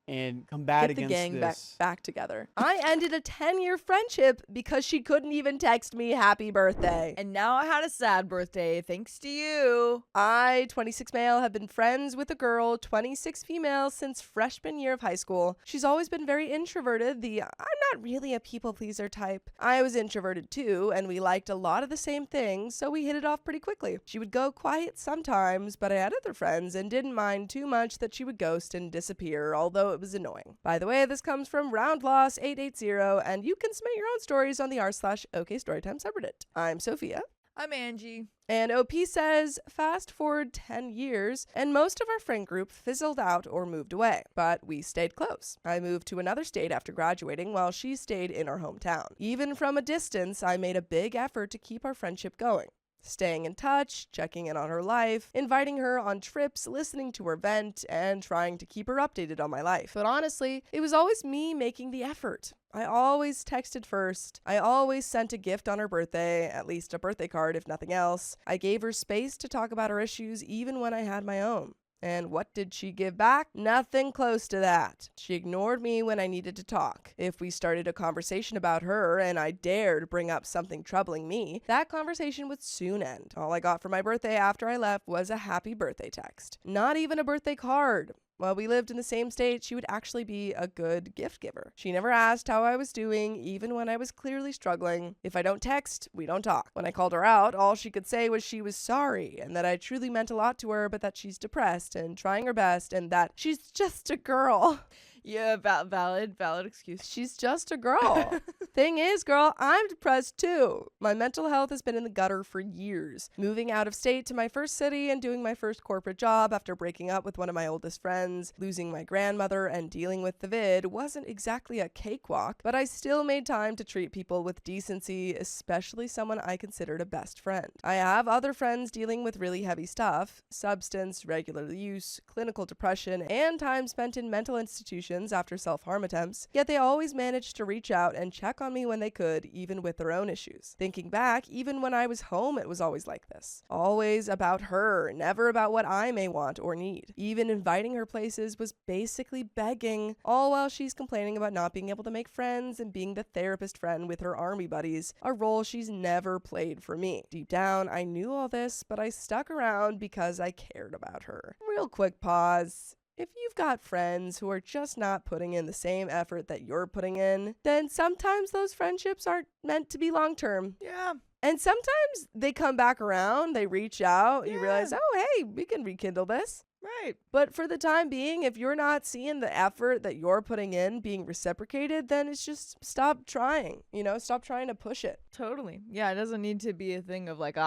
and combat Get the against gang this. back together. I ended a 10-year friendship because she couldn't even text me happy birthday. And now I had a sad birthday thanks to you. I, 26 male, have been friends with a girl, 26 female, since freshman year of high school. She's always been very introverted, I'm not really a people pleaser type. I was introverted too, and we liked a lot of the same things, so we hit it off pretty quickly. She would go quiet sometimes, but I had other friends and didn't mind too much that she would ghost and disappear, although it was annoying. By the way, this comes from RoundLoss880, and you can submit your own stories on the r/OK Storytime subreddit. I'm Sophia. I'm Angie. And OP says, fast forward 10 years, and most of our friend group fizzled out or moved away, but we stayed close. I moved to another state after graduating while she stayed in our hometown. Even from a distance, I made a big effort to keep our friendship going. staying in touch, checking in on her life, inviting her on trips, listening to her vent, and trying to keep her updated on my life. But honestly, it was always me making the effort. I always texted first. I always sent a gift on her birthday, at least a birthday card if nothing else. I gave her space to talk about her issues even when I had my own. And what did she give back? Nothing close to that. She ignored me when I needed to talk. If we started a conversation about her and I dared bring up something troubling me, that conversation would soon end. All I got for my birthday after I left was a happy birthday text. Not even a birthday card. While we lived in the same state, she would actually be a good gift giver. She never asked how I was doing, even when I was clearly struggling. If I don't text, we don't talk. When I called her out, all she could say was she was sorry and that I truly meant a lot to her, but that she's depressed and trying her best and that she's just a girl. Yeah, valid excuse. She's just a girl. Thing is, girl, I'm depressed too. My mental health has been in the gutter for years. Moving out of state to my first city and doing my first corporate job after breaking up with one of my oldest friends, losing my grandmother, and dealing with the vid wasn't exactly a cakewalk, but I still made time to treat people with decency, especially someone I considered a best friend. I have other friends dealing with really heavy stuff, substance, regular use, clinical depression, and time spent in mental institutions after self-harm attempts, yet they always managed to reach out and check on me when they could, even with their own issues. Thinking back, even when I was home, it was always like this. Always about her, never about what I may want or need. Even inviting her places was basically begging, all while she's complaining about not being able to make friends and being the therapist friend with her army buddies, a role she's never played for me. Deep down, I knew all this, but I stuck around because I cared about her. Real quick pause. If you've got friends who are just not putting in the same effort that you're putting in, then sometimes those friendships aren't meant to be long-term. Yeah. And sometimes they come back around, they reach out, you realize, oh, hey, we can rekindle this. Right. But for the time being, if you're not seeing the effort that you're putting in being reciprocated, then it's just stop trying, stop trying to push it. Totally. Yeah, it doesn't need to be a thing of like,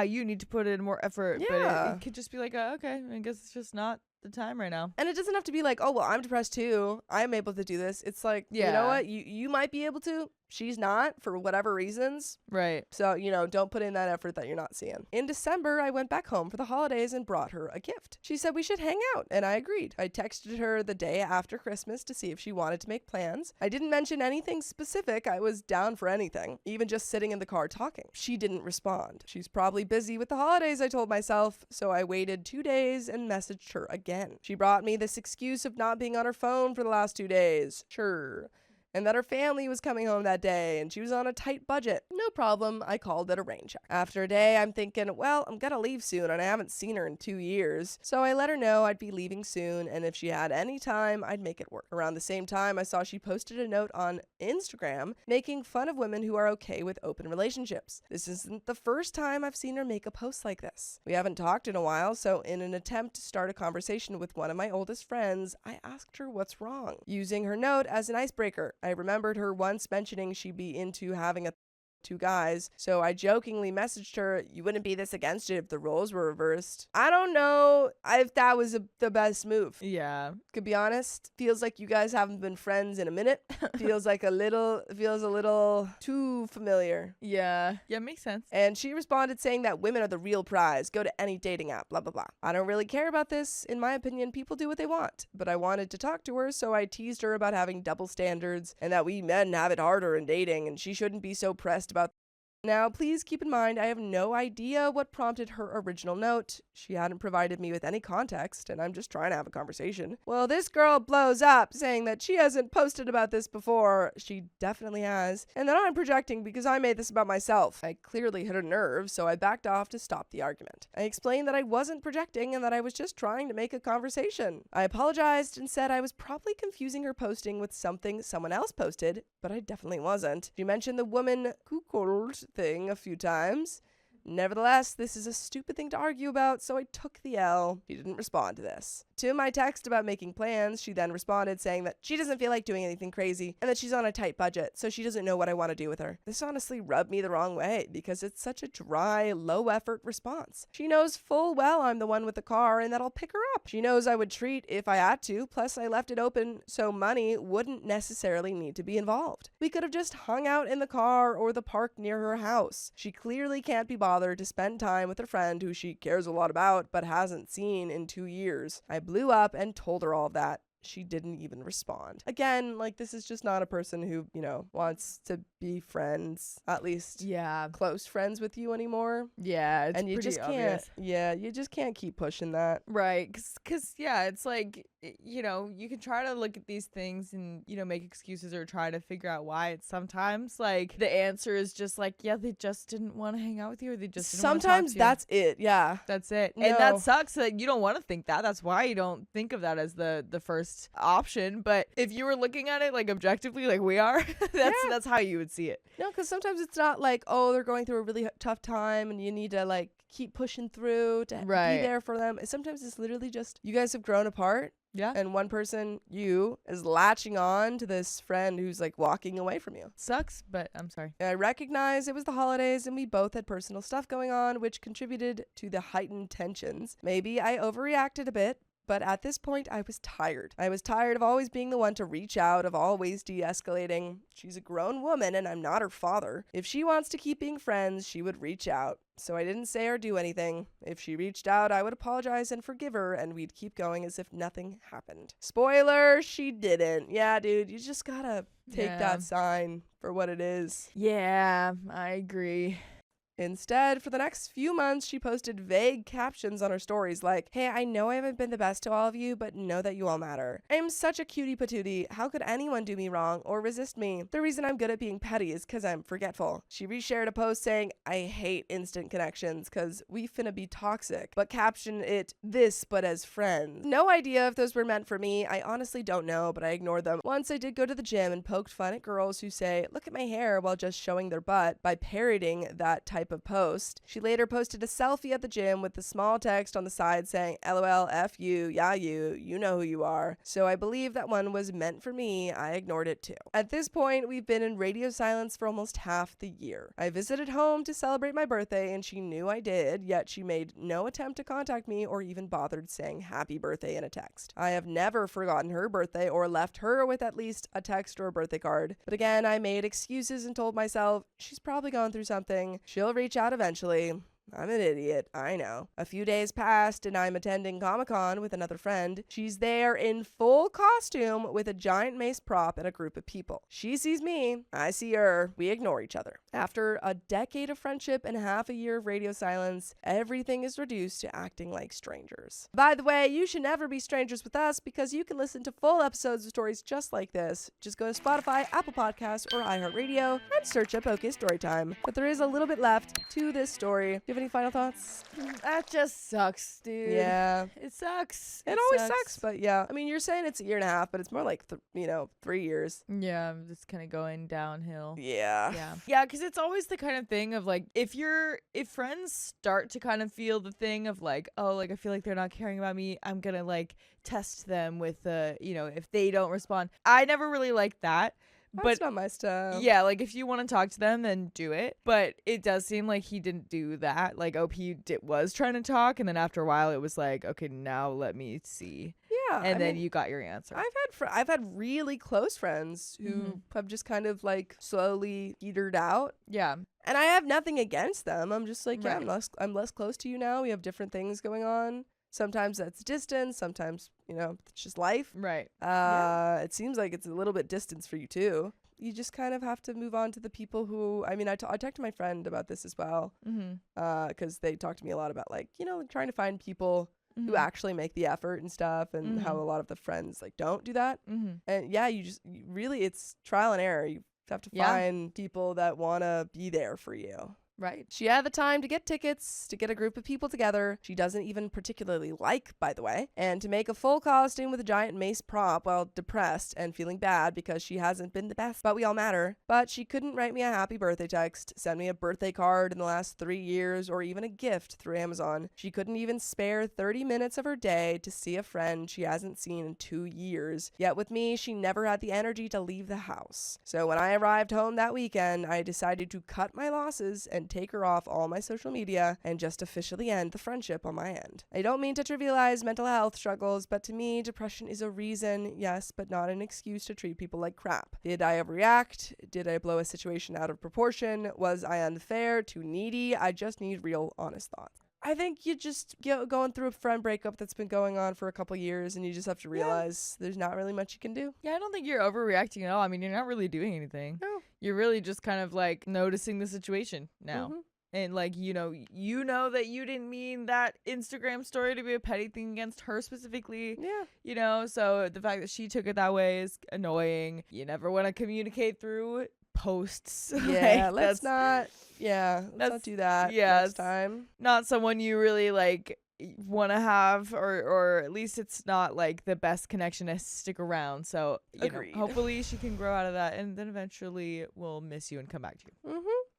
you need to put in more effort. Yeah. But it could just be like, okay, I guess it's just not the time right now. And it doesn't have to be like, oh, well, I'm depressed too. I'm able to do this. It's like, you know what? You might be able to. She's not, for whatever reasons. Right. So, don't put in that effort that you're not seeing. In December, I went back home for the holidays and brought her a gift. She said we should hang out, and I agreed. I texted her the day after Christmas to see if she wanted to make plans. I didn't mention anything specific. I was down for anything, even just sitting in the car talking. She didn't respond. She's probably busy with the holidays, I told myself, so I waited 2 days and messaged her again. She brought me this excuse of not being on her phone for the last 2 days. Sure. And that her family was coming home that day and she was on a tight budget. No problem, I called it a rain check. After a day, I'm thinking, well, I'm gonna leave soon and I haven't seen her in 2 years. So I let her know I'd be leaving soon and if she had any time, I'd make it work. Around the same time, I saw she posted a note on Instagram making fun of women who are okay with open relationships. This isn't the first time I've seen her make a post like this. We haven't talked in a while, so in an attempt to start a conversation with one of my oldest friends, I asked her what's wrong, using her note as an icebreaker. I remembered her once mentioning she'd be into having a 2 guys, so I jokingly messaged her, you wouldn't be this against it if the roles were reversed. I don't know if that was the best move. Yeah. To be honest, feels like you guys haven't been friends in a minute. feels a little too familiar. Yeah, makes sense. And she responded saying that women are the real prize. Go to any dating app, blah, blah, blah. I don't really care about this. In my opinion, people do what they want. But I wanted to talk to her, so I teased her about having double standards and that we men have it harder in dating and she shouldn't be so pressed about. Now, please keep in mind, I have no idea what prompted her original note. She hadn't provided me with any context, and I'm just trying to have a conversation. Well, this girl blows up, saying that she hasn't posted about this before. She definitely has. And then I'm projecting because I made this about myself. I clearly hit a nerve, so I backed off to stop the argument. I explained that I wasn't projecting and that I was just trying to make a conversation. I apologized and said I was probably confusing her posting with something someone else posted, but I definitely wasn't. She mentioned the woman cuckold thing a few times. Nevertheless, this is a stupid thing to argue about, so I took the L. She didn't respond to this. To my text about making plans, she then responded saying that she doesn't feel like doing anything crazy and that she's on a tight budget, so she doesn't know what I want to do with her. This honestly rubbed me the wrong way because it's such a dry, low-effort response. She knows full well I'm the one with the car and that I'll pick her up. She knows I would treat if I had to, plus I left it open so money wouldn't necessarily need to be involved. We could have just hung out in the car or the park near her house. She clearly can't be bothered bother to spend time with a friend who she cares a lot about but hasn't seen in 2 years. I blew up and told her all of that. She didn't even respond. Again, like, this is just not a person who, you know, wants to be friends, at least close friends with you anymore. Yeah, it's and you pretty just obvious. you just can't keep pushing that. Right, because yeah, it's like, you know, you can try to look at these things and, you know, make excuses or try to figure out why. It's sometimes like the answer is just like, yeah, they just didn't want to hang out with you, or they just didn't wanna talk Sometimes to you. that's it. Yeah, That's it. No. And that sucks that you don't want to think that. That's why you don't think of that as the first option. But if you were looking at it like objectively, like we are, that's how you would see it. no, because sometimes it's not like, oh, they're going through a really tough time and you need to like keep pushing through to be there for them. Sometimes it's literally just you guys have grown apart. Yeah. And one person, you, is latching on to this friend who's like walking away from you. Sucks, but I'm sorry. I recognize it was the holidays and we both had personal stuff going on, which contributed to the heightened tensions. Maybe I overreacted a bit, but at this point, I was tired. I was tired of always being the one to reach out, of always de-escalating. She's a grown woman and I'm not her father. If she wants to keep being friends, she would reach out. So I didn't say or do anything. If she reached out, I would apologize and forgive her, and we'd keep going as if nothing happened. Spoiler, she didn't. Yeah, dude, you just gotta take that sign for what it is. Yeah, I agree. Instead, for the next few months, she posted vague captions on her stories like, hey, I know I haven't been the best to all of you, but know that you all matter. I'm such a cutie patootie. How could anyone do me wrong or resist me? The reason I'm good at being petty is because I'm forgetful. She reshared a post saying, I hate instant connections because we finna be toxic, but captioned it this, but as friends. No idea if those were meant for me. I honestly don't know, but I ignored them. Once I did go to the gym and poked fun at girls who say, look at my hair while just showing their butt by parroting that type of post. She later posted a selfie at the gym with the small text on the side saying, LOL, F you, yeah you know who you are. So I believe that one was meant for me. I ignored it too. At this point, we've been in radio silence for almost half the year. I visited home to celebrate my birthday and she knew I did, yet she made no attempt to contact me or even bothered saying happy birthday in a text. I have never forgotten her birthday or left her with at least a text or a birthday card. But again, I made excuses and told myself, she's probably going through something. She'll reach out eventually. I'm an idiot, I know. A few days passed and I'm attending Comic-Con with another friend. She's there in full costume with a giant mace prop and a group of people. She sees me, I see her, we ignore each other. After a decade of friendship and half a year of radio silence, everything is reduced to acting like strangers. By the way, you should never be strangers with us because you can listen to full episodes of stories just like this. Just go to Spotify, Apple Podcasts, or iHeartRadio and search up OK Storytime. But there is a little bit left to this story. Do you have any final thoughts? That just sucks, dude. Yeah. It sucks. It always sucks, but yeah. I mean, you're saying it's a year and a half, but it's more like, 3 years. Yeah, it's kind of going downhill. Yeah. Yeah, because it's always the kind of thing of like, if friends start to kind of feel the thing of like, oh, like I feel like they're not caring about me, I'm gonna like test them with if they don't respond. I never really liked that. That's not my style. Yeah, like if you want to talk to them, then do it. But it does seem like he didn't do that. Like OP was trying to talk, and then after a while, it was like, okay, now let me see. Yeah, and then you got your answer. I've had really close friends who have just kind of like slowly petered out. Yeah, and I have nothing against them. I'm just like, yeah, I'm less close to you now. We have different things going on. Sometimes that's distance. Sometimes, it's just life. Right. It seems like it's a little bit distance for you too. You just kind of have to move on to the people who, I talked to my friend about this as well. Because they talked to me a lot about like, trying to find people who actually make the effort and stuff, and how a lot of the friends like don't do that. And yeah, it's trial and error. You have to find people that want to be there for you. Right. She had the time to get tickets, to get a group of people together. She doesn't even particularly like, by the way, and to make a full costume with a giant mace prop while depressed and feeling bad because she hasn't been the best, but we all matter. But she couldn't write me a happy birthday text, send me a birthday card in the last 3 years, or even a gift through Amazon. She couldn't even spare 30 minutes of her day to see a friend she hasn't seen in 2 years. Yet with me, she never had the energy to leave the house. So when I arrived home that weekend, I decided to cut my losses and and take her off all my social media and just officially end the friendship on my end. I don't mean to trivialize mental health struggles, but to me, depression is a reason, yes, but not an excuse to treat people like crap. Did I overreact? Did I blow a situation out of proportion? Was I unfair? Too needy? I just need real, honest thoughts. I think you just going through a friend breakup that's been going on for a couple years, and you just have to realize there's not really much you can do. Yeah, I don't think you're overreacting at all. I mean, you're not really doing anything. No. You're really just kind of like noticing the situation now. Mm-hmm. And like, you know that you didn't mean that Instagram story to be a petty thing against her specifically. Yeah. So the fact that she took it that way is annoying. You never want to communicate through posts. Yeah, let's not do that next time. Not someone you really like want to have, or at least it's not like the best connection to stick around. So Agreed. Hopefully she can grow out of that, and then eventually we'll miss you and come back to you.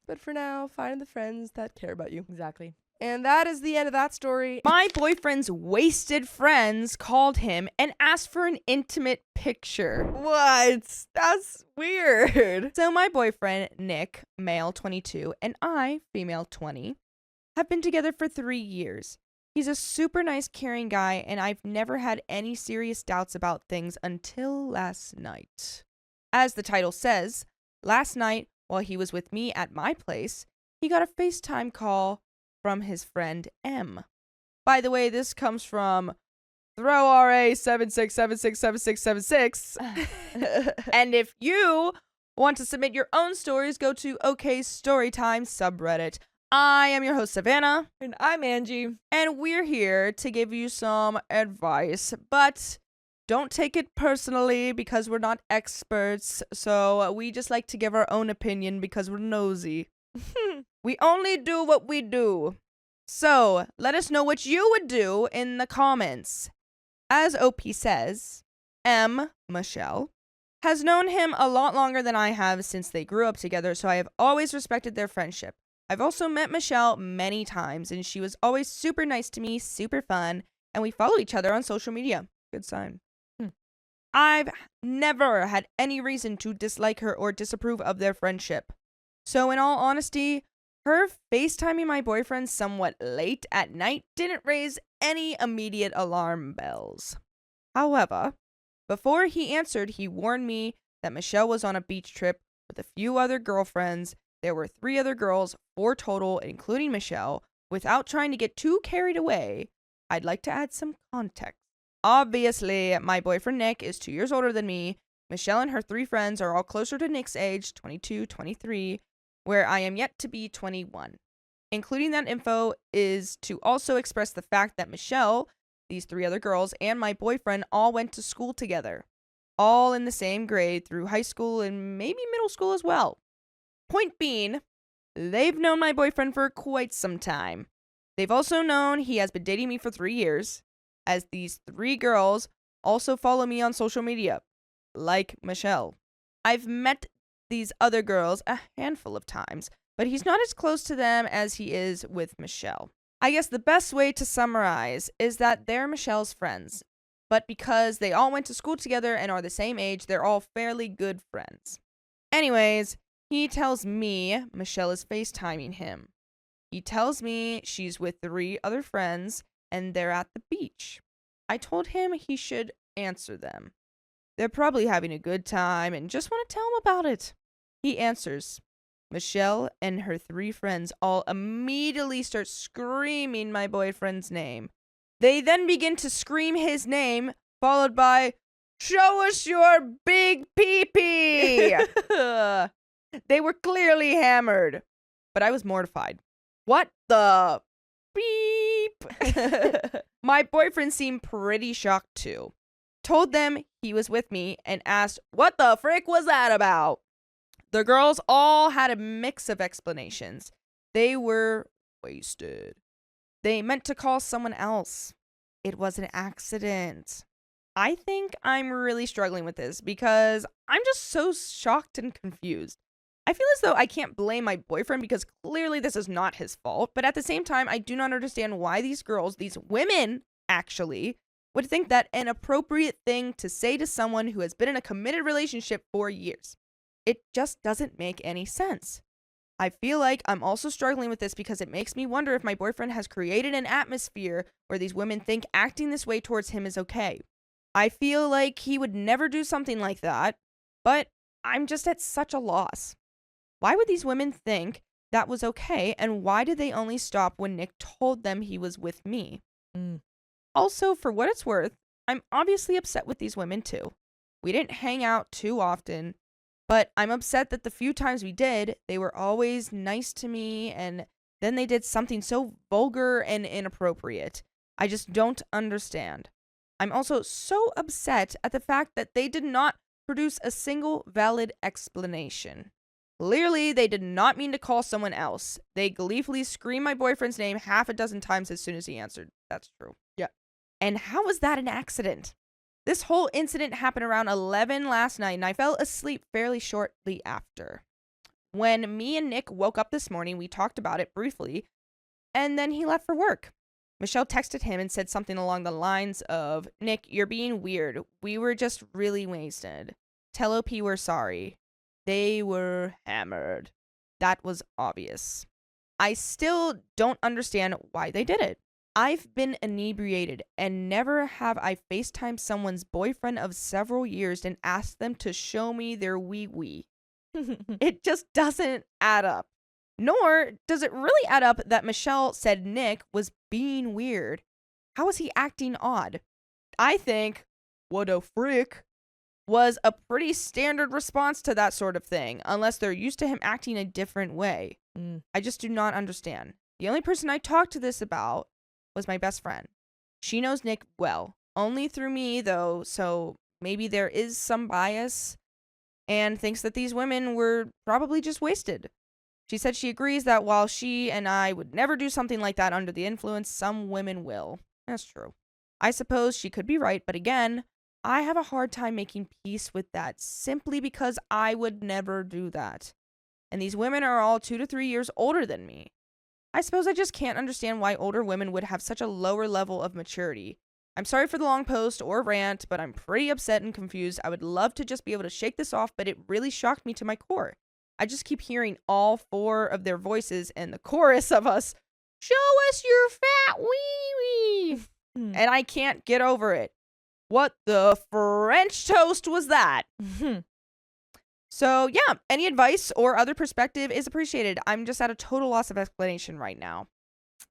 But for now, find the friends that care about you. Exactly. And that is the end of that story. My boyfriend's wasted friends called him and asked for an intimate picture. What? That's weird. So my boyfriend, Nick, male 22, and I, female 20, have been together for 3 years. He's a super nice, caring guy, and I've never had any serious doubts about things until last night. As the title says, last night, while he was with me at my place, he got a FaceTime call from his friend M. By the way, this comes from ThrowRA76767676. And if you want to submit your own stories, go to OK Storytime subreddit. I am your host, Savannah. And I'm Angie. And we're here to give you some advice, but don't take it personally because we're not experts. So we just like to give our own opinion because we're nosy. We only do what we do. So let us know what you would do in the comments. As OP says, M, Michelle, has known him a lot longer than I have since they grew up together, so I have always respected their friendship. I've also met Michelle many times, and she was always super nice to me, super fun, and we follow each other on social media. Good sign. I've never had any reason to dislike her or disapprove of their friendship. So in all honesty, her FaceTiming my boyfriend somewhat late at night didn't raise any immediate alarm bells. However, before he answered, he warned me that Michelle was on a beach trip with a few other girlfriends. There were 3 other girls, 4 total, including Michelle. Without trying to get too carried away, I'd like to add some context. Obviously, my boyfriend Nick is 2 years older than me. Michelle and her 3 friends are all closer to Nick's age, 22, 23, where I am yet to be 21. Including that info is to also express the fact that Michelle, these 3 other girls, and my boyfriend all went to school together. All in the same grade through high school and maybe middle school as well. Point being, they've known my boyfriend for quite some time. They've also known he has been dating me for 3 years, as these 3 girls also follow me on social media, like Michelle. I've met these other girls a handful of times, but he's not as close to them as he is with Michelle. I guess the best way to summarize is that they're Michelle's friends, but because they all went to school together and are the same age, they're all fairly good friends. Anyways, he tells me Michelle is FaceTiming him. He tells me she's with 3 other friends and they're at the beach. I told him he should answer them. They're probably having a good time and just want to tell him about it. He answers. Michelle and her 3 friends all immediately start screaming my boyfriend's name. They then begin to scream his name, followed by, "Show us your big pee-pee!" They were clearly hammered, but I was mortified. What the beep? My boyfriend seemed pretty shocked too. Told them he was with me and asked, "What the frick was that about?" The girls all had a mix of explanations. They were wasted. They meant to call someone else. It was an accident. I think I'm really struggling with this because I'm just so shocked and confused. I feel as though I can't blame my boyfriend because clearly this is not his fault, but at the same time, I do not understand why these girls, these women actually, would think that an appropriate thing to say to someone who has been in a committed relationship for years. It just doesn't make any sense. I feel like I'm also struggling with this because it makes me wonder if my boyfriend has created an atmosphere where these women think acting this way towards him is okay. I feel like he would never do something like that, but I'm just at such a loss. Why would these women think that was okay, and why did they only stop when Nick told them he was with me? Also, for what it's worth, I'm obviously upset with these women too. We didn't hang out too often, but I'm upset that the few times we did, they were always nice to me, and then they did something so vulgar and inappropriate. I just don't understand. I'm also so upset at the fact that they did not produce a single valid explanation. Clearly, they did not mean to call someone else. They gleefully screamed my boyfriend's name half a dozen times as soon as he answered. That's true. Yeah. And how was that an accident? This whole incident happened around 11 last night, and I fell asleep fairly shortly after. When me and Nick woke up this morning, we talked about it briefly, and then he left for work. Michelle texted him and said something along the lines of, Nick, you're being weird. We were just really wasted. Tell OP we're sorry. They were hammered. That was obvious. I still don't understand why they did it. I've been inebriated, and never have I FaceTimed someone's boyfriend of several years and asked them to show me their wee-wee. It just doesn't add up. Nor does it really add up that Michelle said Nick was being weird. How was he acting odd? I think, what a freak, was a pretty standard response to that sort of thing, unless they're used to him acting a different way. I just do not understand. The only person I talked to this about was my best friend. She knows Nick well, only through me though, so maybe there is some bias and thinks that these women were probably just wasted. She said she agrees that while she and I would never do something like that under the influence, some women will. That's true. I suppose she could be right, but again, I have a hard time making peace with that simply because I would never do that. And these women are all 2 to 3 years older than me. I suppose I just can't understand why older women would have such a lower level of maturity. I'm sorry for the long post or rant, but I'm pretty upset and confused. I would love to just be able to shake this off, but it really shocked me to my core. I just keep hearing all 4 of their voices and the chorus of us, show us your fat wee-wee. And I can't get over it. What the French toast was that? So, yeah, any advice or other perspective is appreciated. I'm just at a total loss of explanation right now.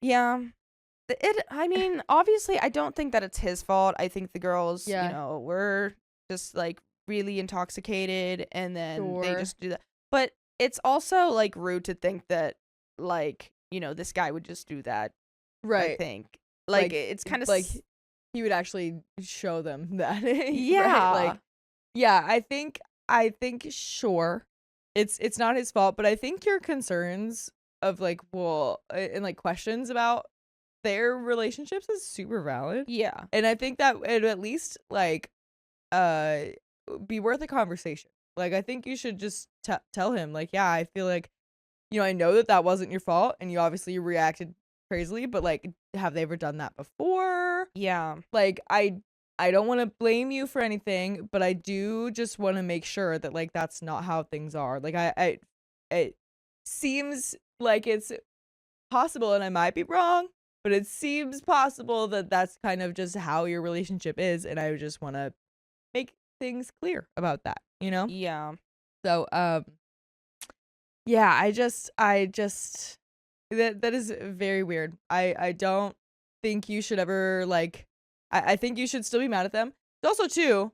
Yeah. I mean, obviously, I don't think that it's his fault. I think the girls, were just, like, really intoxicated, and then they just do that. But it's also, like, rude to think that, like, this guy would just do that. Right. I think. Like it's kind of like he would actually show them that. Yeah. Right? Like, yeah, I think sure. It's not his fault, but I think your concerns of like, well, and like questions about their relationships is super valid. Yeah. And I think that it at least like be worth a conversation. Like I think you should just tell him like, yeah, I feel like I know that wasn't your fault and you obviously reacted crazily, but like have they ever done that before? Yeah. Like I don't want to blame you for anything, but I do just want to make sure that like that's not how things are. Like it seems like it's possible, and I might be wrong, but it seems possible that that's kind of just how your relationship is, and I just want to make things clear about that, Yeah. So yeah, I just that is very weird. I don't think you should ever like I think you should still be mad at them. Also too,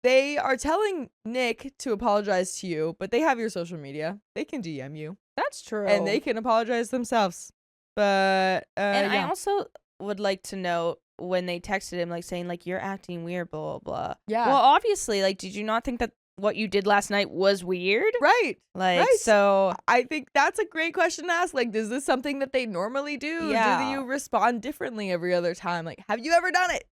they are telling Nick to apologize to you, but they have your social media. They can DM you. That's true. And they can apologize themselves. But and yeah. I also would like to know when they texted him like saying like you're acting weird, blah blah blah. Yeah. Well, obviously, like, did you not think that what you did last night was weird? Right. Like, right. So I think that's a great question to ask. Like, is this something that they normally do? Yeah. Do you respond differently every other time? Like, have you ever done it?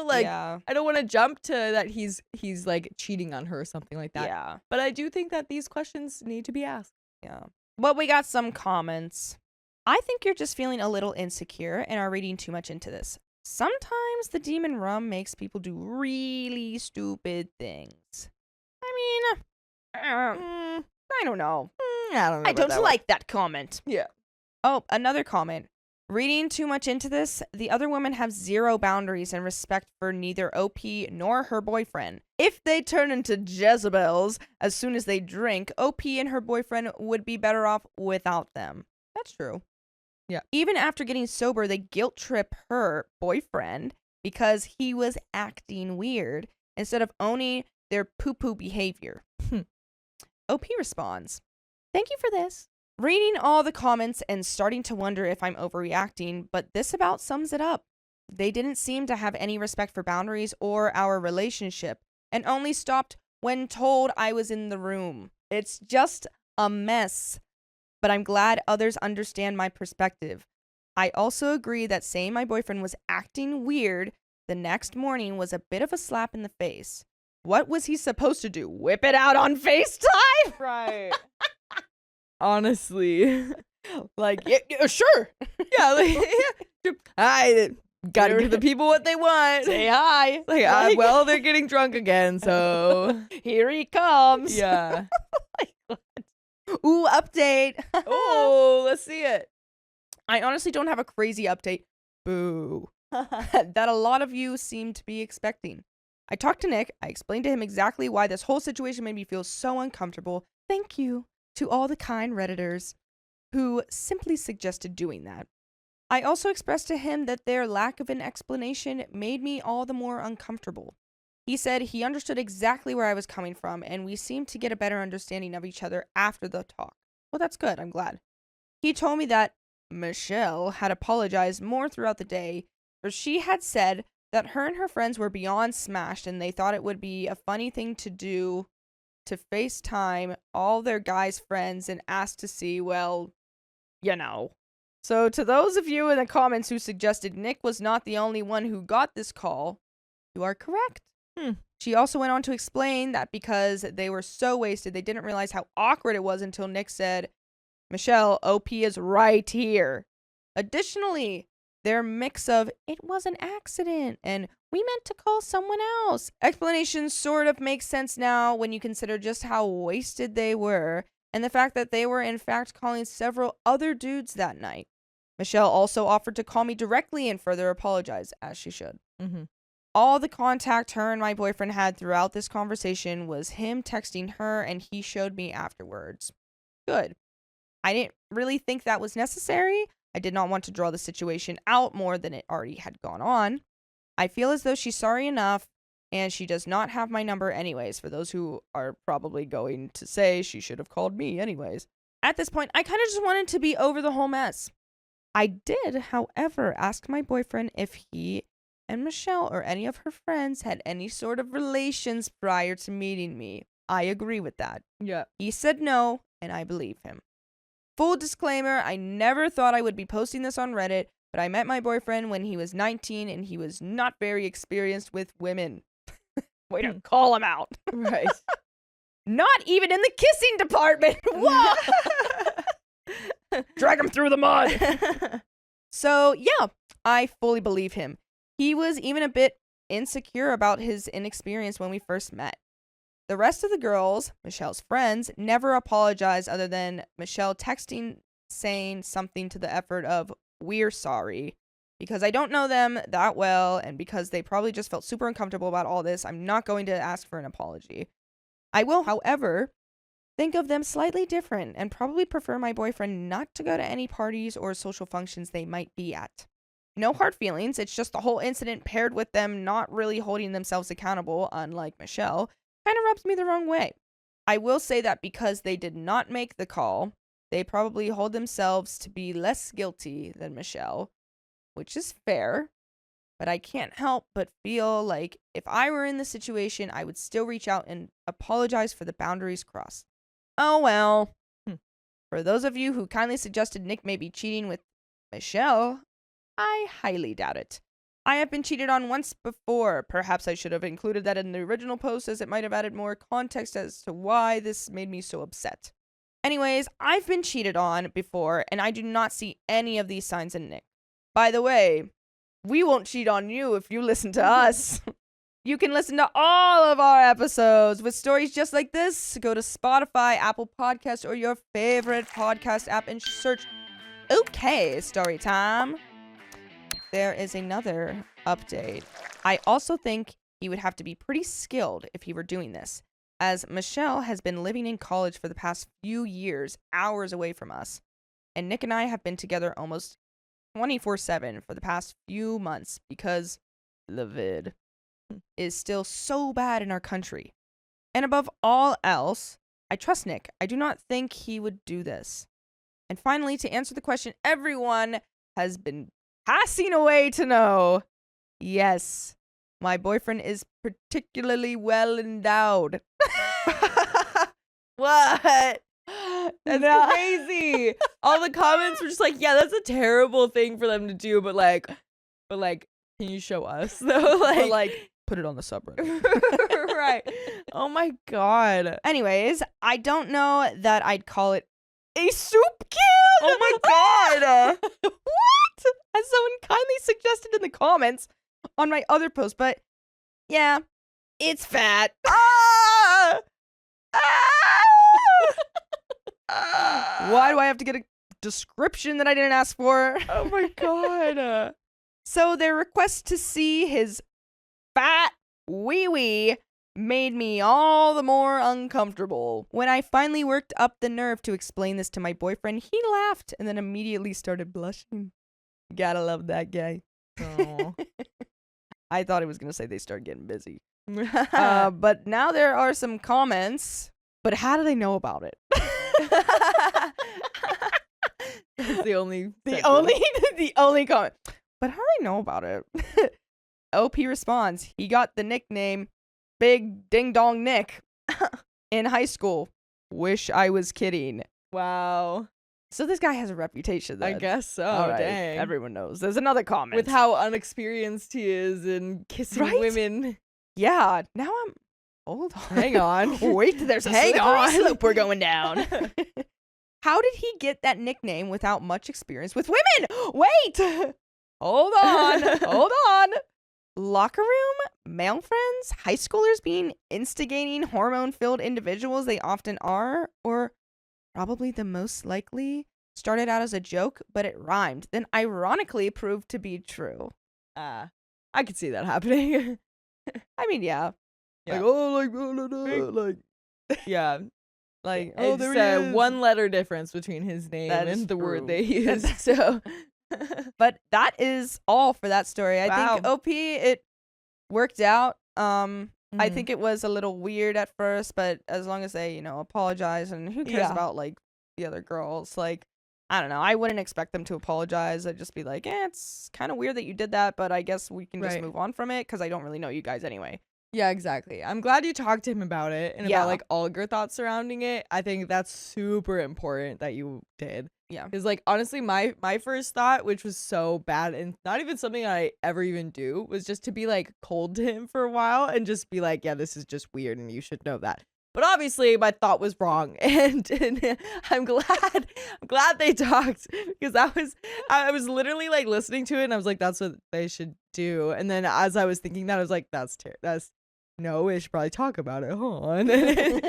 Like, yeah. I don't want to jump to that he's like cheating on her or something like that. Yeah. But I do think that these questions need to be asked. Yeah. But we got some comments. I think you're just feeling a little insecure and are reading too much into this. Sometimes the demon rum makes people do really stupid things. I mean, I don't know. I don't like that comment. Yeah. Oh, another comment. Reading too much into this, the other women have zero boundaries and respect for neither OP nor her boyfriend. If they turn into Jezebels as soon as they drink, OP and her boyfriend would be better off without them. That's true. Yeah. Even after getting sober, they guilt trip her boyfriend because he was acting weird instead of owning their poo-poo behavior. OP responds, "Thank you for this. Reading all the comments and starting to wonder if I'm overreacting, but this about sums it up. They didn't seem to have any respect for boundaries or our relationship, and only stopped when told I was in the room. It's just a mess, but I'm glad others understand my perspective. I also agree that saying my boyfriend was acting weird the next morning was a bit of a slap in the face. What was he supposed to do? Whip it out on FaceTime?" Right. Honestly. Like, yeah, sure. Yeah, like, I gotta give the people what they want. Say hi. Like, well, they're getting drunk again, so here he comes. yeah. Ooh, update. Oh, let's see it. I honestly don't have a crazy update. Boo. That a lot of you seem to be expecting. I talked to Nick. I explained to him exactly why this whole situation made me feel so uncomfortable. Thank you to all the kind Redditors who simply suggested doing that. I also expressed to him that their lack of an explanation made me all the more uncomfortable. He said he understood exactly where I was coming from, and we seemed to get a better understanding of each other after the talk. Well, that's good. I'm glad. He told me that Michelle had apologized more throughout the day, for she had said that her and her friends were beyond smashed and they thought it would be a funny thing to do to FaceTime all their guys' friends and ask to see, well, you know. So to those of you in the comments who suggested Nick was not the only one who got this call, you are correct. She also went on to explain that because they were so wasted, they didn't realize how awkward it was until Nick said, "Michelle, OP is right here." Additionally, their mix of "it was an accident" and "we meant to call someone else" explanations sort of make sense now when you consider just how wasted they were and the fact that they were in fact calling several other dudes that night. Michelle also offered to call me directly and further apologize, as she should. All the contact her and my boyfriend had throughout this conversation was him texting her, and he showed me afterwards. Good. I didn't really think that was necessary. I did not want to draw the situation out more than it already had gone on. I feel as though she's sorry enough, and she does not have my number anyways, for those who are probably going to say she should have called me anyways. At this point, I kind of just wanted to be over the whole mess. I did, however, ask my boyfriend if he and Michelle or any of her friends had any sort of relations prior to meeting me. I agree with that. Yeah. He said no, and I believe him. Full disclaimer, I never thought I would be posting this on Reddit, but I met my boyfriend when he was 19 and he was not very experienced with women. Way to call him out. Right. Not even in the kissing department. Whoa! Drag him through the mud. So, yeah, I fully believe him. He was even a bit insecure about his inexperience when we first met. The rest of the girls, Michelle's friends, never apologized other than Michelle texting saying something to the effort of, "We're sorry." Because I don't know them that well and because they probably just felt super uncomfortable about all this, I'm not going to ask for an apology. I will, however, think of them slightly different and probably prefer my boyfriend not to go to any parties or social functions they might be at. No hard feelings, it's just the whole incident paired with them not really holding themselves accountable, unlike Michelle, kind of rubs me the wrong way. I will say that because they did not make the call, they probably hold themselves to be less guilty than Michelle, which is fair, but I can't help but feel like if I were in the situation, I would still reach out and apologize for the boundaries crossed. Oh well. For those of you who kindly suggested Nick may be cheating with Michelle, I highly doubt it. I have been cheated on once before. Perhaps I should have included that in the original post, as it might have added more context as to why this made me so upset. Anyways, I've been cheated on before, and I do not see any of these signs in Nick. By the way, we won't cheat on you if you listen to us. You can listen to all of our episodes with stories just like this. Go to Spotify, Apple Podcasts, or your favorite podcast app and search OK Storytime. There is another update. I also think he would have to be pretty skilled if he were doing this, as Michelle has been living in college for the past few years, hours away from us. And Nick and I have been together almost 24/7 for the past few months because the vid is still so bad in our country. And above all else, I trust Nick. I do not think he would do this. And finally, to answer the question everyone has been passing away to know, yes, my boyfriend is particularly well endowed. What? That's crazy. All the comments were just like, yeah, that's a terrible thing for them to do, but like, can you show us though? Like, put it on the subreddit. Right. Oh my god. Anyways, I don't know that I'd call it a soup kill. Oh my god. What? As someone kindly suggested in the comments on my other post, but yeah, it's fat. Why do I have to get a description that I didn't ask for? Oh my god. So their request to see his fat wee-wee made me all the more uncomfortable. When I finally worked up the nerve to explain this to my boyfriend, he laughed and then immediately started blushing. Gotta love that guy. Oh. I thought he was going to say they started getting busy. But now there are some comments. But how do they know about it? That's the only comment. But how do they know about it? OP responds, he got the nickname Big Ding Dong Nick in high school. Wish I was kidding. Wow. So this guy has a reputation then. I guess so. All right. Dang. Everyone knows. There's another comment. With how unexperienced he is in kissing women. Yeah. Now I'm... Hold on. Hang on. Wait, there's a slippery slope we're going down. How did he get that nickname without much experience with women? Wait! Hold on. Hold on. Locker room, male friends, high schoolers being instigating hormone-filled individuals they often are, or probably the most likely, started out as a joke, but it rhymed, then ironically proved to be true. I could see that happening. I mean, yeah. Yeah. Like, oh, like, blah, blah, blah, like, yeah. Like, oh, it's there he is. one letter difference between his name and the word they use. So, but that is all for that story. I think OP, it worked out. I think it was a little weird at first, but as long as they, apologize, and who cares about like the other girls? Like, I don't know. I wouldn't expect them to apologize. I'd just be like, it's kind of weird that you did that, but I guess we can just move on from it because I don't really know you guys anyway. Yeah, exactly. I'm glad you talked to him about it and about like all your thoughts surrounding it. I think that's super important that you did. Yeah. Because like honestly, my first thought, which was so bad and not even something I ever even do, was just to be like cold to him for a while and just be like, yeah, this is just weird and you should know that. But obviously my thought was wrong, and I'm glad they talked, because I was literally like listening to it and I was like, that's what they should do. And then as I was thinking that, I was like, no, we should probably talk about it. Hold on. And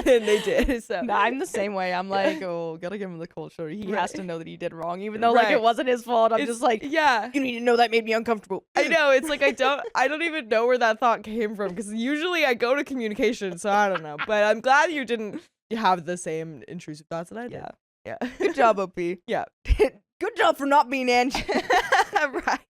then they did. So no, I'm the same way. I'm like, oh, gotta give him the cold shoulder. He has to know that he did wrong, even though like it wasn't his fault. I'm just like, yeah, you need to know that made me uncomfortable. I know. It's like I don't even know where that thought came from, because usually I go to communication, so I don't know. But I'm glad you didn't have the same intrusive thoughts that I did. Yeah. Good job, OP. Yeah. Good job for not being Angie. Right.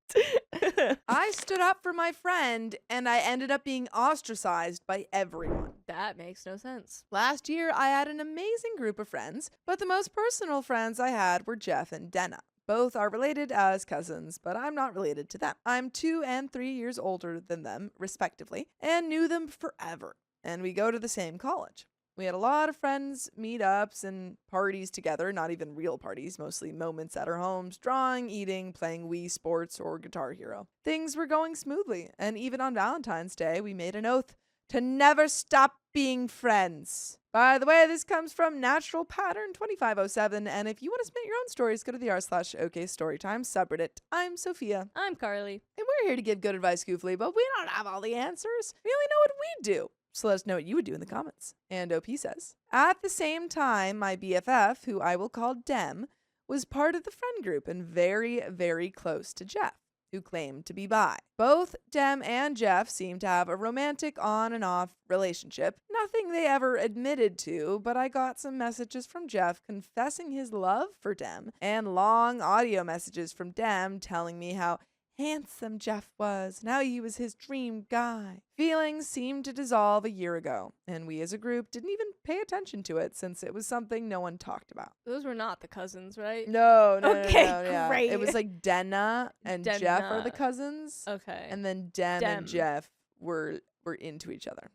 I stood up for my friend and I ended up being ostracized by everyone. That makes no sense. Last year, I had an amazing group of friends, but the most personal friends I had were Jeff and Denna. Both are related as cousins, but I'm not related to them. I'm 2 and 3 years older than them, respectively, and knew them forever. And we go to the same college. We had a lot of friends, meetups, and parties together, not even real parties, mostly moments at our homes, drawing, eating, playing Wii Sports or Guitar Hero. Things were going smoothly, and even on Valentine's Day, we made an oath to never stop being friends. By the way, this comes from Natural Pattern 2507, and if you want to submit your own stories, go to the r/OK Storytime subreddit. I'm Sophia. I'm Carly. And we're We're here to give good advice, Goofly, but we don't have all the answers. We only know what we do. So let us know what you would do in the comments. And OP says, at the same time, my BFF, who I will call Dem, was part of the friend group and very, very close to Jeff, who claimed to be bi. Both Dem and Jeff seem to have a romantic on and off relationship. Nothing they ever admitted to, but I got some messages from Jeff confessing his love for Dem and long audio messages from Dem telling me how handsome Jeff was and how he was his dream guy. Feelings seemed to dissolve a year ago, and we as a group didn't even pay attention to it since it was something no one talked about. Those were not the cousins, right? No, Okay, yeah. great. It was like Denna and Jeff are the cousins. Okay. And then Dem and Jeff were into each other.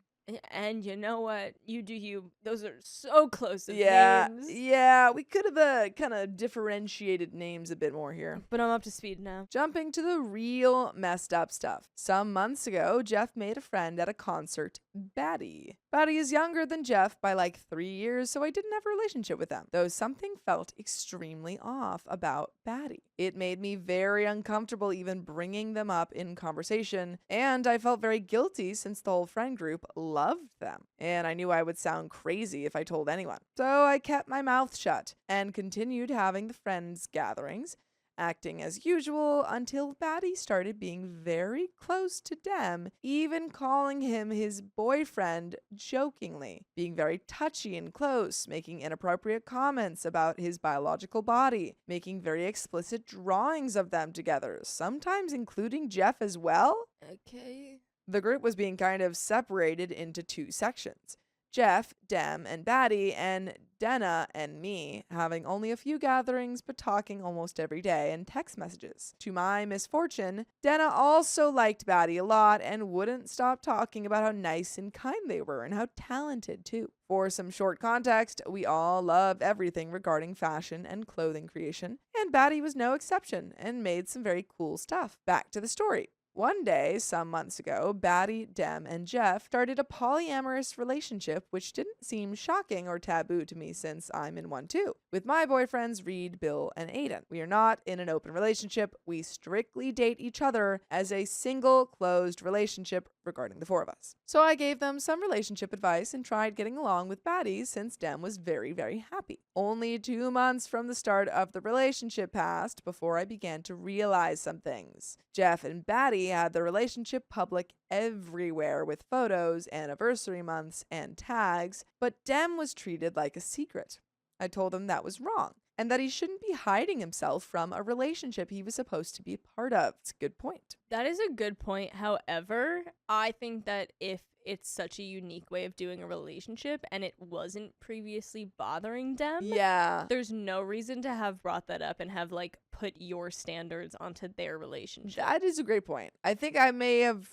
And you know what? You do you. Those are so close of names. Yeah, we could have kind of differentiated names a bit more here. But I'm up to speed now. Jumping to the real messed up stuff. Some months ago, Jeff made a friend at a concert, Batty. Batty is younger than Jeff by like 3 years, so I didn't have a relationship with them, though something felt extremely off about Batty. It made me very uncomfortable even bringing them up in conversation, and I felt very guilty since the whole friend group loved them, and I knew I would sound crazy if I told anyone. So I kept my mouth shut and continued having the friends gatherings, acting as usual until Batty started being very close to Dem, even calling him his boyfriend jokingly, being very touchy and close, making inappropriate comments about his biological body, making very explicit drawings of them together, sometimes including Jeff as well. Okay. The group was being kind of separated into 2 sections. Jeff, Dem, and Batty, and Denna and me, having only a few gatherings but talking almost every day and text messages. To my misfortune, Denna also liked Batty a lot and wouldn't stop talking about how nice and kind they were and how talented too. For some short context, we all loved everything regarding fashion and clothing creation, and Batty was no exception and made some very cool stuff. Back to the story. One day, some months ago, Batty, Dem, and Jeff started a polyamorous relationship, which didn't seem shocking or taboo to me since I'm in one too, with my boyfriends Reed, Bill, and Aiden. We are not in an open relationship. We strictly date each other as a single, closed relationship regarding the 4 of us. So I gave them some relationship advice and tried getting along with Batty since Dem was very, very happy. Only 2 months from the start of the relationship passed before I began to realize some things. Jeff and Batty had the relationship public everywhere with photos, anniversary months, and tags, but Dem was treated like a secret. I told him that was wrong and that he shouldn't be hiding himself from a relationship he was supposed to be a part of. It's a good point. That is a good point. However, I think that if it's such a unique way of doing a relationship and it wasn't previously bothering them, there's no reason to have brought that up and have like put your standards onto their relationship. That is a great point. I think I may have,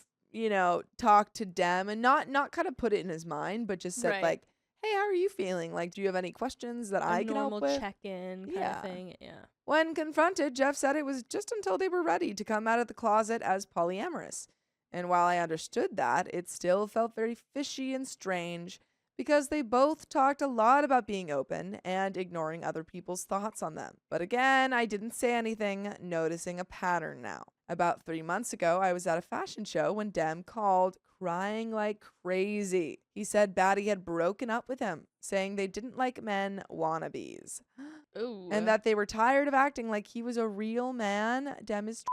talked to Dem and not kind of put it in his mind, but just said like, hey, how are you feeling? Like, do you have any questions that I can help with? Normal check-in kind of thing. Yeah. When confronted, Jeff said it was just until they were ready to come out of the closet as polyamorous. And while I understood that, it still felt very fishy and strange because they both talked a lot about being open and ignoring other people's thoughts on them. But again, I didn't say anything, noticing a pattern now. About 3 months ago, I was at a fashion show when Dem called crying like crazy. He said Batty had broken up with him, saying they didn't like men wannabes. Ooh. And that they were tired of acting like he was a real man. Dem is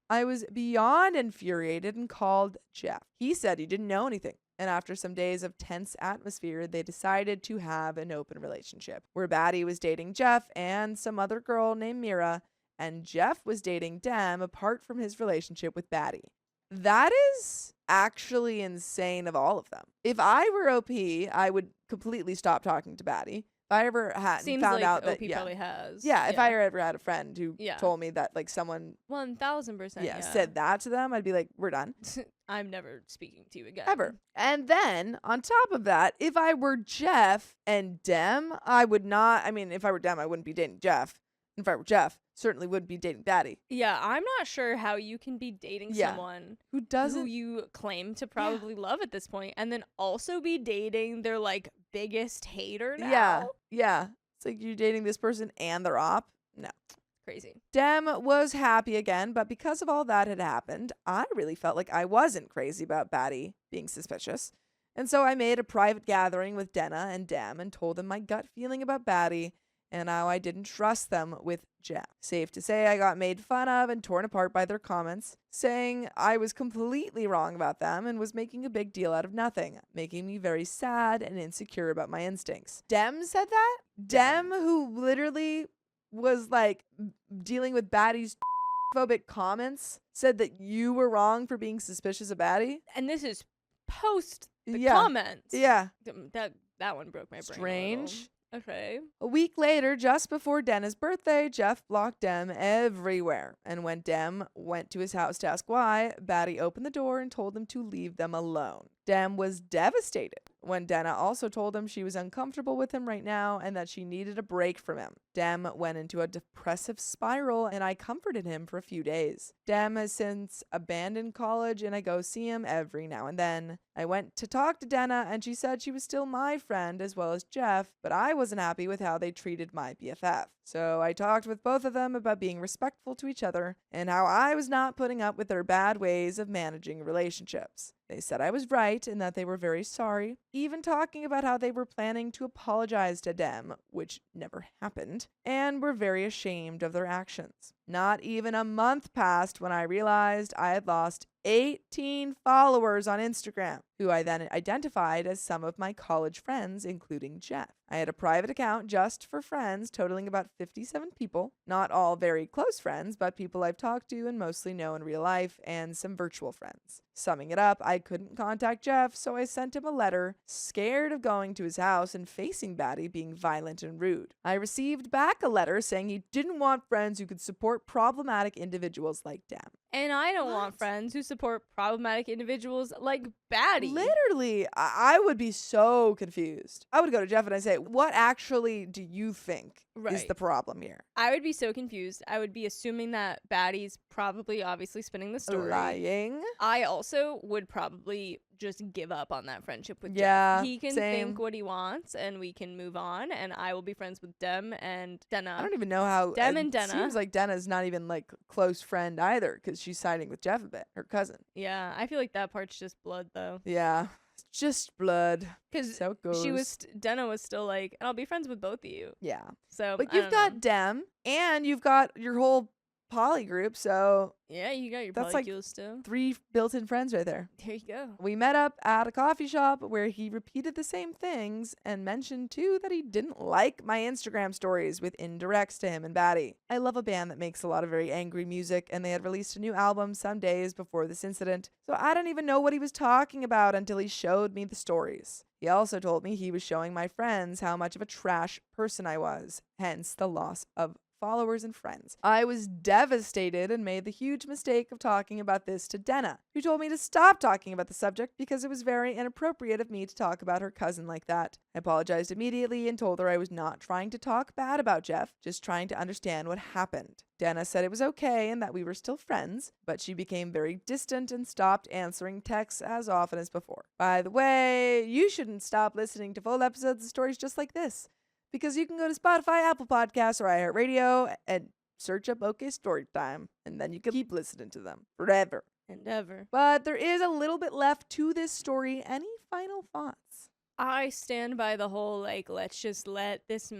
I was beyond infuriated and called Jeff. He said he didn't know anything. And after some days of tense atmosphere, they decided to have an open relationship where Batty was dating Jeff and some other girl named Mira, and Jeff was dating Dem apart from his relationship with Batty. That is actually insane of all of them. If I were OP, I would completely stop talking to Batty. If I ever had found out that OP probably has. Yeah, if I ever had a friend who told me that like someone 1000% said that to them, I'd be like, we're done. I'm never speaking to you again. Ever. And then on top of that, if I were Jeff and Dem, I would not. I mean, if I were Dem, I wouldn't be dating Jeff. If I were Jeff, certainly wouldn't be dating Batty. Yeah, I'm not sure how you can be dating someone who you claim to probably love at this point, and then also be dating their like biggest hater now. Yeah. It's like you're dating this person and their op. No. Crazy. Dem was happy again, but because of all that had happened, I really felt like I wasn't crazy about Batty being suspicious. And so I made a private gathering with Denna and Dem and told them my gut feeling about Batty and how I didn't trust them with Jeff. Safe to say I got made fun of and torn apart by their comments, saying I was completely wrong about them and was making a big deal out of nothing, making me very sad and insecure about my instincts. Dem said that? Dem, who literally was like dealing with Batty's phobic comments, said that you were wrong for being suspicious of Batty? And this is post the comments. Yeah. That one broke my brain. Strange. Okay. A week later, just before Denna's birthday, Jeff blocked Dem everywhere. And when Dem went to his house to ask why, Batty opened the door and told him to leave them alone. Dem was devastated when Denna also told him she was uncomfortable with him right now and that she needed a break from him. Dem went into a depressive spiral and I comforted him for a few days. Dem has since abandoned college and I go see him every now and then. I went to talk to Denna and she said she was still my friend as well as Jeff, but I wasn't happy with how they treated my BFF. So I talked with both of them about being respectful to each other and how I was not putting up with their bad ways of managing relationships. They said I was right and that they were very sorry, even talking about how they were planning to apologize to Dem, which never happened, and were very ashamed of their actions. Not even a month passed when I realized I had lost 18 followers on Instagram, who I then identified as some of my college friends, including Jeff. I had a private account just for friends, totaling about 57 people, not all very close friends, but people I've talked to and mostly know in real life, and some virtual friends. Summing it up, I couldn't contact Jeff, so I sent him a letter, scared of going to his house and facing Batty being violent and rude. I received back a letter saying he didn't want friends who could support problematic individuals like Dem. And I don't want friends who support problematic individuals like Batty. Literally, I would be so confused. I would go to Jeff and I'd say, what actually do you think is the problem here? I would be so confused. I would be assuming that Batty's probably obviously spinning the story. Lying. I also would probably just give up on that friendship with Jeff. He can think what he wants and we can move on and I will be friends with Dem and Denna. I don't even know how Dem and Denna. Seems like Denna's not even like close friend either because she's siding with Jeff a bit, her cousin. Yeah, I feel like that part's just blood though. Yeah, it's just blood. Because so it goes. Denna was still like, and I'll be friends with both of you. Yeah. So, but you've got Dem and you've got your whole poly group, so yeah, you got your that's polycules like still. 3 built-in friends right there. There you go. We met up at a coffee shop where he repeated the same things and mentioned too that he didn't like my Instagram stories with indirects to him and Batty. I love a band that makes a lot of very angry music, and they had released a new album some days before this incident, so I don't even know what he was talking about until he showed me the stories. He also told me he was showing my friends how much of a trash person I was, hence the loss of followers and friends. I was devastated and made the huge mistake of talking about this to Denna, who told me to stop talking about the subject because it was very inappropriate of me to talk about her cousin like that. I apologized immediately and told her I was not trying to talk bad about Jeff, just trying to understand what happened. Denna said it was okay and that we were still friends, but she became very distant and stopped answering texts as often as before. By the way, you shouldn't stop listening to full episodes of stories just like this, because you can go to Spotify, Apple Podcasts, or iHeartRadio and search up OK Storytime, and then you can keep listening to them forever and ever. But there is a little bit left to this story. Any final thoughts? I stand by the whole, like, let's just let this the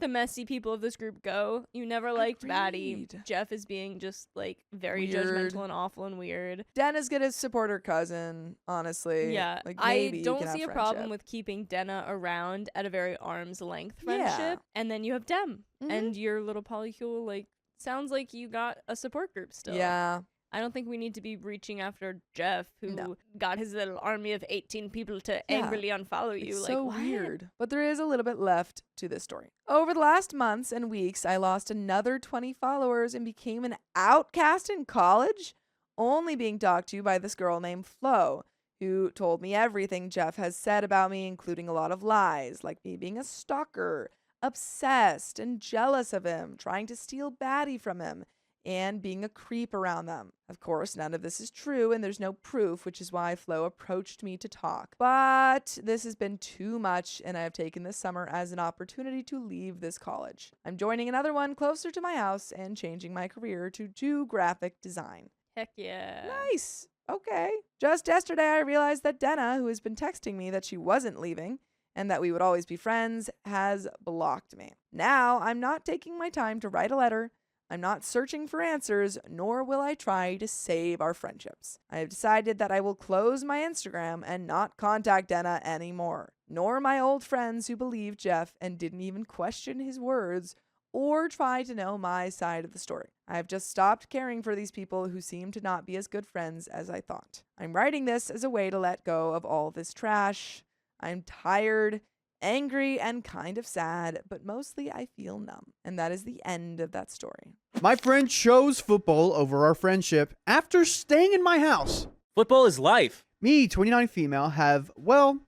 messy people of this group go. You never liked Batty. Jeff is being just, like, very judgmental and awful and weird. Denna's gonna support her cousin, honestly. Yeah. Like, I don't see a problem with keeping Denna around at a very arm's length friendship. Yeah. And then you have Dem. And your little polycule, like, sounds like you got a support group still. Yeah. I don't think we need to be reaching after Jeff, who got his little army of 18 people to angrily unfollow you. It's like, so what? weird. But there is a little bit left to this story. Over the last months and weeks, I lost another 20 followers and became an outcast in college, only being talked to by this girl named Flo, who told me everything Jeff has said about me, including a lot of lies, like me being a stalker, obsessed and jealous of him, trying to steal Batty from him, and being a creep around them. Of course, none of this is true and there's no proof, which is why Flo approached me to talk. But this has been too much and I have taken this summer as an opportunity to leave this college. I'm joining another one closer to my house and changing my career to do graphic design. Heck yeah. Nice. Okay. Just yesterday, I realized that Denna, who has been texting me that she wasn't leaving and that we would always be friends, has blocked me. Now, I'm not taking my time to write a letter. I'm not searching for answers, nor will I try to save our friendships. I have decided that I will close my Instagram and not contact Denna anymore, nor my old friends who believed Jeff and didn't even question his words or try to know my side of the story. I have just stopped caring for these people who seem to not be as good friends as I thought. I'm writing this as a way to let go of all this trash. I'm tired, angry, and kind of sad, but mostly I feel numb. And that is the end of that story. My friend chose football over our friendship after staying in my house. Football is life. Me, 29 female, have, well,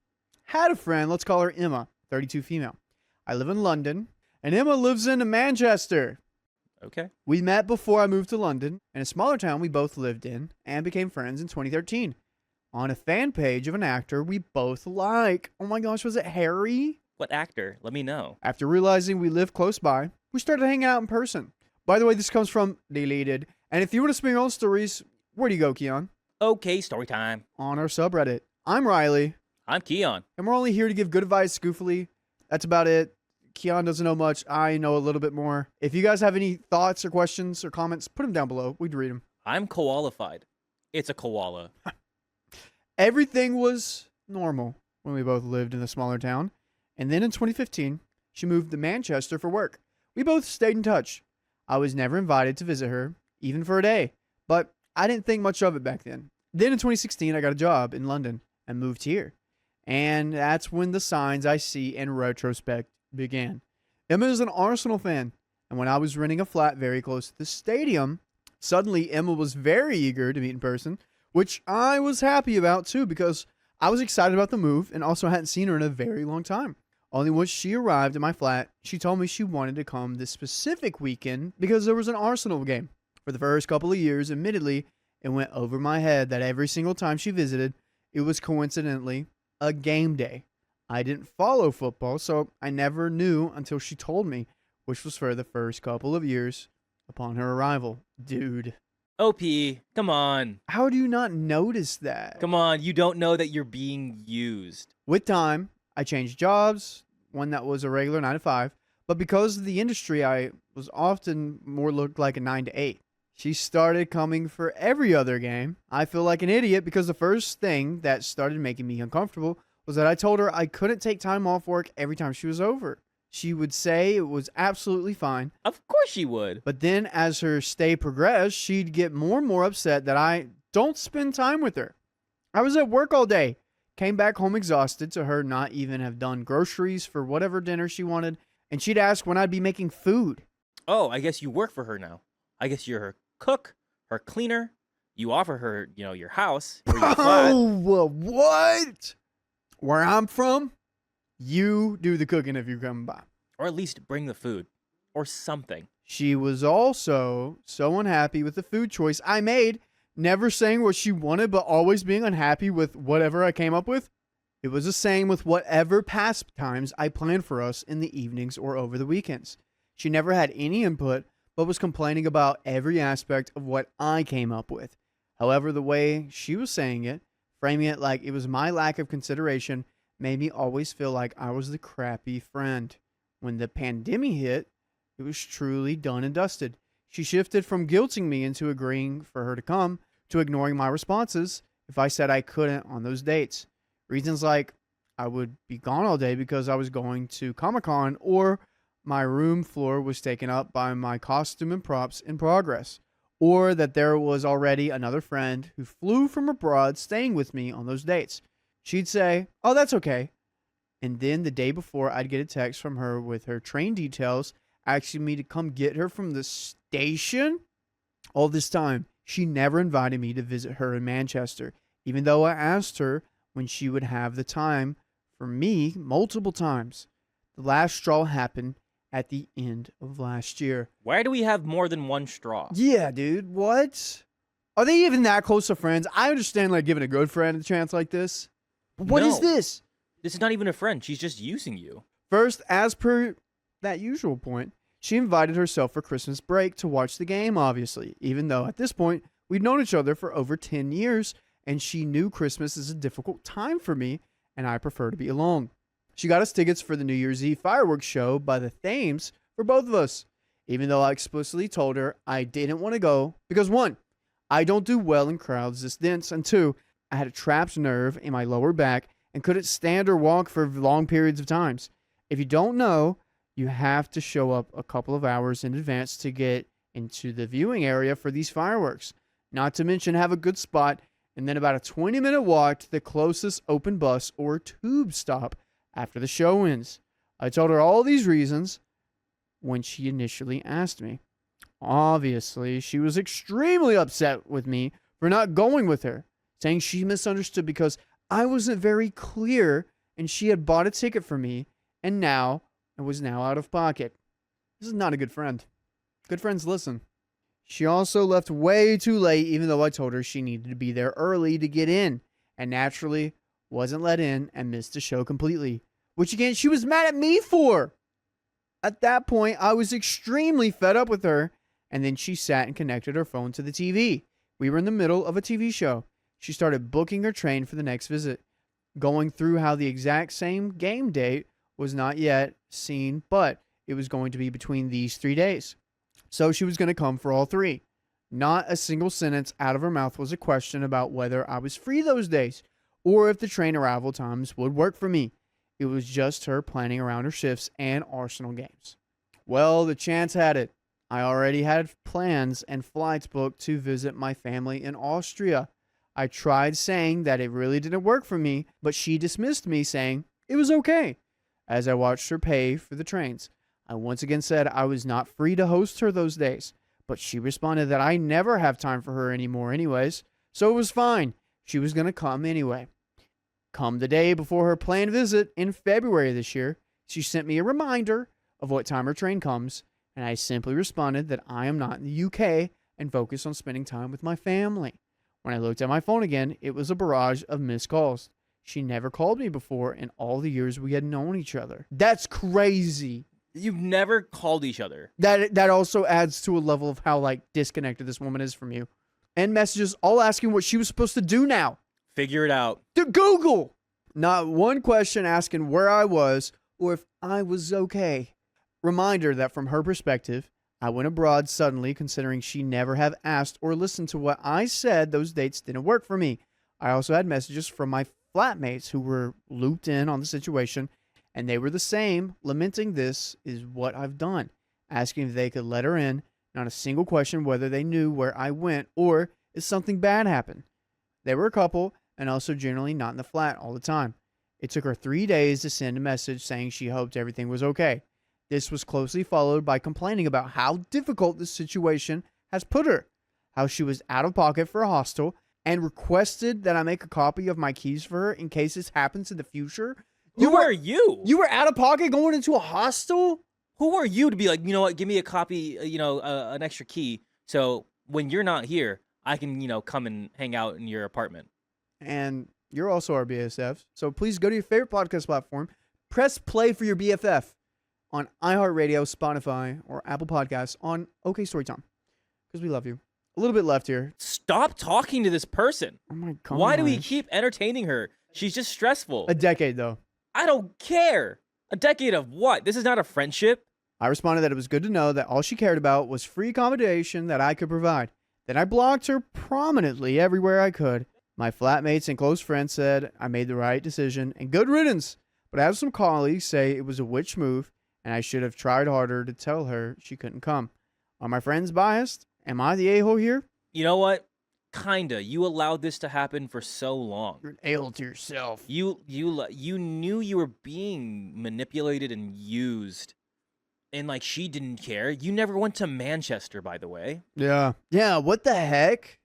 had a friend. Let's call her Emma, 32 female. I live in London, and Emma lives in Manchester. Okay. We met before I moved to London, in a smaller town we both lived in, and became friends in 2013. On a fan page of an actor we both like. Oh my gosh, was it Harry? What actor? Let me know. After realizing we live close by, we started hanging out in person. By the way, this comes from Deleted. And if you want to spin your own stories, where do you go, Keon? Okay, story time. On our subreddit. I'm Riley. I'm Keon. And we're only here to give good advice goofily. That's about it. Keon doesn't know much. I know a little bit more. If you guys have any thoughts or questions or comments, put them down below. We'd read them. I'm koalified. It's a koala. Everything was normal when we both lived in the smaller town. And then in 2015, she moved to Manchester for work. We both stayed in touch. I was never invited to visit her, even for a day. But I didn't think much of it back then. Then in 2016, I got a job in London and moved here. And that's when the signs I see in retrospect began. Emma is an Arsenal fan. And when I was renting a flat very close to the stadium, suddenly Emma was very eager to meet in person, which I was happy about too, because I was excited about the move and also hadn't seen her in a very long time. Only once she arrived at my flat, she told me she wanted to come this specific weekend because there was an Arsenal game. For the first couple of years, admittedly, it went over my head that every single time she visited, it was coincidentally a game day. I didn't follow football, so I never knew until she told me, which was for the first couple of years upon her arrival. Dude. OP, come on. How do you not notice that? Come on, you don't know that you're being used. With time, I changed jobs, one that was a regular 9 to 5, but because of the industry, I was often more looked like a 9 to 8. She started coming for every other game. I feel like an idiot because the first thing that started making me uncomfortable was that I told her I couldn't take time off work every time she was over. She would say it was absolutely fine. Of course she would. But then as her stay progressed, she'd get more and more upset that I don't spend time with her. I was at work all day, came back home exhausted to her not even have done groceries for whatever dinner she wanted, and she'd ask when I'd be making food. Oh, I guess you work for her now. I guess you're her cook, her cleaner. You offer her, your house or your flat. Oh, what? Where I'm from, you do the cooking if you come by. Or at least bring the food. Or something. She was also so unhappy with the food choice I made, never saying what she wanted, but always being unhappy with whatever I came up with. It was the same with whatever pastimes I planned for us in the evenings or over the weekends. She never had any input, but was complaining about every aspect of what I came up with. However, the way she was saying it, framing it like it was my lack of consideration, made me always feel like I was the crappy friend. When the pandemic hit, it was truly done and dusted. She shifted from guilting me into agreeing for her to come to ignoring my responses if I said I couldn't on those dates. Reasons like I would be gone all day because I was going to Comic-Con or my room floor was taken up by my costume and props in progress, or that there was already another friend who flew from abroad staying with me on those dates. She'd say, "Oh, that's okay." And then the day before, I'd get a text from her with her train details asking me to come get her from the station. All this time, she never invited me to visit her in Manchester, even though I asked her when she would have the time for me multiple times. The last straw happened at the end of last year. Why do we have more than one straw? Yeah, dude. What? Are they even that close of friends? I understand, like, giving a good friend a chance like this. But what is No. this? This is not even a friend. She's just using you. First, as per that usual point, she invited herself for Christmas break to watch the game, obviously, even though at this point, we'd known each other for over 10 years, and she knew Christmas is a difficult time for me, and I prefer to be alone. She got us tickets for the New Year's Eve fireworks show by the Thames for both of us, even though I explicitly told her I didn't want to go because 1, I don't do well in crowds this dense, and 2, I had a trapped nerve in my lower back and couldn't stand or walk for long periods of times. If you don't know, you have to show up a couple of hours in advance to get into the viewing area for these fireworks. Not to mention have a good spot and then about a 20-minute walk to the closest open bus or tube stop after the show ends. I told her all these reasons when she initially asked me. Obviously, she was extremely upset with me for not going with her, saying she misunderstood because I wasn't very clear and she had bought a ticket for me and was now out of pocket. This is not a good friend. Good friends listen. She also left way too late, even though I told her she needed to be there early to get in, and naturally wasn't let in and missed the show completely, which again, she was mad at me for. At that point, I was extremely fed up with her, and then she sat and connected her phone to the TV. We were in the middle of a TV show. She started booking her train for the next visit, going through how the exact same game date was not yet seen, but it was going to be between these 3 days. So she was going to come for all 3. Not a single sentence out of her mouth was a question about whether I was free those days or if the train arrival times would work for me. It was just her planning around her shifts and Arsenal games. Well, the chance had it. I already had plans and flights booked to visit my family in Austria. I tried saying that it really didn't work for me, but she dismissed me saying it was okay. As I watched her pay for the trains, I once again said I was not free to host her those days, but she responded that I never have time for her anymore anyways, so it was fine. She was going to come anyway. Come the day before her planned visit in February this year, she sent me a reminder of what time her train comes, and I simply responded that I am not in the UK and focus on spending time with my family. When I looked at my phone again, it was a barrage of missed calls. She never called me before in all the years we had known each other. That's crazy. You've never called each other. That also adds to a level of how, like, disconnected this woman is from you. And messages all asking what she was supposed to do now. Figure it out. To Google. Not one question asking where I was or if I was okay. Reminder that from her perspective, I went abroad suddenly, considering she never have asked or listened to what I said. Those dates didn't work for me. I also had messages from my flatmates who were looped in on the situation, and they were the same, lamenting this is what I've done, asking if they could let her in, not a single question whether they knew where I went or if something bad happened. They were a couple, and also generally not in the flat all the time. It took her 3 days to send a message saying she hoped everything was okay. This was closely followed by complaining about how difficult this situation has put her, how she was out of pocket for a hostel, and requested that I make a copy of my keys for her in case this happens in the future. Who are you? You were out of pocket going into a hostel? Who are you to be like, you know what, give me a copy, an extra key, so when you're not here, I can, come and hang out in your apartment. And you're also our BSF, so please go to your favorite podcast platform, press play for your BFF on iHeartRadio, Spotify, or Apple Podcasts on OK Storytime, because we love you. A little bit left here. Stop talking to this person. Oh my God. Why do we keep entertaining her? She's just stressful. A decade, though. I don't care. A decade of what? This is not a friendship. I responded that it was good to know that all she cared about was free accommodation that I could provide. Then I blocked her prominently everywhere I could. My flatmates and close friends said I made the right decision and good riddance. But I have some colleagues say it was a witch move and I should have tried harder to tell her she couldn't come. Are my friends biased? Am I the a-hole here? You know what? Kinda. You allowed this to happen for so long. You're an a-hole to yourself. You knew you were being manipulated and used. And she didn't care. You never went to Manchester, by the way. Yeah. Yeah, what the heck?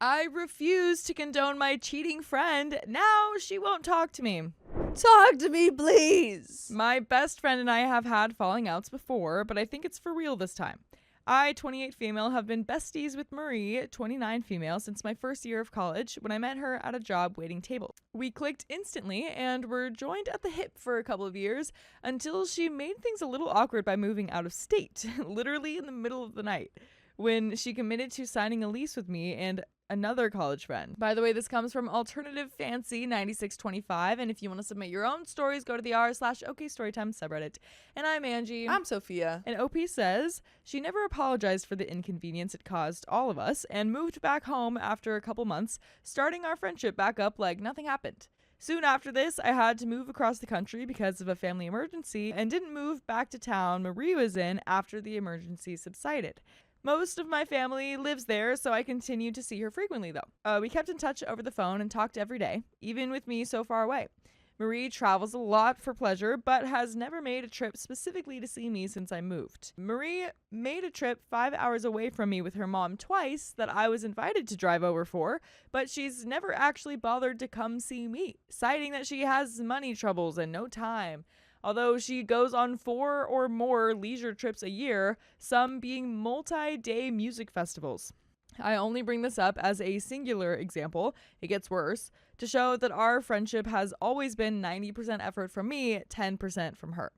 I refuse to condone my cheating friend. Now she won't talk to me. Talk to me, please. My best friend and I have had falling outs before, but I think it's for real this time. I, 28 female, have been besties with Marie, 29 female, since my first year of college when I met her at a job waiting table. We clicked instantly and were joined at the hip for a couple of years until she made things a little awkward by moving out of state, literally in the middle of the night, when she committed to signing a lease with me and another college friend. By the way, this comes from Alternative Fancy 9625, and if you want to submit your own stories, go to the r/OKStorytime subreddit. And I'm Angie. I'm Sophia. And OP says she never apologized for the inconvenience it caused all of us and moved back home after a couple months, starting our friendship back up like nothing happened. Soon after this, I had to move across the country because of a family emergency and didn't move back to town Marie was in after the emergency subsided. Most of my family lives there, so I continue to see her frequently, though. We kept in touch over the phone and talked every day, even with me so far away. Marie travels a lot for pleasure, but has never made a trip specifically to see me since I moved. Marie made a trip 5 hours away from me with her mom twice that I was invited to drive over for, but she's never actually bothered to come see me, citing that she has money troubles and no time. Although she goes on 4 or more leisure trips a year, some being multi-day music festivals. I only bring this up as a singular example, it gets worse, to show that our friendship has always been 90% effort from me, 10% from her.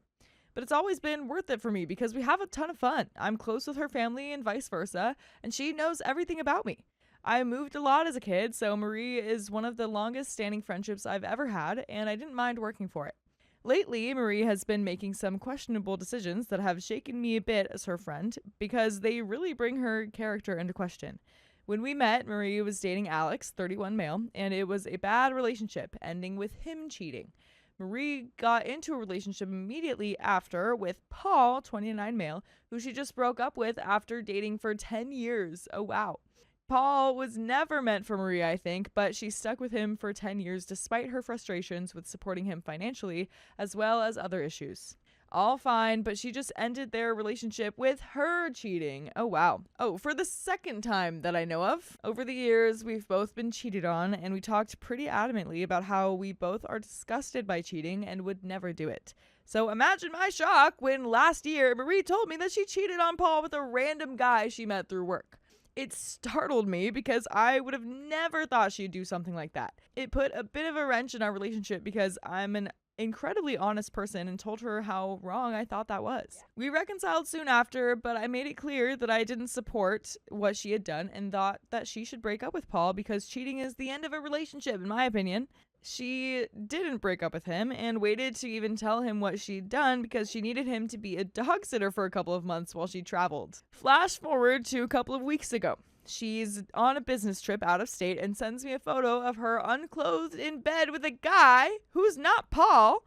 But it's always been worth it for me because we have a ton of fun. I'm close with her family and vice versa, and she knows everything about me. I moved a lot as a kid, so Marie is one of the longest standing friendships I've ever had, and I didn't mind working for it. Lately, Marie has been making some questionable decisions that have shaken me a bit as her friend because they really bring her character into question. When we met, Marie was dating Alex, 31 male, and it was a bad relationship, ending with him cheating. Marie got into a relationship immediately after with Paul, 29 male, who she just broke up with after dating for 10 years. Oh, wow. Paul was never meant for Marie, I think, but she stuck with him for 10 years despite her frustrations with supporting him financially, as well as other issues. All fine, but she just ended their relationship with her cheating. Oh, wow. Oh, for the second time that I know of. Over the years, we've both been cheated on, and we talked pretty adamantly about how we both are disgusted by cheating and would never do it. So imagine my shock when last year Marie told me that she cheated on Paul with a random guy she met through work. It startled me because I would have never thought she'd do something like that. It put a bit of a wrench in our relationship because I'm an incredibly honest person and told her how wrong I thought that was. We reconciled soon after, but I made it clear that I didn't support what she had done and thought that she should break up with Paul because cheating is the end of a relationship, in my opinion. She didn't break up with him and waited to even tell him what she'd done because she needed him to be a dog sitter for a couple of months while she traveled. Flash forward to a couple of weeks ago. She's on a business trip out of state and sends me a photo of her unclothed in bed with a guy who's not Paul,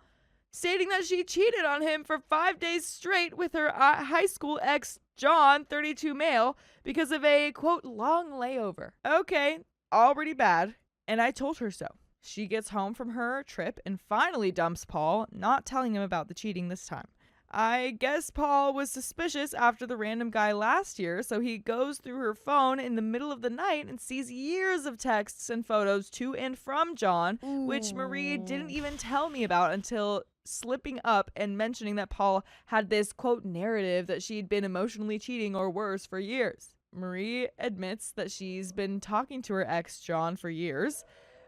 stating that she cheated on him for 5 days straight with her high school ex, John, 32 male, because of a, quote, long layover. Okay, already bad, and I told her so. She gets home from her trip and finally dumps Paul, not telling him about the cheating this time. I guess Paul was suspicious after the random guy last year, so he goes through her phone in the middle of the night and sees years of texts and photos to and from John, which Marie didn't even tell me about until slipping up and mentioning that Paul had this, quote, narrative that she'd been emotionally cheating or worse for years. Marie admits that she's been talking to her ex, John, for years,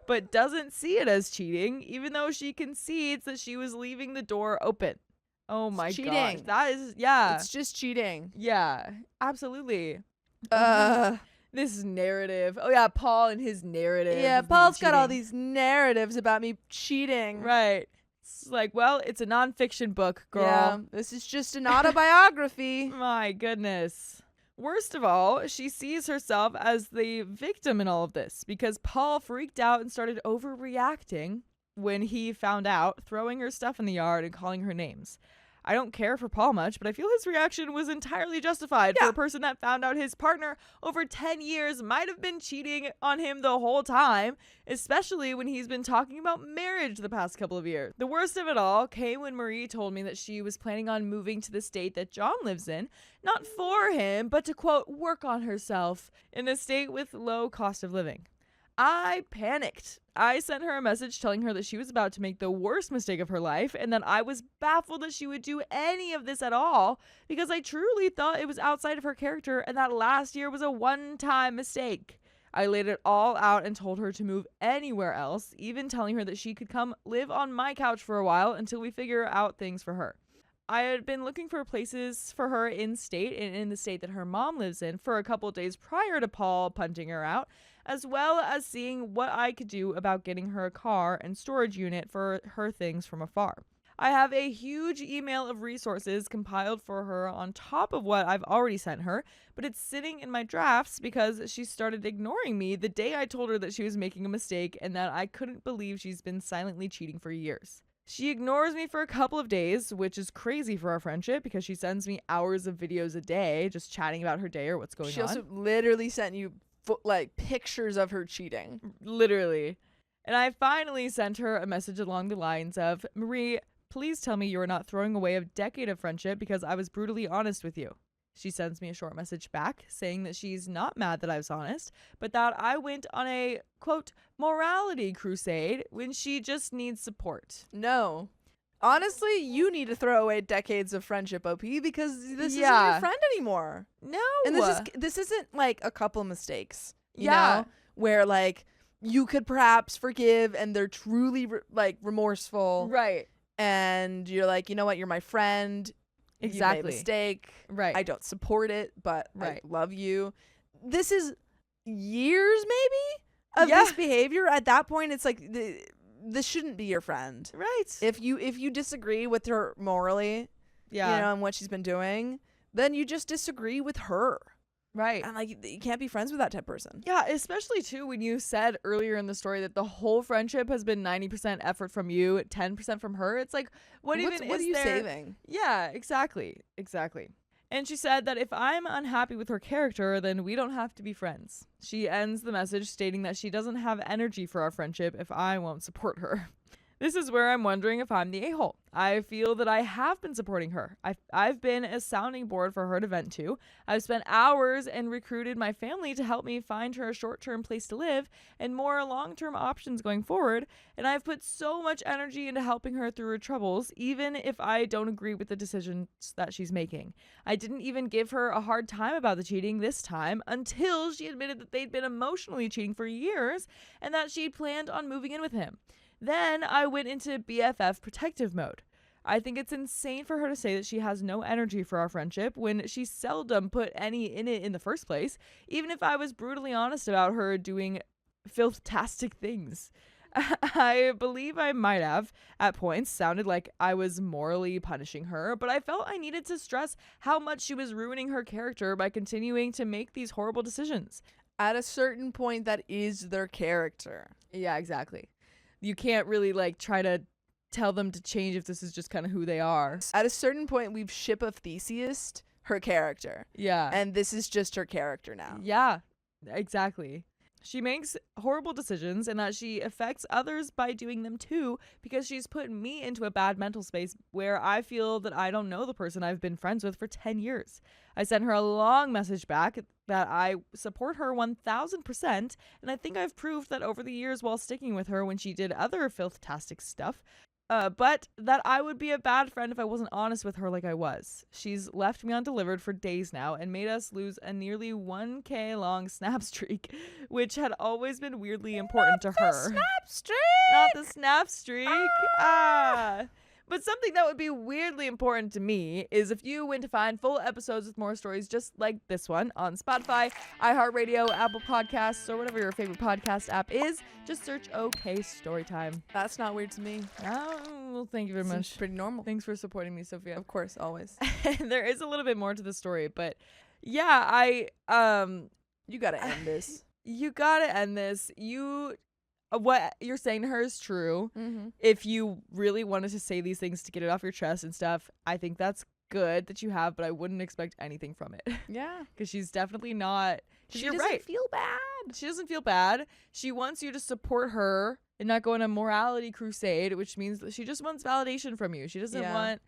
but doesn't see it as cheating, even though she concedes that she was leaving the door open. Oh my gosh. That is, yeah. It's just cheating. Yeah, absolutely. This narrative. Oh yeah, Paul and his narrative. Yeah, Paul's got all these narratives about me cheating. Right. It's like, well, it's a nonfiction book, girl. Yeah, this is just an autobiography. My goodness. Worst of all, she sees herself as the victim in all of this because Paul freaked out and started overreacting when he found out, throwing her stuff in the yard and calling her names. I don't care for Paul much, but I feel his reaction was entirely justified for a person that found out his partner over 10 years might have been cheating on him the whole time, especially when he's been talking about marriage the past couple of years. The worst of it all came when Marie told me that she was planning on moving to the state that John lives in, not for him, but to, quote, work on herself in a state with low cost of living. I panicked. I sent her a message telling her that she was about to make the worst mistake of her life and that I was baffled that she would do any of this at all because I truly thought it was outside of her character and that last year was a one-time mistake. I laid it all out and told her to move anywhere else, even telling her that she could come live on my couch for a while until we figure out things for her. I had been looking for places for her in state and in the state that her mom lives in for a couple days prior to Paul punting her out, as well as seeing what I could do about getting her a car and storage unit for her things from afar. I have a huge email of resources compiled for her on top of what I've already sent her, but it's sitting in my drafts because she started ignoring me the day I told her that she was making a mistake and that I couldn't believe she's been silently cheating for years. She ignores me for a couple of days, which is crazy for our friendship because she sends me hours of videos a day just chatting about her day or what's going on. She also literally sent you pictures of her cheating. Literally. And I finally sent her a message along the lines of, Marie, please tell me you are not throwing away a decade of friendship because I was brutally honest with you. She sends me a short message back saying that she's not mad that I was honest, but that I went on a, quote, morality crusade when she just needs support. No. Honestly, you need to throw away decades of friendship, OP, because this isn't your friend anymore. No. And this isn't like a couple mistakes, you know, where like you could perhaps forgive and they're truly remorseful. Right. And you're like, you know what, you're my friend. Exactly. You made a mistake. Right. I don't support it, but right. I love you. This is years maybe of this behavior. At that point, it's like this shouldn't be your friend. Right. If you disagree with her morally, you know, and what she's been doing, then you just disagree with her. Right. And like you can't be friends with that type of person. Yeah, especially too when you said earlier in the story that the whole friendship has been 90% effort from you, 10% from her. It's like, what are you saving? Yeah, exactly. Exactly. And she said that if I'm unhappy with her character, then we don't have to be friends. She ends the message stating that she doesn't have energy for our friendship if I won't support her. This is where I'm wondering if I'm the a-hole. I feel that I have been supporting her. I've been a sounding board for her to vent to. I've spent hours and recruited my family to help me find her a short-term place to live and more long-term options going forward. And I've put so much energy into helping her through her troubles, even if I don't agree with the decisions that she's making. I didn't even give her a hard time about the cheating this time until she admitted that they'd been emotionally cheating for years and that she'd planned on moving in with him. Then I went into BFF protective mode. I think it's insane for her to say that she has no energy for our friendship when she seldom put any in it in the first place, even if I was brutally honest about her doing filth-tastic things. I believe I might have, at points, sounded like I was morally punishing her, but I felt I needed to stress how much she was ruining her character by continuing to make these horrible decisions. At a certain point, that is their character. Yeah, exactly. You can't really like try to tell them to change if this is just kind of who they are. At a certain point, we've ship of Theseus her character. Yeah. And this is just her character now. Yeah, exactly. She makes horrible decisions and that she affects others by doing them too because she's put me into a bad mental space where I feel that I don't know the person I've been friends with for 10 years. I sent her a long message back that I support her 1000%, and I think I've proved that over the years while sticking with her when she did other filth-tastic stuff, but that I would be a bad friend if I wasn't honest with her like I was. She's left me undelivered for days now and made us lose a nearly 1K long snap streak, which had always been weirdly important to her. Snap streak! Not the snap streak. But something that would be weirdly important to me is if you went to find full episodes with more stories just like this one on Spotify, iHeartRadio, Apple Podcasts, or whatever your favorite podcast app is, just search OK Storytime. That's not weird to me. Oh, well, thank you very much. It's pretty normal. Thanks for supporting me, Sophia. Of course, always. There is a little bit more to the story, but yeah, you gotta end this. You gotta end this. What you're saying to her is true. Mm-hmm. If you really wanted to say these things to get it off your chest and stuff, I think that's good that you have, but I wouldn't expect anything from it. Yeah. Because she's definitely not. She doesn't feel bad. She doesn't feel bad. She wants you to support her and not go on a morality crusade, which means that she just wants validation from you. She doesn't want,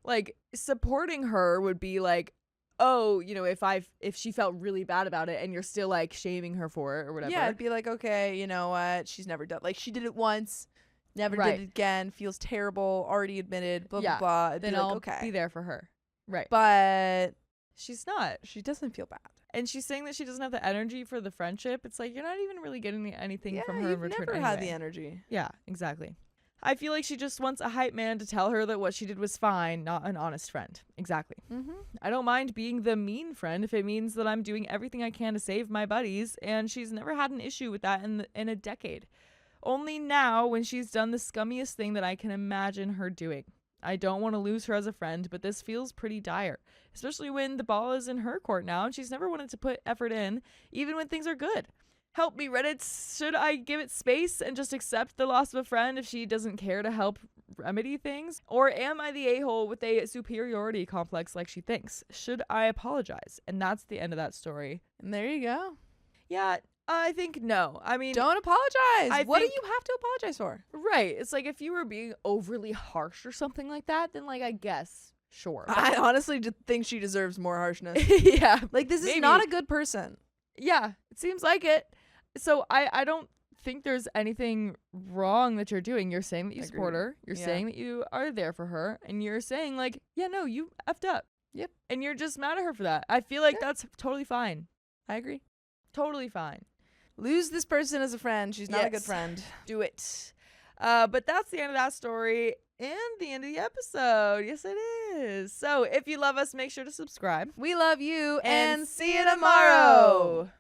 like, supporting her would be like, oh, you know, if she felt really bad about it and you're still like shaming her for it or whatever. Yeah, it'd be like, okay, you know what? She's never done, like, she did it once, never did it again, feels terrible, already admitted, blah, blah, blah. It'd then be like, I'll okay. be there for her. Right. But she's not. She doesn't feel bad. And she's saying that she doesn't have the energy for the friendship. It's like, you're not even really getting anything from her in return. Never had the energy. Yeah, exactly. I feel like she just wants a hype man to tell her that what she did was fine, not an honest friend. Exactly. I don't mind being the mean friend if it means that I'm doing everything I can to save my buddies, and she's never had an issue with that in a decade. Only now, when she's done the scummiest thing that I can imagine her doing. I don't want to lose her as a friend, but this feels pretty dire, especially when the ball is in her court now and she's never wanted to put effort in, even when things are good. Help me, Reddit. Should I give it space and just accept the loss of a friend if she doesn't care to help remedy things? Or am I the a-hole with a superiority complex like she thinks? Should I apologize? And that's the end of that story. And there you go. Yeah, I think no. I mean, don't apologize. What do you have to apologize for? Right. It's like if you were being overly harsh or something like that, then like I guess sure. I honestly think she deserves more harshness. Yeah. Like this is not a good person. Yeah, it seems like it. So I don't think there's anything wrong that you're doing. You're saying that you support her. You're saying that you are there for her. And you're saying like, yeah, no, you effed up. Yep. And you're just mad at her for that. I feel like that's totally fine. I agree. Totally fine. Lose this person as a friend. She's not a good friend. Do it. But that's the end of that story and the end of the episode. Yes, it is. So if you love us, make sure to subscribe. We love you and see you tomorrow.